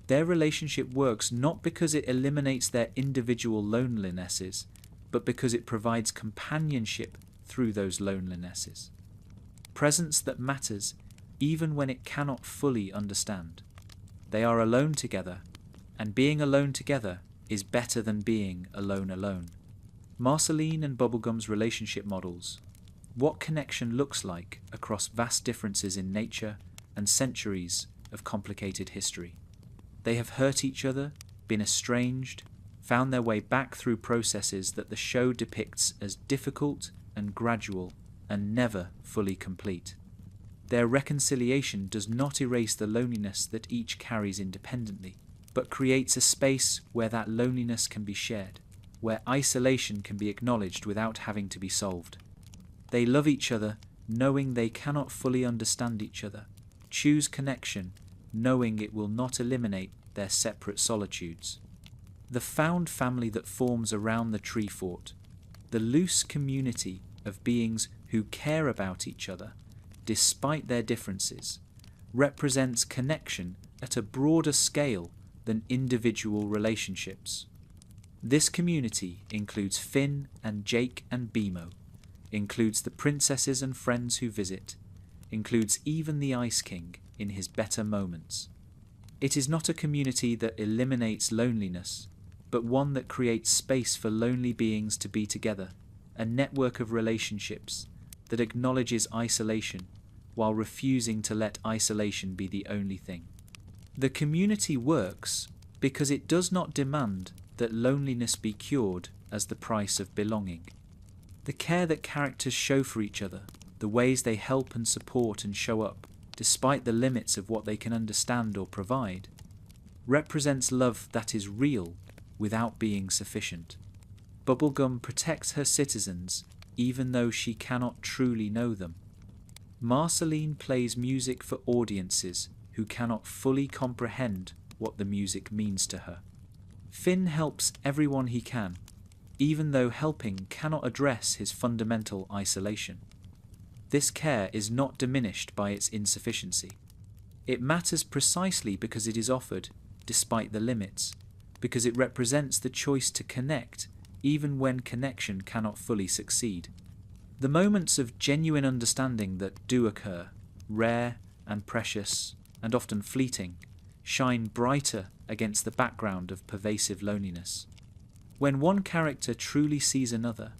Their relationship works not because it eliminates their individual lonelinesses, but because it provides companionship through those lonelinesses. Presence that matters even when it cannot fully understand. They are alone together, and being alone together is better than being alone. Marceline and Bubblegum's relationship models what connection looks like across vast differences in nature and centuries of complicated history. They have hurt each other, been estranged, found their way back through processes that the show depicts as difficult and gradual and never fully complete. Their reconciliation does not erase the loneliness that each carries independently, but creates a space where that loneliness can be shared, where isolation can be acknowledged without having to be solved. They love each other, knowing they cannot fully understand each other, choose connection, knowing it will not eliminate their separate solitudes. The found family that forms around the tree fort, the loose community of beings who care about each other, despite their differences, represents connection at a broader scale than individual relationships. This community includes Finn and Jake and Bimo, includes the princesses and friends who visit, includes even the Ice King in his better moments. It is not a community that eliminates loneliness, but one that creates space for lonely beings to be together, a network of relationships that acknowledges isolation while refusing to let isolation be the only thing. The community works because it does not demand that loneliness be cured as the price of belonging. The care that characters show for each other, the ways they help and support and show up, despite the limits of what they can understand or provide, represents love that is real without being sufficient. Bubblegum protects her citizens even though she cannot truly know them. Marceline plays music for audiences who cannot fully comprehend what the music means to her. Finn helps everyone he can, even though helping cannot address his fundamental isolation. This care is not diminished by its insufficiency. It matters precisely because it is offered, despite the limits, because it represents the choice to connect even when connection cannot fully succeed. The moments of genuine understanding that do occur, rare and precious and often fleeting, shine brighter against the background of pervasive loneliness. When one character truly sees another,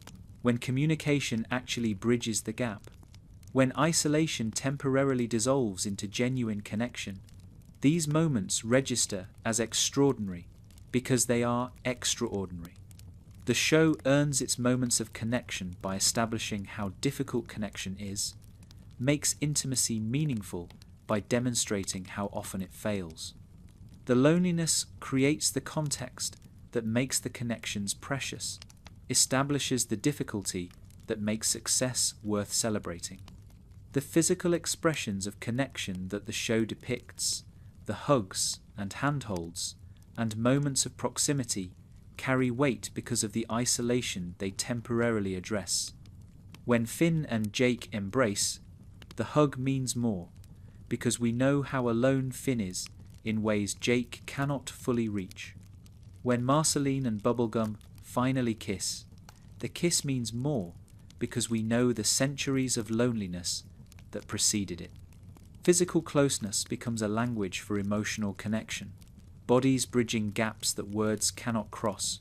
when communication actually bridges the gap, when isolation temporarily dissolves into genuine connection, these moments register as extraordinary because they are extraordinary. The show earns its moments of connection by establishing how difficult connection is, makes intimacy meaningful by demonstrating how often it fails. The loneliness creates the context that makes the connections precious, establishes the difficulty that makes success worth celebrating. The physical expressions of connection that the show depicts, the hugs and handholds, and moments of proximity carry weight because of the isolation they temporarily address. When Finn and Jake embrace, the hug means more, because we know how alone Finn is in ways Jake cannot fully reach. When Marceline and Bubblegum finally kiss, the kiss means more because we know the centuries of loneliness that preceded it. Physical closeness becomes a language for emotional connection, bodies bridging gaps that words cannot cross,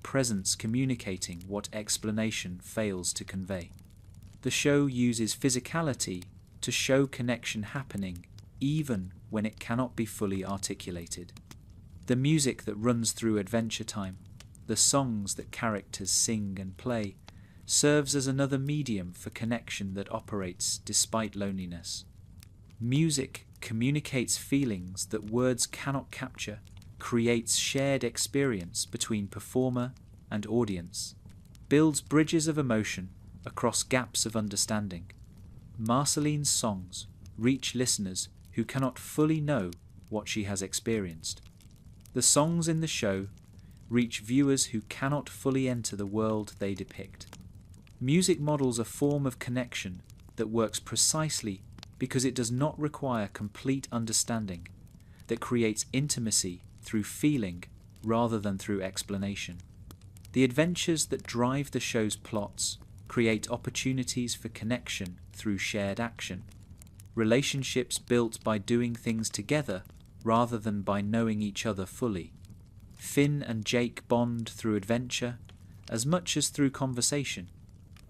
presence communicating what explanation fails to convey. The show uses physicality to show connection happening even when it cannot be fully articulated. The music that runs through Adventure Time, the songs that characters sing and play, serves as another medium for connection that operates despite loneliness. Music communicates feelings that words cannot capture, creates shared experience between performer and audience, builds bridges of emotion across gaps of understanding. Marceline's songs reach listeners who cannot fully know what she has experienced. The songs in the show reach viewers who cannot fully enter the world they depict. Music models a form of connection that works precisely because it does not require complete understanding, that creates intimacy through feeling rather than through explanation. The adventures that drive the show's plots create opportunities for connection through shared action, relationships built by doing things together rather than by knowing each other fully. Finn and Jake bond through adventure as much as through conversation.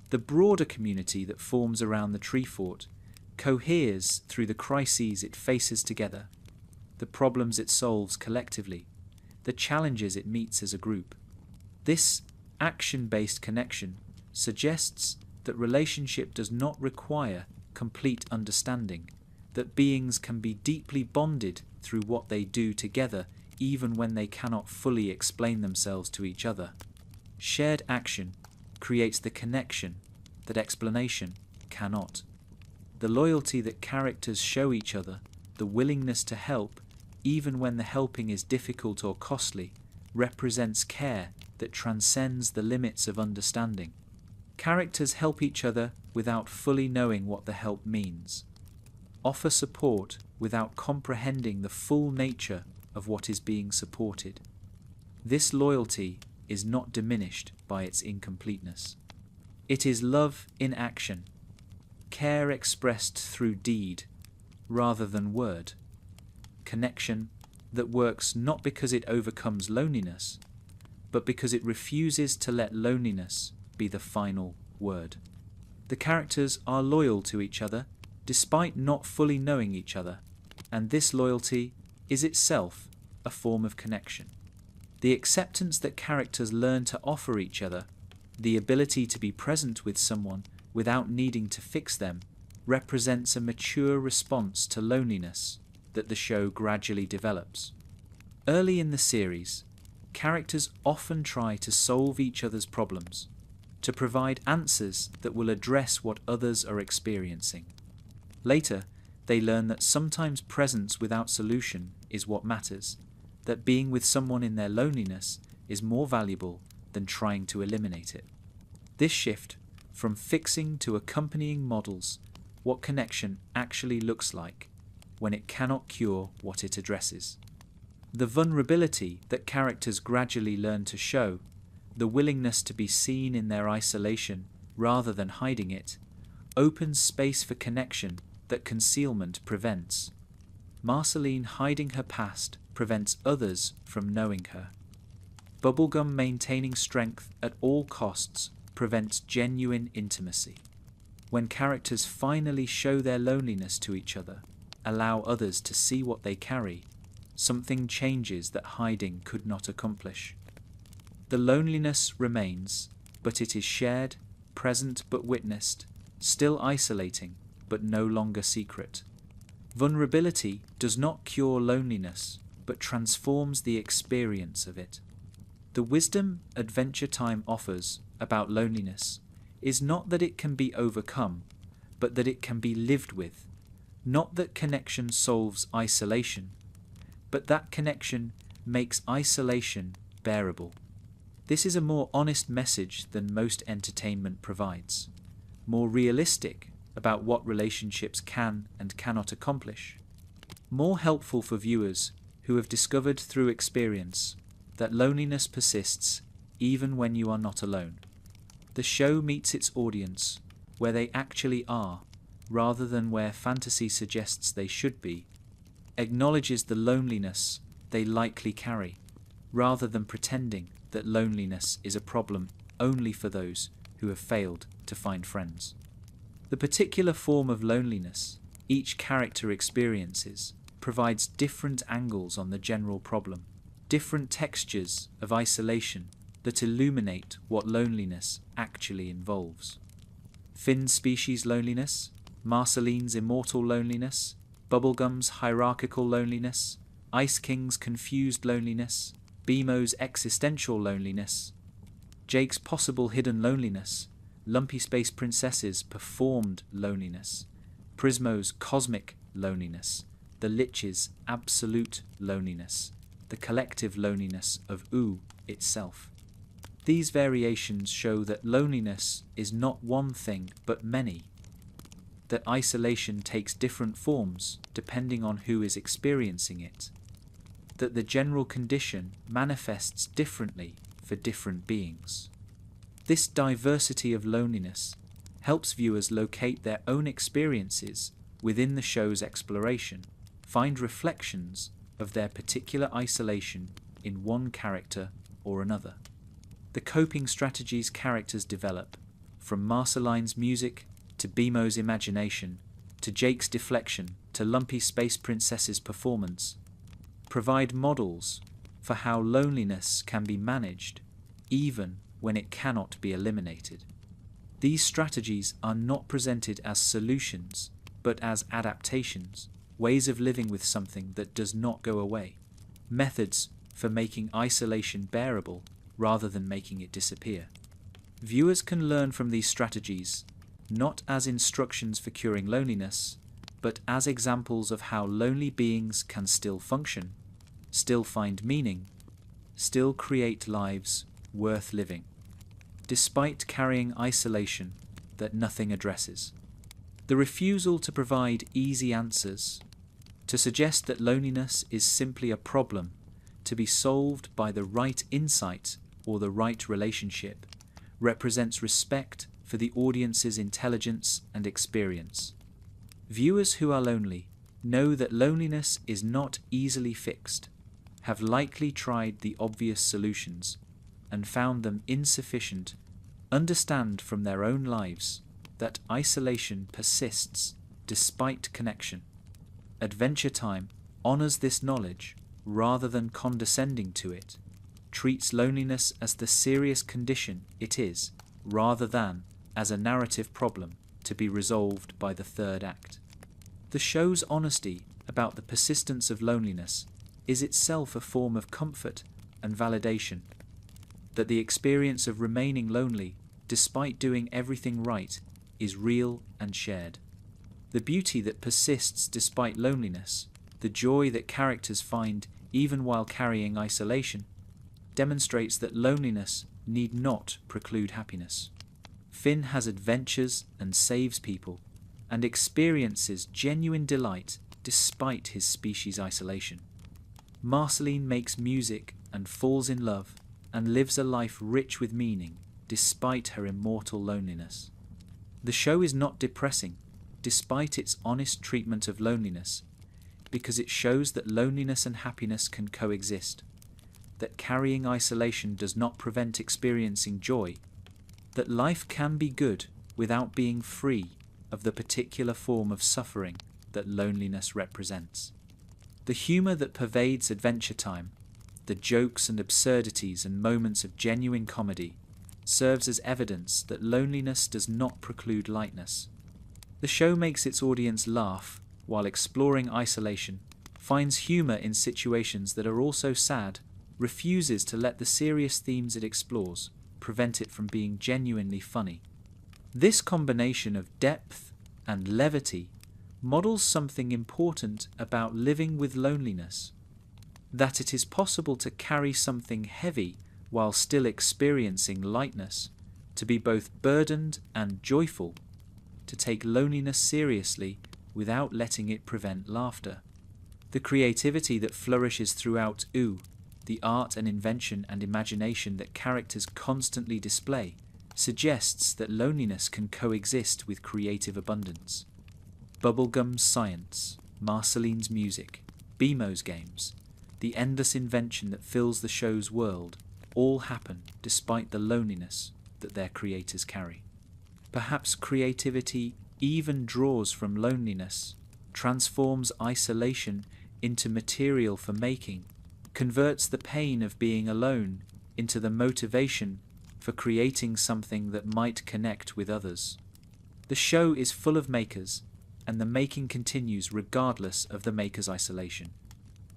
The broader community that forms around the tree fort coheres through the crises it faces together, the problems it solves collectively, the challenges it meets as a group. This action-based connection suggests that relationship does not require complete understanding, that beings can be deeply bonded through what they do together even when they cannot fully explain themselves to each other. Shared action creates the connection that explanation cannot. The loyalty that characters show each other, the willingness to help, even when the helping is difficult or costly, represents care that transcends the limits of understanding. Characters help each other without fully knowing what the help means, offer support without comprehending the full nature of what is being supported. This loyalty is not diminished by its incompleteness. It is love in action, care expressed through deed rather than word, connection that works not because it overcomes loneliness, but because it refuses to let loneliness be the final word. The characters are loyal to each other despite not fully knowing each other, and this loyalty is itself a form of connection. The acceptance that characters learn to offer each other, the ability to be present with someone without needing to fix them, represents a mature response to loneliness that the show gradually develops. Early in the series, characters often try to solve each other's problems, to provide answers that will address what others are experiencing. Later, they learn that sometimes presence without solution is what matters, that being with someone in their loneliness is more valuable than trying to eliminate it. This shift from fixing to accompanying models what connection actually looks like when it cannot cure what it addresses. The vulnerability that characters gradually learn to show, the willingness to be seen in their isolation rather than hiding it, opens space for connection that concealment prevents. Marceline hiding her past prevents others from knowing her. Bubblegum maintaining strength at all costs prevents genuine intimacy. When characters finally show their loneliness to each other, allow others to see what they carry, something changes that hiding could not accomplish. The loneliness remains, but it is shared, present but witnessed, still isolating, but no longer secret. Vulnerability does not cure loneliness, but transforms the experience of it. The wisdom Adventure Time offers about loneliness is not that it can be overcome, but that it can be lived with. Not that connection solves isolation, but that connection makes isolation bearable. This is a more honest message than most entertainment provides, more realistic about what relationships can and cannot accomplish, more helpful for viewers who have discovered through experience that loneliness persists even when you are not alone. The show meets its audience where they actually are, rather than where fantasy suggests they should be, acknowledges the loneliness they likely carry, rather than pretending that loneliness is a problem only for those who have failed to find friends. The particular form of loneliness each character experiences provides different angles on the general problem, different textures of isolation that illuminate what loneliness actually involves. Finn's species loneliness, Marceline's immortal loneliness, Bubblegum's hierarchical loneliness, Ice King's confused loneliness, Bemo's existential loneliness, Jake's possible hidden loneliness, Lumpy Space Princess's performed loneliness, Prismo's cosmic loneliness, the Lich's absolute loneliness, the collective loneliness of Oo itself. These variations show that loneliness is not one thing but many, that isolation takes different forms depending on who is experiencing it, that the general condition manifests differently for different beings. This diversity of loneliness helps viewers locate their own experiences within the show's exploration, find reflections of their particular isolation in one character or another. The coping strategies characters develop, from Marceline's music to Bemo's imagination, to Jake's deflection, to Lumpy Space Princess's performance, provide models for how loneliness can be managed, even when it cannot be eliminated. These strategies are not presented as solutions, but as adaptations, ways of living with something that does not go away, methods for making isolation bearable rather than making it disappear. Viewers can learn from these strategies not as instructions for curing loneliness, but as examples of how lonely beings can still function, still find meaning, still create lives worth living, despite carrying isolation that nothing addresses. The refusal to provide easy answers, to suggest that loneliness is simply a problem to be solved by the right insight or the right relationship, represents respect for the audience's intelligence and experience. Viewers who are lonely know that loneliness is not easily fixed, have likely tried the obvious solutions and found them insufficient, understand from their own lives that isolation persists despite connection. Adventure Time honors this knowledge rather than condescending to it, treats loneliness as the serious condition it is rather than as a narrative problem to be resolved by the third act. The show's honesty about the persistence of loneliness is itself a form of comfort and validation, that the experience of remaining lonely despite doing everything right is real and shared. The beauty that persists despite loneliness, the joy that characters find even while carrying isolation, demonstrates that loneliness need not preclude happiness. Finn has adventures and saves people, and experiences genuine delight despite his species' isolation. Marceline makes music and falls in love and lives a life rich with meaning despite her immortal loneliness. The show is not depressing, despite its honest treatment of loneliness, because it shows that loneliness and happiness can coexist, that carrying isolation does not prevent experiencing joy, that life can be good without being free of the particular form of suffering that loneliness represents. The humour that pervades Adventure Time, the jokes and absurdities and moments of genuine comedy, serves as evidence that loneliness does not preclude lightness. The show makes its audience laugh while exploring isolation, finds humour in situations that are also sad, refuses to let the serious themes it explores prevent it from being genuinely funny. This combination of depth and levity models something important about living with loneliness. that it is possible to carry something heavy while still experiencing lightness, to be both burdened and joyful, to take loneliness seriously without letting it prevent laughter. The creativity that flourishes throughout OO, the art and invention and imagination that characters constantly display, suggests that loneliness can coexist with creative abundance. Bubblegum's science, Marceline's music, BMO's games, the endless invention that fills the show's world, all happen despite the loneliness that their creators carry. Perhaps creativity even draws from loneliness, transforms isolation into material for making, converts the pain of being alone into the motivation for creating something that might connect with others. The show is full of makers, and the making continues regardless of the maker's isolation.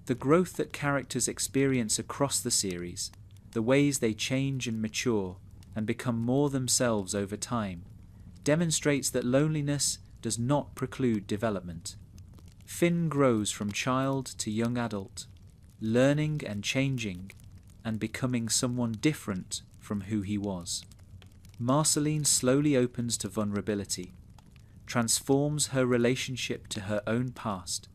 The growth that characters experience across the series, the ways they change and mature and become more themselves over time, demonstrates that loneliness does not preclude development. Finn grows from child to young adult, learning and changing and becoming someone different from who he was. Marceline slowly opens to vulnerability, transforms her relationship to her own past,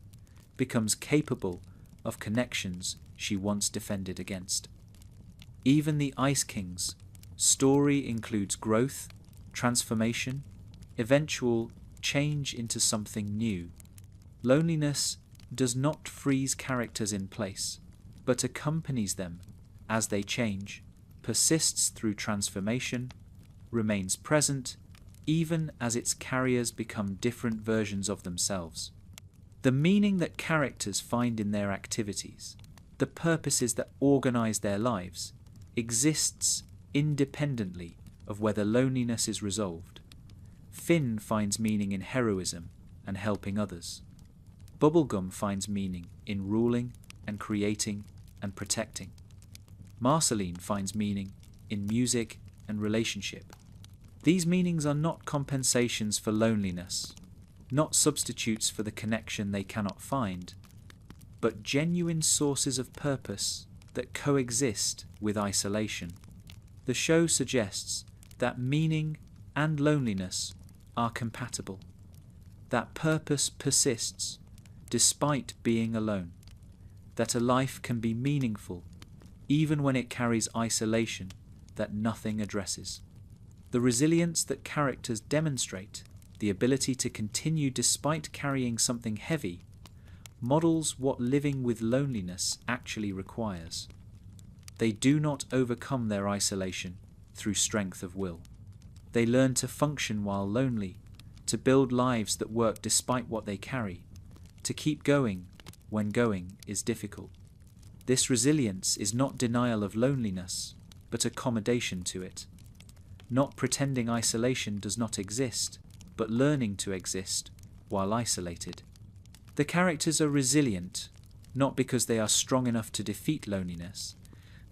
becomes capable of connections she once defended against. Even the Ice King's story includes growth, transformation, eventual change into something new. Loneliness does not freeze characters in place, but accompanies them as they change, persists through transformation, remains present, even as its carriers become different versions of themselves. The meaning that characters find in their activities, the purposes that organize their lives, exists independently of whether loneliness is resolved. Finn finds meaning in heroism and helping others. Bubblegum finds meaning in ruling and creating and protecting. Marceline finds meaning in music and relationship. These meanings are not compensations for loneliness, not substitutes for the connection they cannot find, but genuine sources of purpose that coexist with isolation. The show suggests that meaning and loneliness are compatible, that purpose persists despite being alone, that a life can be meaningful even when it carries isolation that nothing addresses. The resilience that characters demonstrate, the ability to continue despite carrying something heavy, models what living with loneliness actually requires. They do not overcome their isolation through strength of will. They learn to function while lonely, to build lives that work despite what they carry, to keep going when going is difficult. This resilience is not denial of loneliness, but accommodation to it. Not pretending isolation does not exist, but learning to exist while isolated. The characters are resilient, not because they are strong enough to defeat loneliness,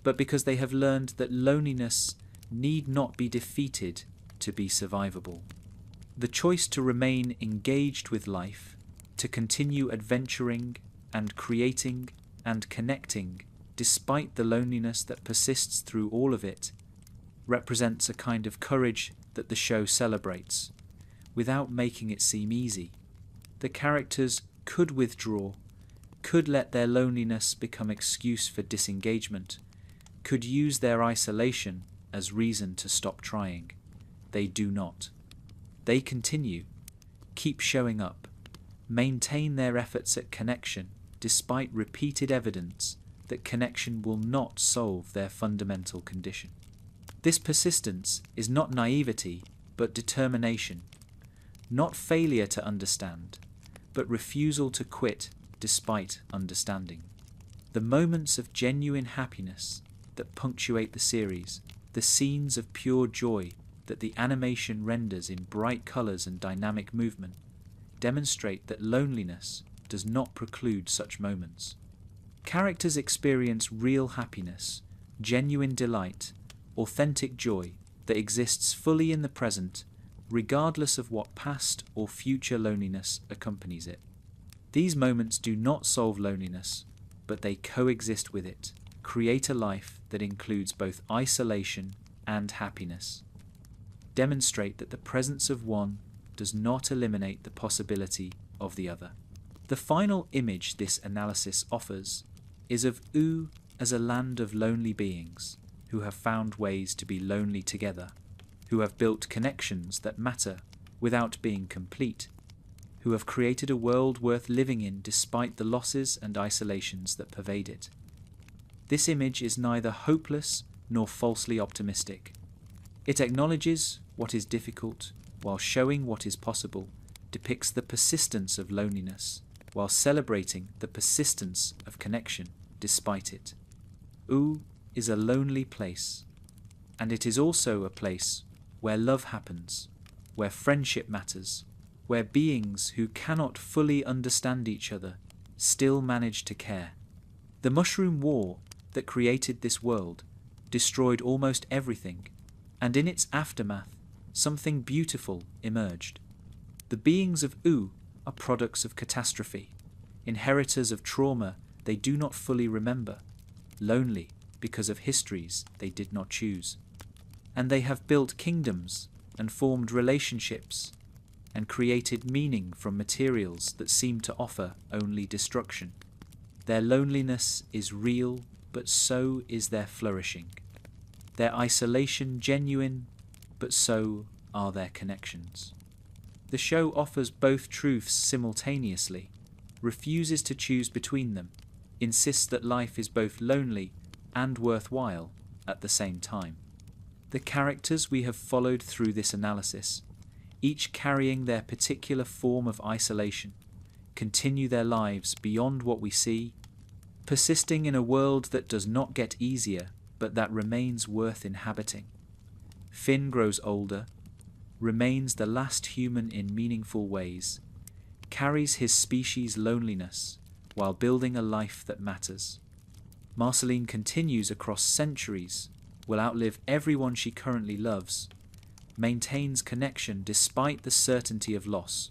but because they have learned that loneliness need not be defeated to be survivable. The choice to remain engaged with life, to continue adventuring and creating and connecting despite the loneliness that persists through all of it, represents a kind of courage that the show celebrates, without making it seem easy. The characters could withdraw, could let their loneliness become excuse for disengagement, could use their isolation as reason to stop trying. They do not. They continue, keep showing up, maintain their efforts at connection despite repeated evidence that connection will not solve their fundamental condition. This persistence is not naivety, but determination, not failure to understand, but refusal to quit despite understanding. The moments of genuine happiness that punctuate the series, the scenes of pure joy that the animation renders in bright colours and dynamic movement, demonstrate that loneliness does not preclude such moments. Characters experience real happiness, genuine delight, authentic joy that exists fully in the present, regardless of what past or future loneliness accompanies it. These moments do not solve loneliness, but they coexist with it, create a life that includes both isolation and happiness. Demonstrate that the presence of one does not eliminate the possibility of the other. The final image this analysis offers is of U as a land of lonely beings who have found ways to be lonely together, who have built connections that matter without being complete, who have created a world worth living in despite the losses and isolations that pervade it. This image is neither hopeless nor falsely optimistic. It acknowledges what is difficult while showing what is possible, depicts the persistence of loneliness while celebrating the persistence of connection despite it. U is a lonely place, and it is also a place where love happens, where friendship matters, where beings who cannot fully understand each other still manage to care. The mushroom war that created this world destroyed almost everything, and in its aftermath, something beautiful emerged. The beings of U are products of catastrophe, inheritors of trauma they do not fully remember, lonely because of histories they did not choose. And they have built kingdoms and formed relationships and created meaning from materials that seem to offer only destruction. Their loneliness is real, but so is their flourishing. Their isolation genuine, but so are their connections. The show offers both truths simultaneously, refuses to choose between them, insists that life is both lonely and worthwhile at the same time. The characters we have followed through this analysis, each carrying their particular form of isolation, continue their lives beyond what we see, persisting in a world that does not get easier but that remains worth inhabiting. Finn grows older, remains the last human in meaningful ways, carries his species' loneliness while building a life that matters. Marceline continues across centuries, will outlive everyone she currently loves, maintains connection despite the certainty of loss.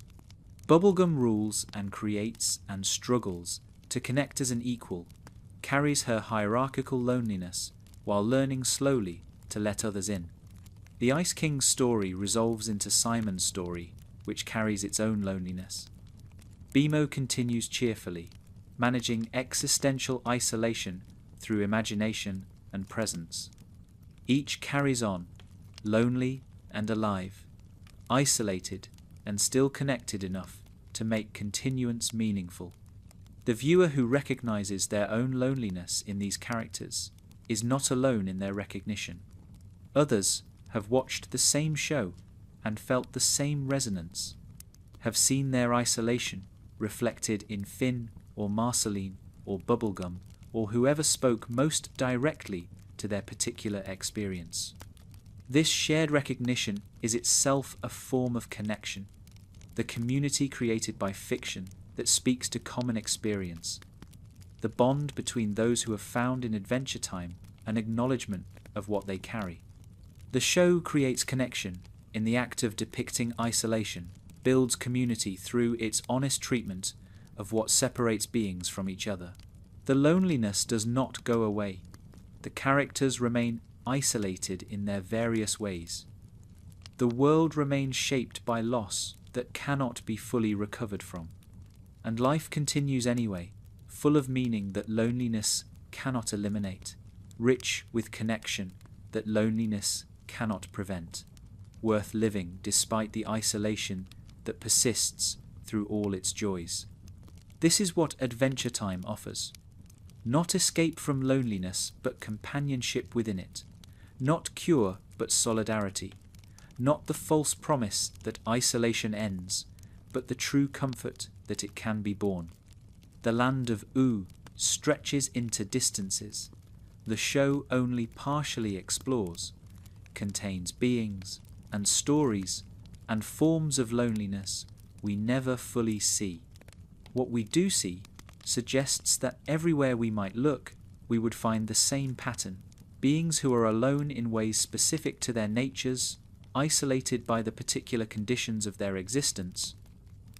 Bubblegum rules and creates and struggles to connect as an equal, carries her hierarchical loneliness while learning slowly to let others in. The Ice King's story resolves into Simon's story, which carries its own loneliness. Bimo continues cheerfully, managing existential isolation through imagination and presence. Each carries on, lonely and alive, isolated and still connected enough to make continuance meaningful. The viewer who recognizes their own loneliness in these characters is not alone in their recognition. Others have watched the same show and felt the same resonance, have seen their isolation reflected in Finn or Marceline or Bubblegum or whoever spoke most directly to their particular experience. This shared recognition is itself a form of connection, the community created by fiction that speaks to common experience, the bond between those who have found in Adventure Time an acknowledgement of what they carry. The show creates connection in the act of depicting isolation, builds community through its honest treatment of what separates beings from each other. The loneliness does not go away. The characters remain isolated in their various ways. The world remains shaped by loss that cannot be fully recovered from. And life continues anyway, full of meaning that loneliness cannot eliminate, rich with connection that loneliness cannot prevent, worth living despite the isolation that persists through all its joys. This is what Adventure Time offers. Not escape from loneliness, but companionship within it. Not cure, but solidarity. Not the false promise that isolation ends, but the true comfort that it can be borne. The land of U stretches into distances. The show only partially explores, contains beings and stories and forms of loneliness we never fully see. What we do see suggests that everywhere we might look, we would find the same pattern. Beings who are alone in ways specific to their natures, isolated by the particular conditions of their existence,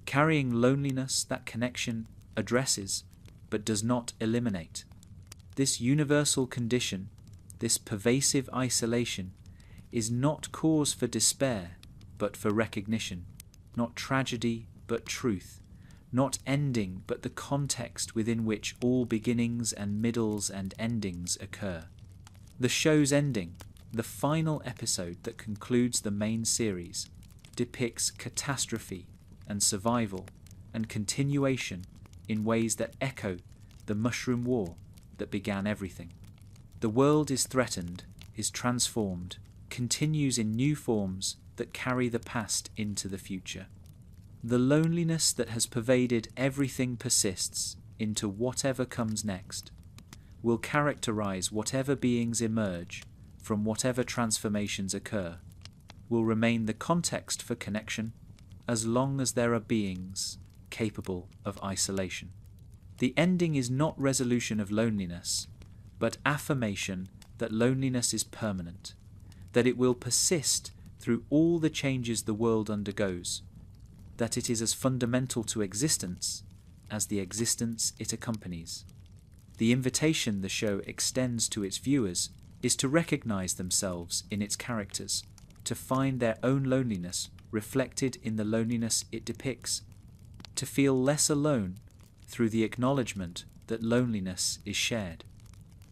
carrying loneliness that connection addresses, but does not eliminate. This universal condition, this pervasive isolation, is not cause for despair, but for recognition, not tragedy, but truth, not ending, but the context within which all beginnings and middles and endings occur. The show's ending, the final episode that concludes the main series, depicts catastrophe and survival and continuation in ways that echo the Mushroom War that began everything. The world is threatened, is transformed, continues in new forms that carry the past into the future. The loneliness that has pervaded everything persists into whatever comes next, will characterize whatever beings emerge from whatever transformations occur, will remain the context for connection as long as there are beings capable of isolation. The ending is not resolution of loneliness, but affirmation that loneliness is permanent, that it will persist through all the changes the world undergoes, that it is as fundamental to existence as the existence it accompanies. The invitation the show extends to its viewers is to recognize themselves in its characters, to find their own loneliness reflected in the loneliness it depicts, to feel less alone through the acknowledgement that loneliness is shared.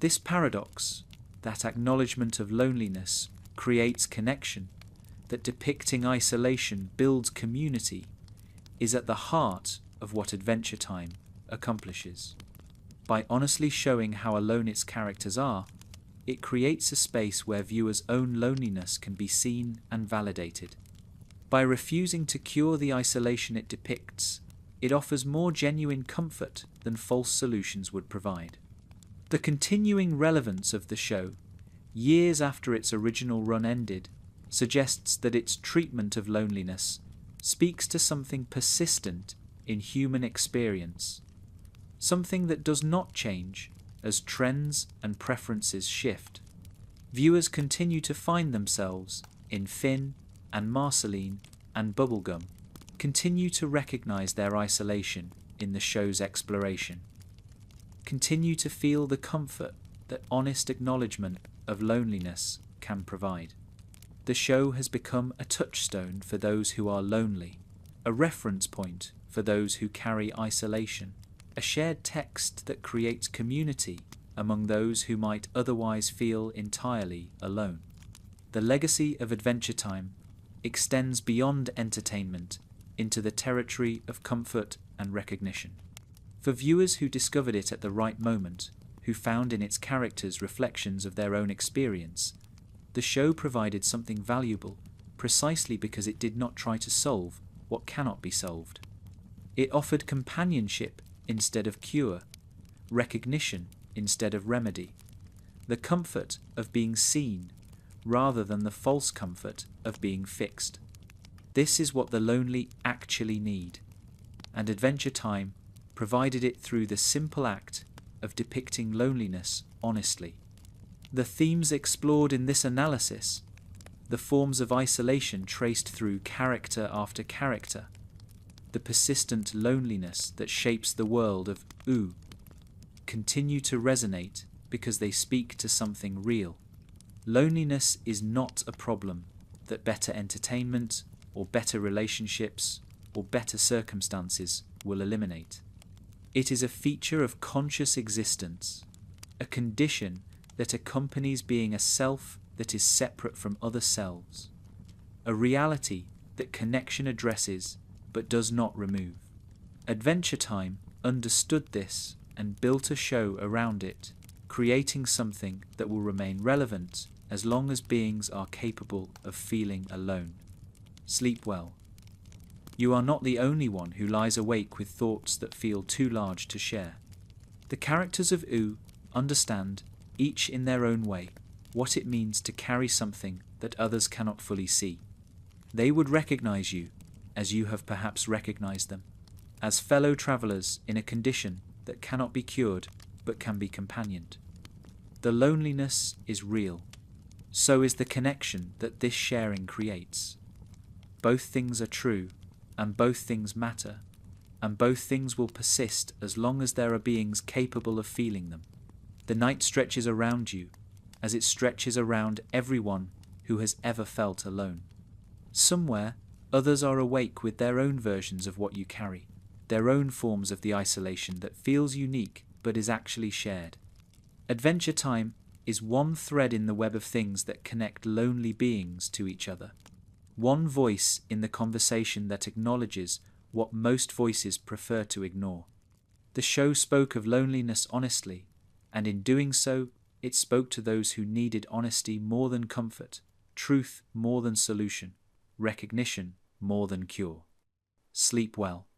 This paradox, that acknowledgement of loneliness creates connection, that depicting isolation builds community, is at the heart of what Adventure Time accomplishes. By honestly showing how alone its characters are, it creates a space where viewers' own loneliness can be seen and validated. By refusing to cure the isolation it depicts, it offers more genuine comfort than false solutions would provide. The continuing relevance of the show, years after its original run ended, suggests that its treatment of loneliness speaks to something persistent in human experience, something that does not change as trends and preferences shift. Viewers continue to find themselves in Finn and Marceline and Bubblegum, continue to recognize their isolation in the show's exploration, continue to feel the comfort that honest acknowledgement of loneliness can provide. The show has become a touchstone for those who are lonely, a reference point for those who carry isolation, a shared text that creates community among those who might otherwise feel entirely alone. The legacy of Adventure Time extends beyond entertainment into the territory of comfort and recognition. For viewers who discovered it at the right moment, who found in its characters reflections of their own experience, the show provided something valuable precisely because it did not try to solve what cannot be solved. It offered companionship instead of cure, recognition instead of remedy, the comfort of being seen rather than the false comfort of being fixed. This is what the lonely actually need, and Adventure Time provided it through the simple act of depicting loneliness honestly. The themes explored in this analysis, the forms of isolation traced through character after character, the persistent loneliness that shapes the world of OO, continue to resonate because they speak to something real. Loneliness is not a problem that better entertainment or better relationships or better circumstances will eliminate. It is a feature of conscious existence, a condition that accompanies being a self that is separate from other selves, a reality that connection addresses but does not remove. Adventure Time understood this and built a show around it, creating something that will remain relevant as long as beings are capable of feeling alone. Sleep well. You are not the only one who lies awake with thoughts that feel too large to share. The characters of OO understand, each in their own way, what it means to carry something that others cannot fully see. They would recognize you, as you have perhaps recognized them, as fellow travelers in a condition that cannot be cured but can be companioned. The loneliness is real. So is the connection that this sharing creates. Both things are true, and both things matter, and both things will persist as long as there are beings capable of feeling them. The night stretches around you, as it stretches around everyone who has ever felt alone. Somewhere, others are awake with their own versions of what you carry, their own forms of the isolation that feels unique but is actually shared. Adventure time is one thread in the web of things that connect lonely beings to each other. One voice in the conversation that acknowledges what most voices prefer to ignore. The show spoke of loneliness honestly, and in doing so, it spoke to those who needed honesty more than comfort, truth more than solution, recognition more than cure. Sleep well.